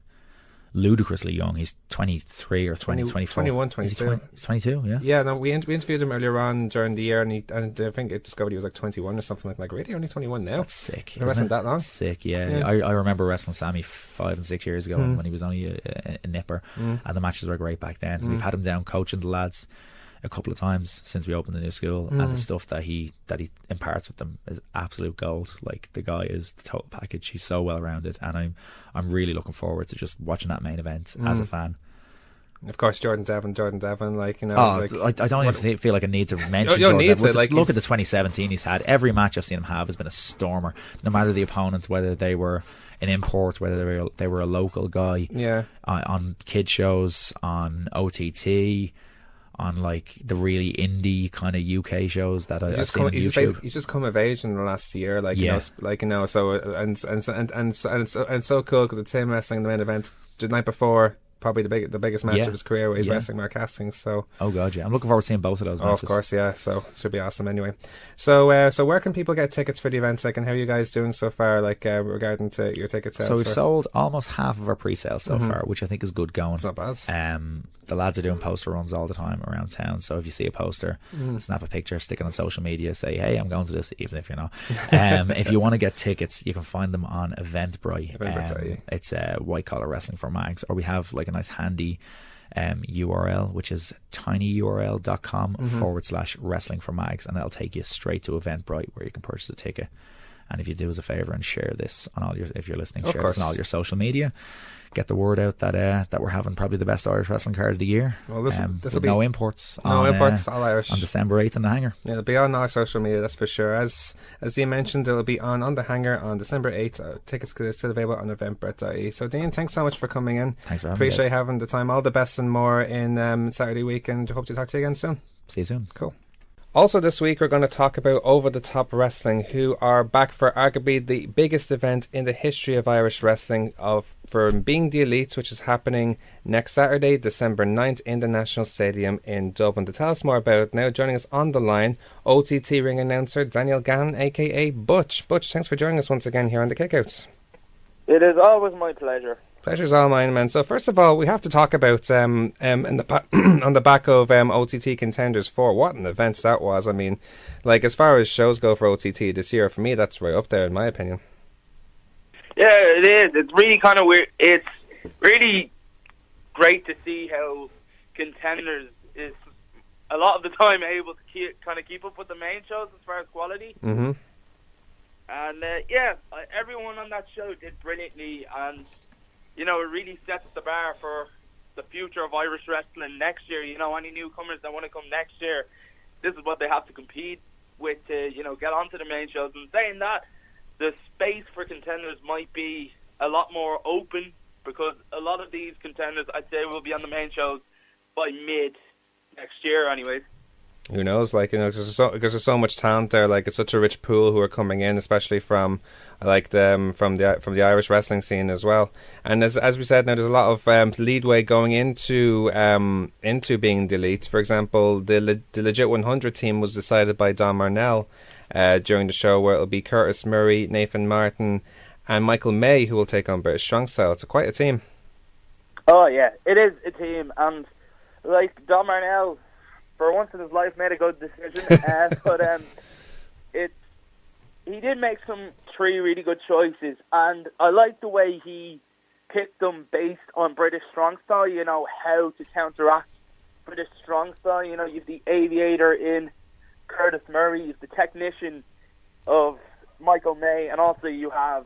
S6: ludicrously young. He's 23 or 24.
S4: 21, 22.
S6: He's 22, yeah?
S4: Yeah, no, we interviewed him earlier on during the year, and I think it discovered he was like 21 or something like really? Only 21 now?
S6: That's sick.
S4: Been wrestling that long?
S6: That's sick, yeah. I remember wrestling Sammy 5 and 6 years ago when he was only a nipper, and the matches were great back then. We've had him down coaching the lads a couple of times since we opened the new school, and the stuff that he imparts with them is absolute gold. Like, the guy is the total package. He's so well rounded, and I'm really looking forward to just watching that main event as a fan.
S4: Of course, Jordan Devlin, like,
S6: I don't even feel like I need to mention
S4: you don't
S6: Jordan.
S4: need to, like,
S6: look at the 2017 he's had. Every match I've seen him have has been a stormer, no matter the opponent, whether they were an import, whether they were a local guy, on kid shows, on OTT, on like the really indie kind of UK shows that I've seen on YouTube.
S4: He's just come of age in the last year, and so cool, because it's him wrestling the main event the night before, probably the biggest match of his career, where he's wrestling Mark Hastings. So I'm looking forward to seeing both of those matches. Of course, yeah. So it should be awesome anyway. So where can people get tickets for the events? Like, and how are you guys doing so far? Like, regarding to your ticket sales?
S6: So we've sold almost half of our pre-sales so far, which I think is good going.
S4: It's not bad.
S6: The lads are doing poster runs all the time around town. So if you see a poster, snap a picture, stick it on social media, say, hey, I'm going to this, even if you're not. If you want to get tickets, you can find them on Eventbrite. It's White Collar Wrestling for Mags, or we have like a nice handy URL, which is tinyurl.com/wrestling for mags, and that'll take you straight to Eventbrite, where you can purchase a ticket. And if you do us a favour and share this on all your, if you're listening, share this on all your social media, get the word out that we're having probably the best Irish wrestling card of the year.
S4: Well, this will
S6: with
S4: be
S6: no imports.
S4: No imports, all Irish.
S6: On December 8th in the Hangar.
S4: Yeah, it'll be on our social media, that's for sure. As you mentioned, it'll be on the Hangar on December 8th. Tickets are still available on eventbrite.ie. So, Dean, thanks so much for coming in.
S6: Thanks for having me.
S4: Appreciate having the time. All the best and more in Saturday week, and hope to talk to you again soon.
S6: See you soon.
S4: Cool. Also this week we're going to talk about Over the Top Wrestling, who are back for arguably the biggest event in the history of Irish wrestling, for Being the Elite, which is happening next Saturday, December 9th in the National Stadium in Dublin. To tell us more about it now, joining us on the line, OTT ring announcer Daniel Gannon, aka Butch. Butch, thanks for joining us once again here on the Kickouts.
S7: It is always my pleasure.
S4: Pleasure's all mine, man. So first of all, we have to talk about on the back of OTT Contenders 4. What an event that was. I mean, like, as far as shows go for OTT this year, for me, that's right up there in my opinion.
S7: Yeah, it is. It's really kind of weird. It's really great to see how Contenders is a lot of the time able to keep up with the main shows as far as quality.
S4: Mm-hmm.
S7: And everyone on that show did brilliantly, and it really sets the bar for the future of Irish wrestling next year. Any newcomers that want to come next year, this is what they have to compete with to, get onto the main shows. And saying that, the space for Contenders might be a lot more open, because a lot of these contenders, I'd say, will be on the main shows by mid next year anyways.
S4: Who knows? Because there's so much talent there. Like, it's such a rich pool who are coming in, especially from the Irish wrestling scene as well. And as we said, now there's a lot of leadway going into Being the Elite. For example, the Legit 100 team was decided by Don Marnell during the show, where it'll be Curtis Murray, Nathan Martin, and Michael May who will take on British Strong Style. It's quite a team.
S7: Oh yeah, it is a team, and like Don Marnell, for once in his life, made a good decision. But he did make three really good choices, and I like the way he picked them based on British Strong Style. How to counteract British Strong Style. You've the Aviator in Curtis Murray, you've the Technician of Michael May, and also you have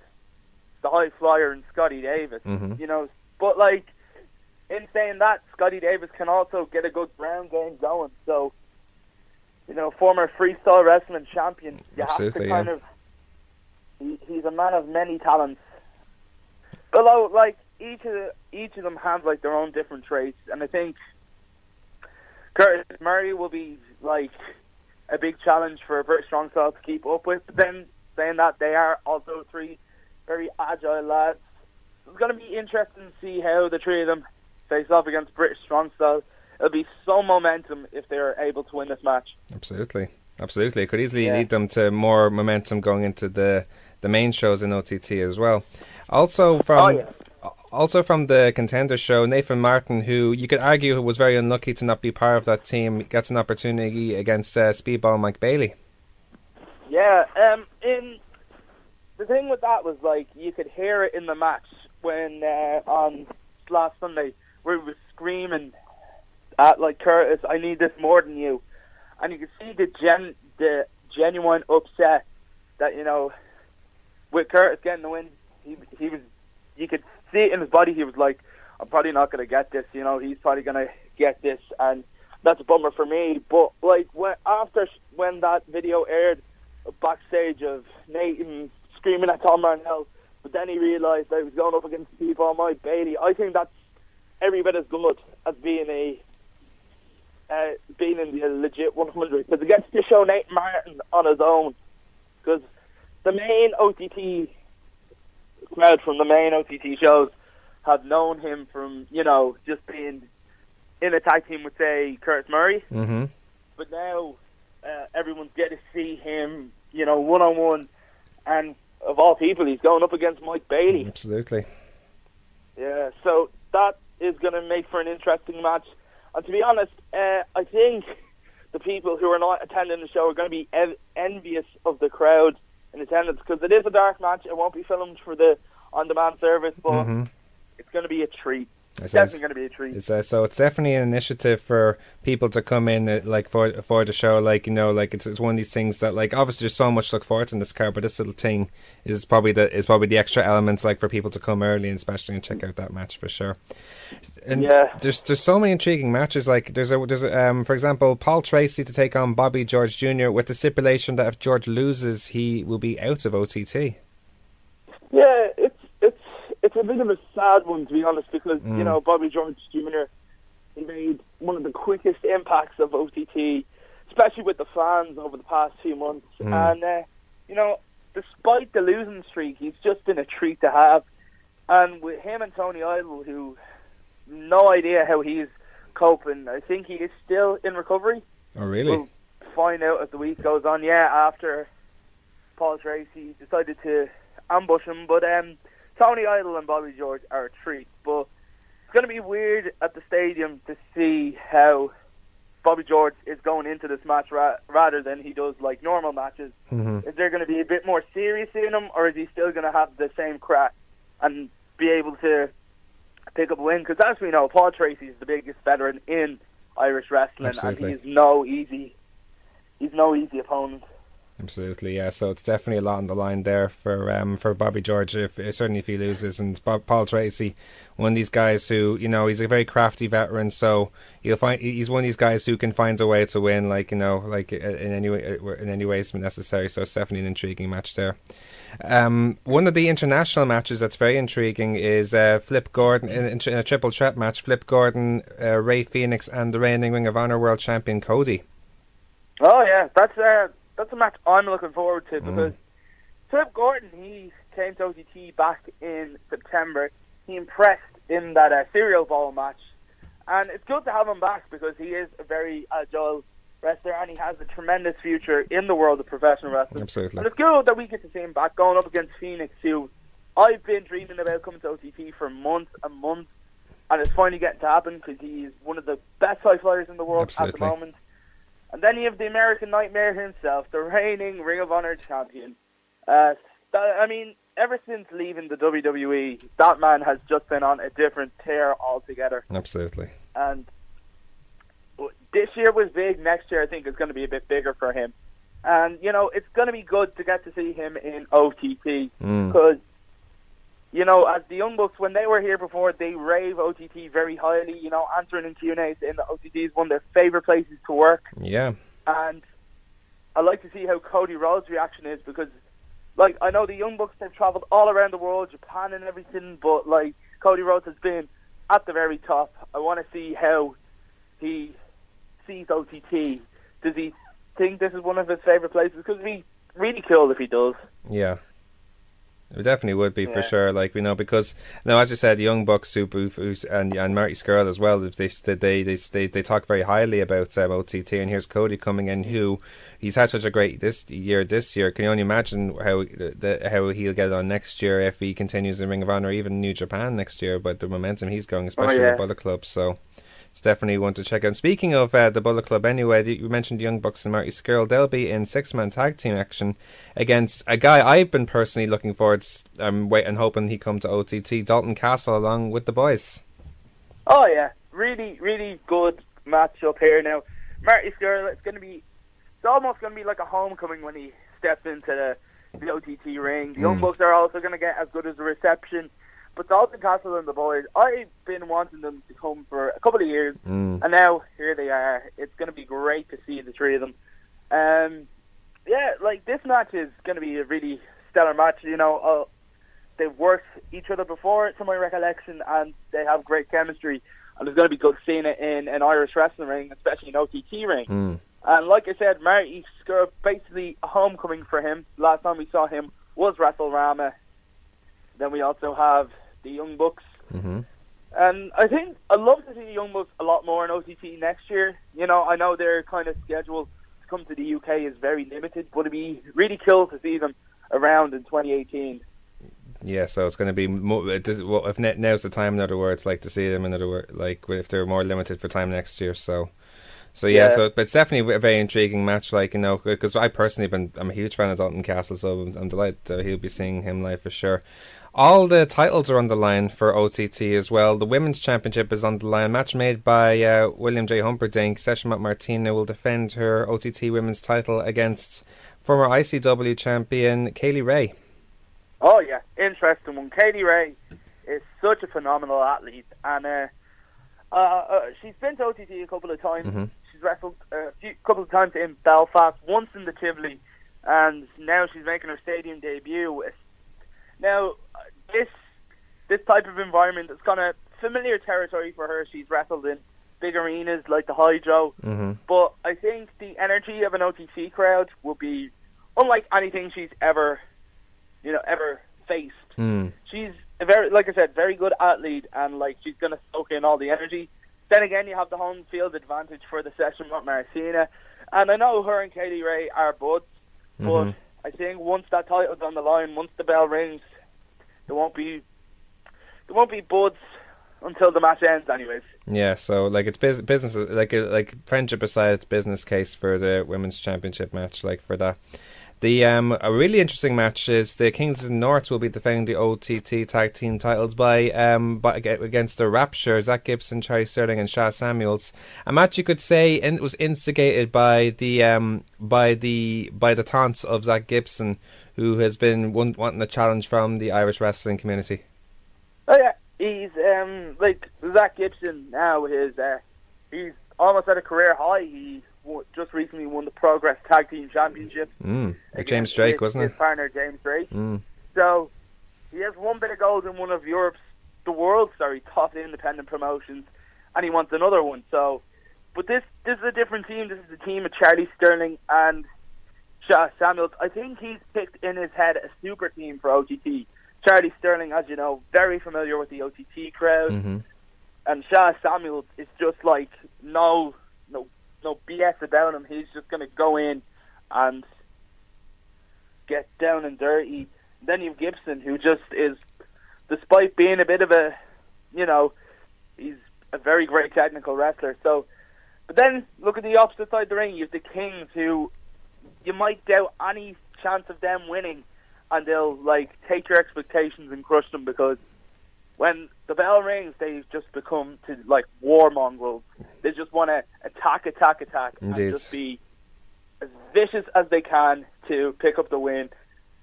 S7: the High Flyer in Scotty Davis.
S4: Mm-hmm.
S7: But in saying that, Scotty Davis can also get a good ground game going. So, former freestyle wrestling champion, you
S4: Absolutely,
S7: have to he's a man of many talents. But each of them have their own different traits, and I think Curtis Murray will be a big challenge for British Strong Style to keep up with. But then saying that, they are also three very agile lads. It's going to be interesting to see how the three of them face off against British Strong Style. It'll be so momentum if they're able to win this match.
S4: Absolutely. It could easily lead them to more momentum going into the main shows in OTT as well. Also from the Contender show, Nathan Martin, who you could argue was very unlucky to not be part of that team, gets an opportunity against Speedball Mike Bailey.
S7: Yeah, the thing with that was you could hear it in the match when on last Sunday, where he was screaming at Curtis, "I need this more than you," and you could see the genuine upset that with Curtis getting the win, he was. You could see it in his body. He was like, "I'm probably not going to get this. He's probably going to get this," and that's a bummer for me. But when that video aired backstage of Nathan screaming at Tom Marnell, but then he realised that he was going up against Speedball Mike Bailey. I think that's every bit as good as being in the Legit 100, because it gets to show Nathan Martin on his own. Because the main OTT crowd from the main OTT shows have known him from just being in a tag team with, say, Curtis Murray.
S4: Mm-hmm.
S7: But now everyone's getting to see him, one-on-one, and of all people, he's going up against Mike Bailey.
S4: Absolutely.
S7: Yeah, so that is going to make for an interesting match. And to be honest, I think the people who are not attending the show are going to be envious of the crowd in attendance, because it is a dark match. It won't be filmed for the on-demand service, but it's going to be a treat. It's definitely going to be a treat.
S4: So it's definitely an initiative for people to come in like for the show. Like, you know, like it's one of these things that, like, obviously there's so much to look forward to in this card, but this little thing is probably the extra elements, like, for people to come early and especially and check out that match for sure. And there's so many intriguing matches. Like there's for example, Paul Tracy to take on Bobby George Jr. with the stipulation that if George loses, he will be out of OTT.
S7: Yeah, it's a bit of a sad one, to be honest, because you know, Bobby George Jr. he made one of the quickest impacts of OTT, especially with the fans over the past few months. And you know, despite the losing streak, he's just been a treat to have. And with him and Tony Idol, who no idea how he's coping. I think he is still in recovery.
S4: Oh, really?
S7: We'll find out as the week goes on. Yeah, after Paul Tracy decided to ambush him, but Tony Idol and Bobby George are a treat, but it's going to be weird at the stadium to see how Bobby George is going into this match rather than he does like normal matches. Is there going to be a bit more serious in him, or is he still going to have the same crack and be able to pick up a win? Because as we know, Paul Tracy is the biggest veteran in Irish wrestling.
S4: Absolutely.
S7: And he's no easy opponent.
S4: Absolutely, yeah. So it's definitely a lot on the line there for Bobby George, certainly if he loses. And Paul Tracy, one of these guys who, you know, he's a very crafty veteran. So he's one of these guys who can find a way to win, like, you know, like in any ways necessary. So it's definitely an intriguing match there. One of the international matches that's very intriguing is Flip Gordon in a triple threat match. Flip Gordon, Ray Phoenix, and the reigning Ring of Honor World Champion Cody.
S7: Oh yeah, that's a match I'm looking forward to, because Flip Gordon, he came to OTT back in September. He impressed in that Cereal Bowl match, and it's good to have him back because he is a very agile wrestler and he has a tremendous future in the world of professional wrestling.
S4: Absolutely.
S7: And it's good that we get to see him back going up against Phoenix, who I've been dreaming about coming to OTT for months and months, and it's finally getting to happen because he's one of the best high flyers in the world at the moment. And then you have the American Nightmare himself, the reigning Ring of Honor champion. I mean, ever since leaving the WWE, that man has just been on a different tear altogether.
S4: Absolutely.
S7: And this year was big. Next year, I think, is going to be a bit bigger for him. And, you know, it's going to be good to get to see him in OTT. Because, you know, as the Young Bucks, when they were here before, they rave OTT very highly. You know, answering in Q&As in the OTT is one of their favourite places to work. Yeah. And I like to see how Cody Rhodes' reaction is, because, like, I know the Young Bucks, they've travelled all around the world, Japan and everything, but, like, Cody Rhodes has been at the very top. I want to see how he sees OTT. Does he think this is one of his favourite places? Because it'd be really cool if he does. Yeah.
S4: It definitely would be, for sure. Like, we know, because now, as you said, the Young Bucks, and Marty Scurll as well, they talk very highly about OTT. And here's Cody coming in, who he's had such a great this year. Can you only imagine how he'll get on next year if he continues in Ring of Honor, even New Japan next year? But the momentum he's going, especially with Bullet Club, so it's definitely one to check out. And speaking of the Bullet Club, anyway, you mentioned Young Bucks and Marty Scurll. They'll be in 6-man tag team action against a guy I've been personally looking forward to, waiting, hoping he come to OTT, Dalton Castle, along with the boys.
S7: Oh yeah, really, really good matchup here. Now, Marty Scurll, it's almost going to be like a homecoming when he steps into the OTT ring. The Young Bucks are also going to get as good as a reception. But Dalton Castle and the boys, I've been wanting them to come for a couple of years, and now here they are. It's going to be great to see the three of them. This match is going to be a really stellar match. You know, they've worked each other before, to my recollection, and they have great chemistry. And it's going to be good seeing it in an Irish wrestling ring, especially an OTT ring. And like I said, Marty Scurll, basically a homecoming for him. Last time we saw him was WrestleMania. Then we also have the Young Bucks. And I think I'd love to see the Young Bucks a lot more in OTT next year. You know, I know their kind of schedule to come to the UK is very limited, but it'd be really cool to see them around in 2018.
S4: Yeah, so it's going to be if now's the time, in other words, like to see them, in other words, like if they're more limited for time next year. So So but it's definitely a very intriguing match, like, you know, because I personally I'm a huge fan of Dalton Castle, so I'm delighted he'll be seeing him live for sure. All the titles are on the line for OTT as well. The Women's Championship is on the line. Match made by William J. Humperdinck. Session Martina will defend her OTT Women's title against former ICW champion Kaylee Ray.
S7: Oh yeah, interesting one. Kaylee Ray is such a phenomenal athlete, and she's been to OTT a couple of times.
S4: Mm-hmm.
S7: She's wrestled a couple of times in Belfast, once in the Tivoli, and now she's making her stadium debut. Now, this type of environment is kind of familiar territory for her. She's wrestled in big arenas like the Hydro, but I think the energy of an OTT crowd will be unlike anything she's ever faced. She's a very good athlete, and like she's gonna soak in all the energy. Then again, you have the home field advantage for the session with Martina, and I know her and Kaylee Ray are buds, but I think once that title's on the line, once the bell rings, there won't be buds until the match ends, anyways. Yeah,
S4: so like it's business, like friendship aside, it's business case for the women's championship match, like for that. The a really interesting match is the Kings of the North will be defending the OTT tag team titles by against the Rapture, Zach Gibson, Charlie Sterling, and Sha Samuels. A match you could say it was instigated by the taunts of Zach Gibson, who has been wanting a challenge from the Irish wrestling community.
S7: Oh yeah, he's like Zach Gibson now. He's almost at a career high. He just recently won the Progress Tag Team Championship.
S4: Like James Drake, wasn't it?
S7: His partner, James Drake. So he has one bit of gold in one of the world's top independent promotions, and he wants another one. So, but this is a different team. This is a team of Charlie Sterling and Sha Samuels. I think he's picked in his head a super team for OTT. Charlie Sterling, as you know, very familiar with the OTT crowd, and Sha Samuels is just like no BS about him. He's just going to go in and get down and dirty. Then you have Gibson, who just is, despite being a bit of a, he's a very great technical wrestler. So, but then look at the opposite side of the ring. You have the Kings, who you might doubt any chance of them winning, and they'll take your expectations and crush them, because when the bell rings, they just become to war mongrels. They just want to attack,
S4: Indeed.
S7: and just be as vicious as they can to pick up the win.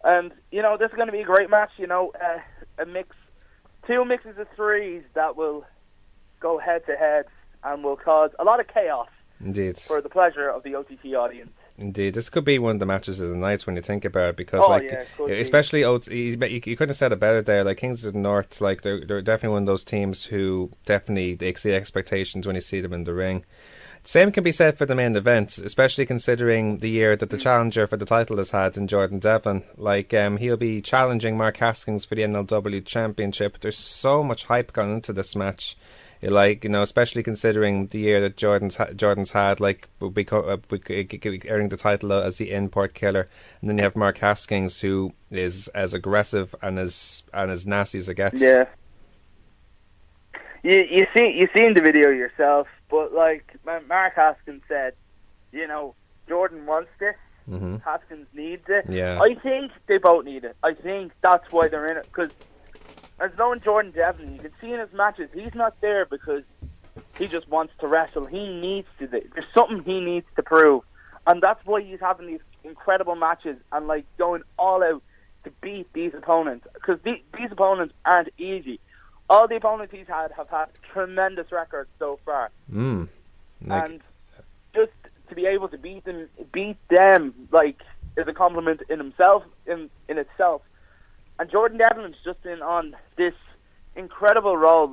S7: And this is going to be a great match. Two mixes of threes that will go head to head and will cause a lot of chaos.
S4: Indeed.
S7: For the pleasure of the OTT audience.
S4: Indeed, this could be one of the matches of the night when you think about it, because especially you couldn't have said it better there. Like Kings of the North, they're definitely one of those teams who definitely they exceed expectations when you see them in the ring. Same can be said for the main event, especially considering the year that the challenger for the title has had in Jordan Devlin. He'll be challenging Mark Haskins for the NLW Championship. There's so much hype gone into this match. Especially considering the year that Jordan's had, earning the title as the import killer, and then you have Mark Haskins, who is as aggressive and as nasty as it gets. Yeah,
S7: you seen the video yourself, but Mark Haskins said, Jordan wants this, Haskins needs it.
S4: Yeah,
S7: I think they both need it. I think that's why they're in it, because. As knowing Jordan Devlin, you can see in his matches, he's not there because he just wants to wrestle. He needs to. There's something he needs to prove. And that's why he's having these incredible matches and going all out to beat these opponents. Because these opponents aren't easy. All the opponents he's had have had tremendous records so far. And just to be able to beat them is a compliment in himself, in itself. And Jordan Devlin's just been on this incredible role.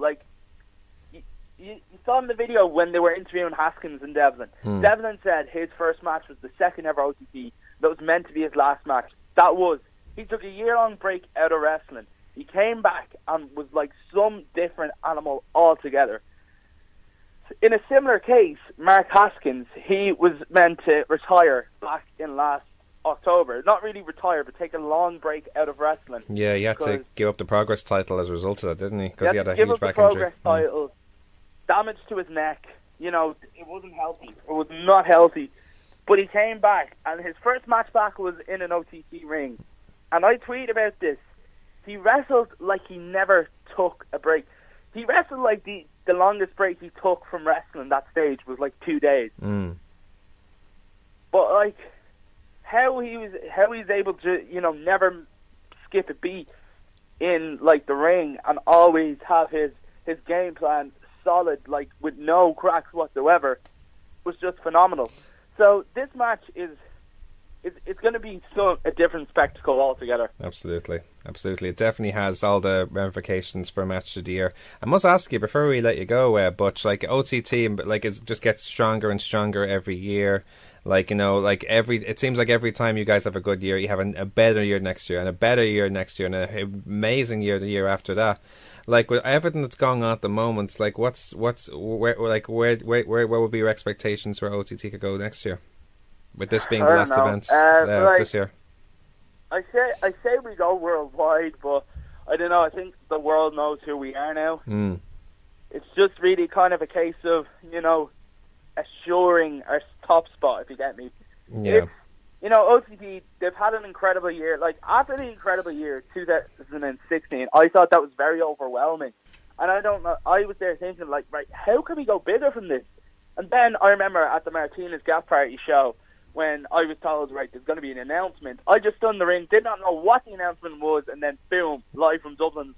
S7: You saw in the video when they were interviewing Haskins and Devlin. Devlin said his first match was the second ever OTT. That was meant to be his last match. He took a year-long break out of wrestling. He came back and was like some different animal altogether. In a similar case, Mark Haskins, he was meant to retire back in last October. Not really retire, but take a long break out of wrestling.
S4: Yeah, he had to give up the Progress title as a result of that, didn't he? Because he had a
S7: huge
S4: back
S7: injury.
S4: injury.
S7: Progress title, damage to his neck, you know, it wasn't healthy. It was not healthy. But he came back, and his first match back was in an OTT ring. And I tweet about this. He wrestled like he never took a break. He wrestled like the longest break he took from wrestling that stage was like 2 days. But like how he's able to, you know, never skip a beat in like the ring and always have his game plan solid, like with no cracks whatsoever, was just phenomenal. So this match is it's going to be a different spectacle altogether.
S4: Absolutely. It definitely has all the ramifications for a match of the year. I must ask you before we let you go, Butch, like OTT, like it just gets stronger and stronger every year. Like, you know, like it seems like every time you guys have a good year, you have a better year next year, and a better year next year, and an amazing year the year after that. Like with everything that's going on at the moment, like where would be your expectations where OTT could go next year? With this being the last event this year.
S7: I say we go worldwide, but I don't know. I think the world knows who we are now. It's just really kind of a case of, you know, assuring our top spot, if you get me.
S4: Yeah.
S7: You know, OTT, they've had an incredible year. Like, after the incredible year, 2016, I thought that was very overwhelming. And I don't know, I was there thinking, like, right, how can we go bigger from this? And then I remember at the Martinez Gas Party show, when I was told, right, there's going to be an announcement, I just stood in the ring, did not know what the announcement was, and then boom, live from Dublin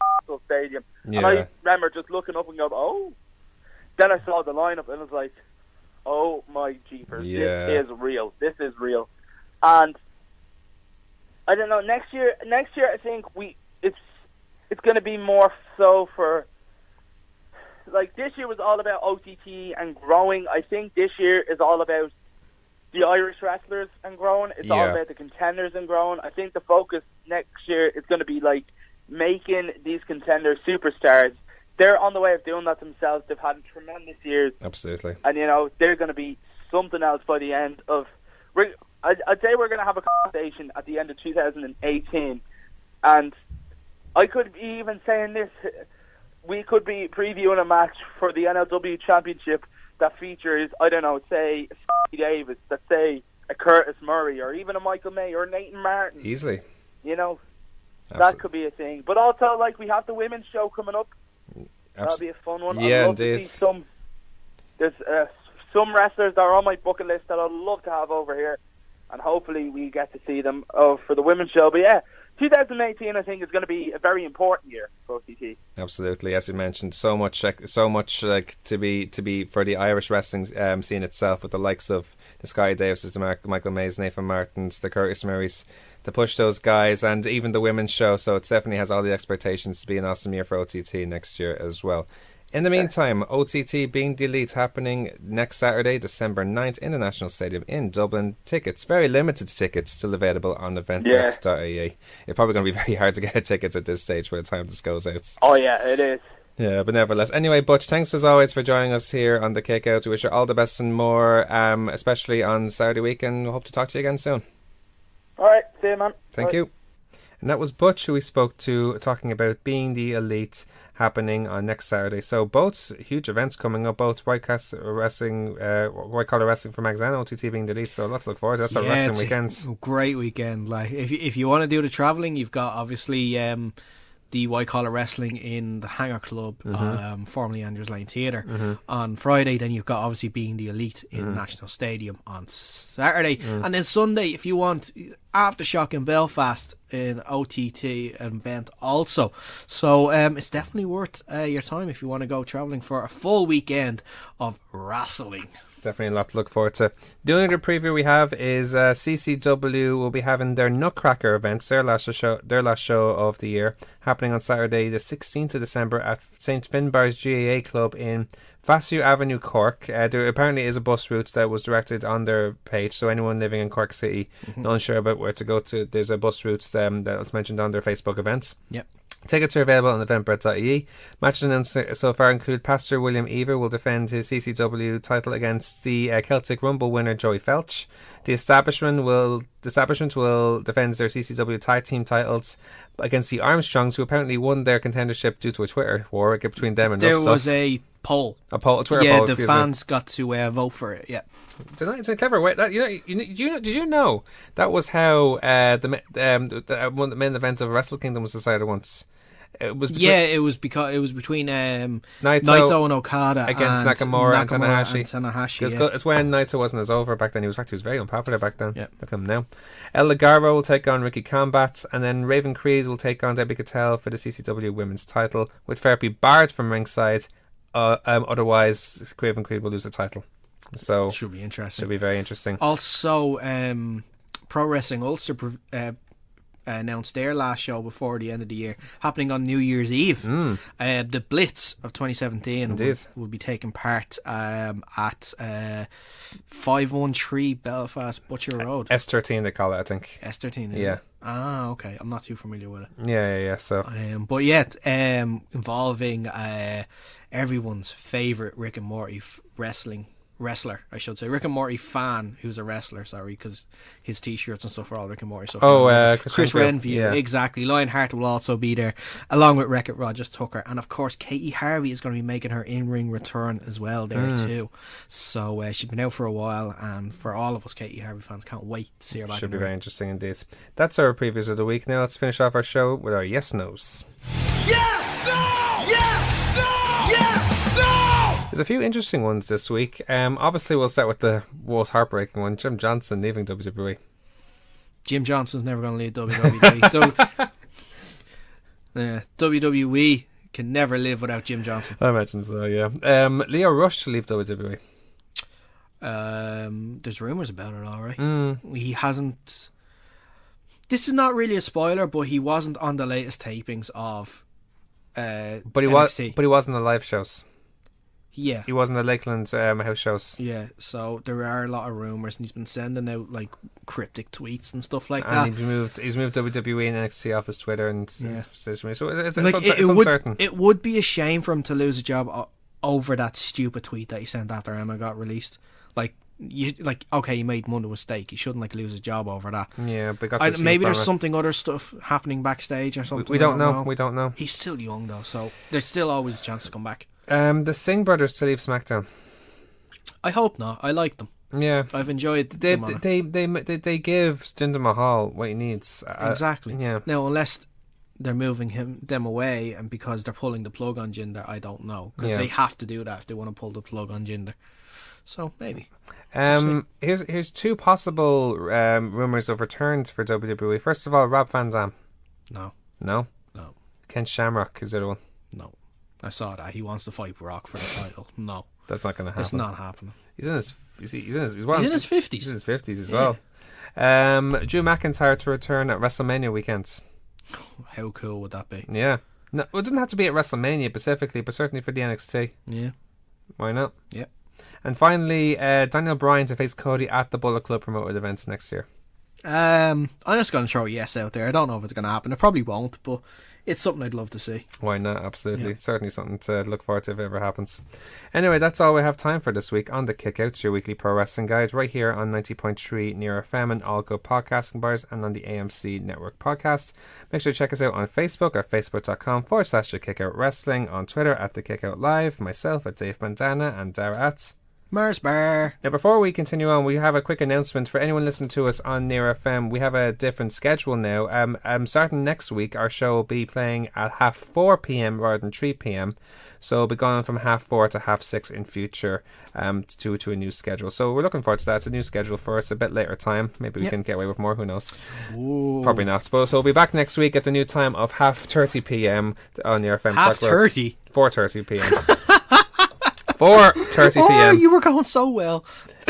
S7: Stadium. Yeah. And I remember just looking up and going, oh. Then I saw the lineup and I was like, oh my jeepers, this is real. This is real. And I don't know, next year I think it's going to be more so for, like, this year was all about OTT and growing. I think this year is all about the Irish wrestlers and growing. It's all about the contenders and growing. I think the focus next year is going to be like making these contenders superstars. They're on the way of doing that themselves. They've had tremendous years.
S4: Absolutely.
S7: And, you know, they're going to be something else by the end of... I'd say we're going to have a conversation at the end of 2018. And I could be even saying this. We could be previewing a match for the NLW Championship that features, I don't know, say, Steve Davis, that say a Curtis Murray, or even a Michael May, or Nathan Martin.
S4: Easily.
S7: You know, that could be a thing. But also, like, we have the women's show coming up. That'll be a fun one.
S4: Yeah,
S7: I'd love
S4: indeed.
S7: to see there's some wrestlers that are on my bucket list that I'd love to have over here, and hopefully we get to see them for the women's show. But yeah, 2018 I think is going to be a very important year for OTT.
S4: Absolutely, as you mentioned, so much like to be for the Irish wrestling scene itself, with the likes of the Sky Davises, the Michael Mays, Nathan Martins, the Curtis Murrays, to push those guys, and even the women's show. So it definitely has all the expectations to be an awesome year for OTT next year as well. In the meantime, OTT Being the Elite happening next Saturday, December 9th in the National Stadium in Dublin. Tickets, very limited tickets, still available on eventbrite.ie. It's probably going to be very hard to get tickets at this stage by the time this goes out.
S7: Oh yeah, it is.
S4: Yeah, but nevertheless. Anyway, Butch, thanks as always for joining us here on the Kick Out. We wish you all the best and more, especially on Saturday weekend. Hope to talk to you again soon.
S7: Alright, see you, man.
S4: Thank you. And that was Butch, who we spoke to, talking about Being the Elite happening on next Saturday. So both huge events coming up, both White Collar Wrestling for Mags and OTT Being the Elite. So lots to look forward to. That's our wrestling weekends.
S5: Great weekend. Like if you want to do the travelling, you've got obviously the White Collar Wrestling in the Hangar Club, formerly Andrews Lane Theatre, on Friday. Then you've got obviously Being the Elite in National Stadium on Saturday, and then Sunday, if you want, Aftershock in Belfast in OTT event also. So it's definitely worth your time if you want to go travelling for a full weekend of wrestling.
S4: Definitely a lot to look forward to. The only other preview we have is CCW will be having their Nutcracker events, their last show of the year, happening on Saturday the 16th of December at St Finbarr's GAA Club in Vassue Avenue, Cork. There apparently is a bus route that was directed on their page, so anyone living in Cork City not unsure about where to go to, there's a bus route that was mentioned on their Facebook events.
S5: Yep.
S4: Tickets are available on eventbrite.ie. Matches announced so far include Pastor William Ever will defend his CCW title against the Celtic Rumble winner Joey Felch. The Establishment will defend their CCW tag team titles against the Armstrongs, who apparently won their contendership due to a Twitter war between them and
S5: there was a poll.
S4: A poll, a Twitter
S5: Yeah,
S4: poll.
S5: the
S4: excuse me.
S5: fans got to vote for it. Yeah.
S4: It's a clever way. That did you know that was how one of the main events of Wrestle Kingdom was decided once. It was
S5: It was between Naito and Okada
S4: against
S5: and
S4: Nakamura and Tanahashi.
S5: Tanahashi,
S4: It's when Naito wasn't as over back then. He was very unpopular back then.
S5: Yeah.
S4: Look at him now. El Ligaro will take on Ricky Combat, and then Raven Creed will take on Debbie Cattell for the CCW Women's title, with Fair be barred from ringside. Otherwise, Raven Creed will lose the title. So
S5: Should be interesting.
S4: Should be very interesting.
S5: Also, Pro Wrestling Ulster announced their last show before the end of the year, happening on New Year's Eve. The Blitz of 2017 will be taking part at 513 Belfast Butcher Road.
S4: S13 they call it, I think.
S5: S13,
S4: Yeah.
S5: it? Ah, okay. I'm not too familiar with it.
S4: Yeah. So
S5: But yeah, involving everyone's favourite Rick and Morty wrestler, I should say. Rick and Morty fan who's a wrestler, sorry, because his t-shirts and stuff are all Rick and Morty stuff. Chris Renview,
S4: yeah.
S5: Exactly. Lionheart will also be there, along with Wreck-It Rogers Tucker, and of course Katie Harvey is going to be making her in-ring return as well there too. So she's been out for a while, and for all of us Katie Harvey fans, can't wait to see her back.
S4: Should be very interesting indeed. That's our previews of the week. Now let's finish off our show with our yes nos.
S3: Yes, no! Yes, no! Yes, no!
S4: There's a few interesting ones this week. Obviously, we'll start with the most heartbreaking one: Jim Johnson leaving WWE.
S5: Jim Johnson's never going to leave WWE. WWE can never live without Jim Johnson.
S4: I imagine so. Yeah. Leo Rush to leave WWE.
S5: There's rumours about it, all right. He hasn't. This is not really a spoiler, but he wasn't on the latest tapings of.
S4: But he
S5: NXT.
S4: But he was in the live shows.
S5: Yeah.
S4: He was in the Lakeland house shows.
S5: Yeah, so there are a lot of rumours, and he's been sending out like cryptic tweets and stuff like
S4: And
S5: that.
S4: he's moved WWE and NXT off his Twitter and
S5: Yeah.
S4: so it's
S5: It
S4: uncertain.
S5: would be a shame for him to lose a job over that stupid tweet that he sent after Emma got released. Okay, he made one mistake. He shouldn't lose his job over that.
S4: Yeah, but
S5: Maybe there's something other stuff happening backstage or something.
S4: We don't know. We don't know.
S5: He's still young though, so there's still always a chance to come back.
S4: The Singh brothers to leave SmackDown.
S5: I hope not. I like them.
S4: Yeah,
S5: I've enjoyed
S4: they
S5: them on it.
S4: they give Jinder Mahal what he needs.
S5: Exactly.
S4: Yeah.
S5: Now, unless they're moving them away, and because they're pulling the plug on Jinder, I don't know, because they have to do that if they want to pull the plug on Jinder. So maybe.
S4: Here's two possible rumors of returns for WWE. First of all, Rob Van Dam.
S5: No.
S4: Ken Shamrock is the other one.
S5: No. I saw that he wants to fight Brock for the title. No,
S4: That's not going to happen.
S5: it's not happening.
S4: He's in his 50s.
S5: He's in his 50s.
S4: As well. Drew McIntyre to return at WrestleMania weekend.
S5: How cool would that be?
S4: Yeah. No, it doesn't have to be at WrestleMania specifically, but certainly for the NXT.
S5: Yeah.
S4: Why not?
S5: Yeah.
S4: And finally, Daniel Bryan to face Cody at the Bullet Club promoted events next year.
S5: I'm just going to throw a yes out there. I don't know if it's going to happen. It probably won't, but it's something I'd love to see.
S4: Why not? Absolutely.
S5: Yeah.
S4: Certainly something to look forward to if it ever happens. Anyway, that's all we have time for this week on The Kickouts, your weekly pro wrestling guide, right here on 90.3 Near FM and all good podcasting bars and on the AMC Network podcast. Make sure to check us out on Facebook at facebook.com/The Kickout Wrestling, on Twitter at The Kickout Live, myself at Dave Bandana, and Daragh at
S5: Mars Bar.
S4: Now, before we continue on, we have a quick announcement for anyone listening to us on Near FM. We have a different schedule now. Starting next week, our show will be playing at 4:30 p.m. rather than 3 p.m. So we'll be going from 4:30 to 6:30 in future to a new schedule. So we're looking forward to that. It's a new schedule for us, a bit later time. Maybe we can get away with more. Who knows?
S5: Ooh.
S4: Probably not. So we'll be back next week at the new time of 30 p.m. on Near FM.
S5: 30?
S4: 4:30 p.m. 4:30 p.m.
S5: Oh, you were going so well.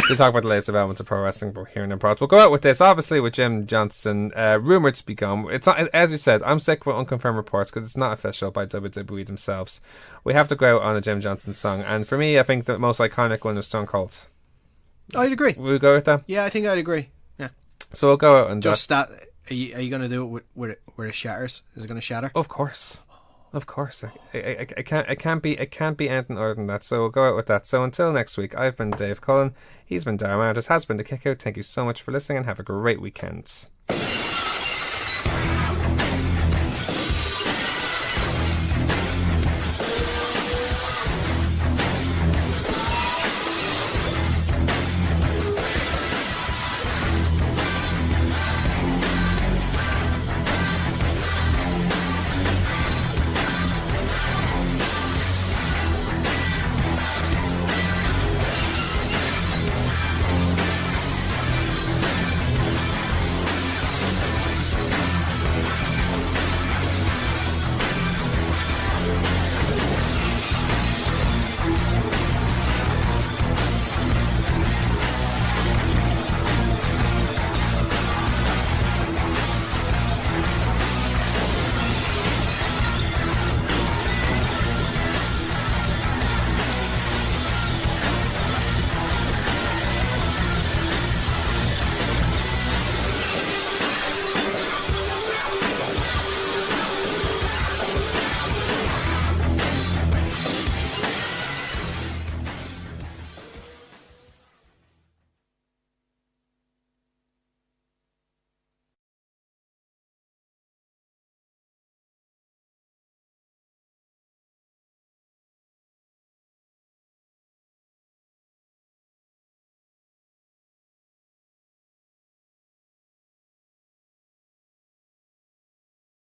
S4: To talk about the latest developments of pro wrestling, but here in the prod. We'll go out with this, obviously, with Jim Johnson, rumoured to become. It's not, as we said, I'm sick with unconfirmed reports because it's not official by WWE themselves. We have to go out on a Jim Johnson song, and for me, I think the most iconic one was Stone Cold.
S5: I'd agree.
S4: We'll go with that.
S5: Yeah, I think I'd agree. Yeah.
S4: So we'll go out and
S5: Just that. Are you going to do it where it shatters? Is it going to shatter?
S4: Of course. Of course, it can't be anything other than that. So we'll go out with that. So until next week, I've been Dave Cullen. He's been Daragh Maher. This has been The Kickout. Thank you so much for listening, and have a great weekend.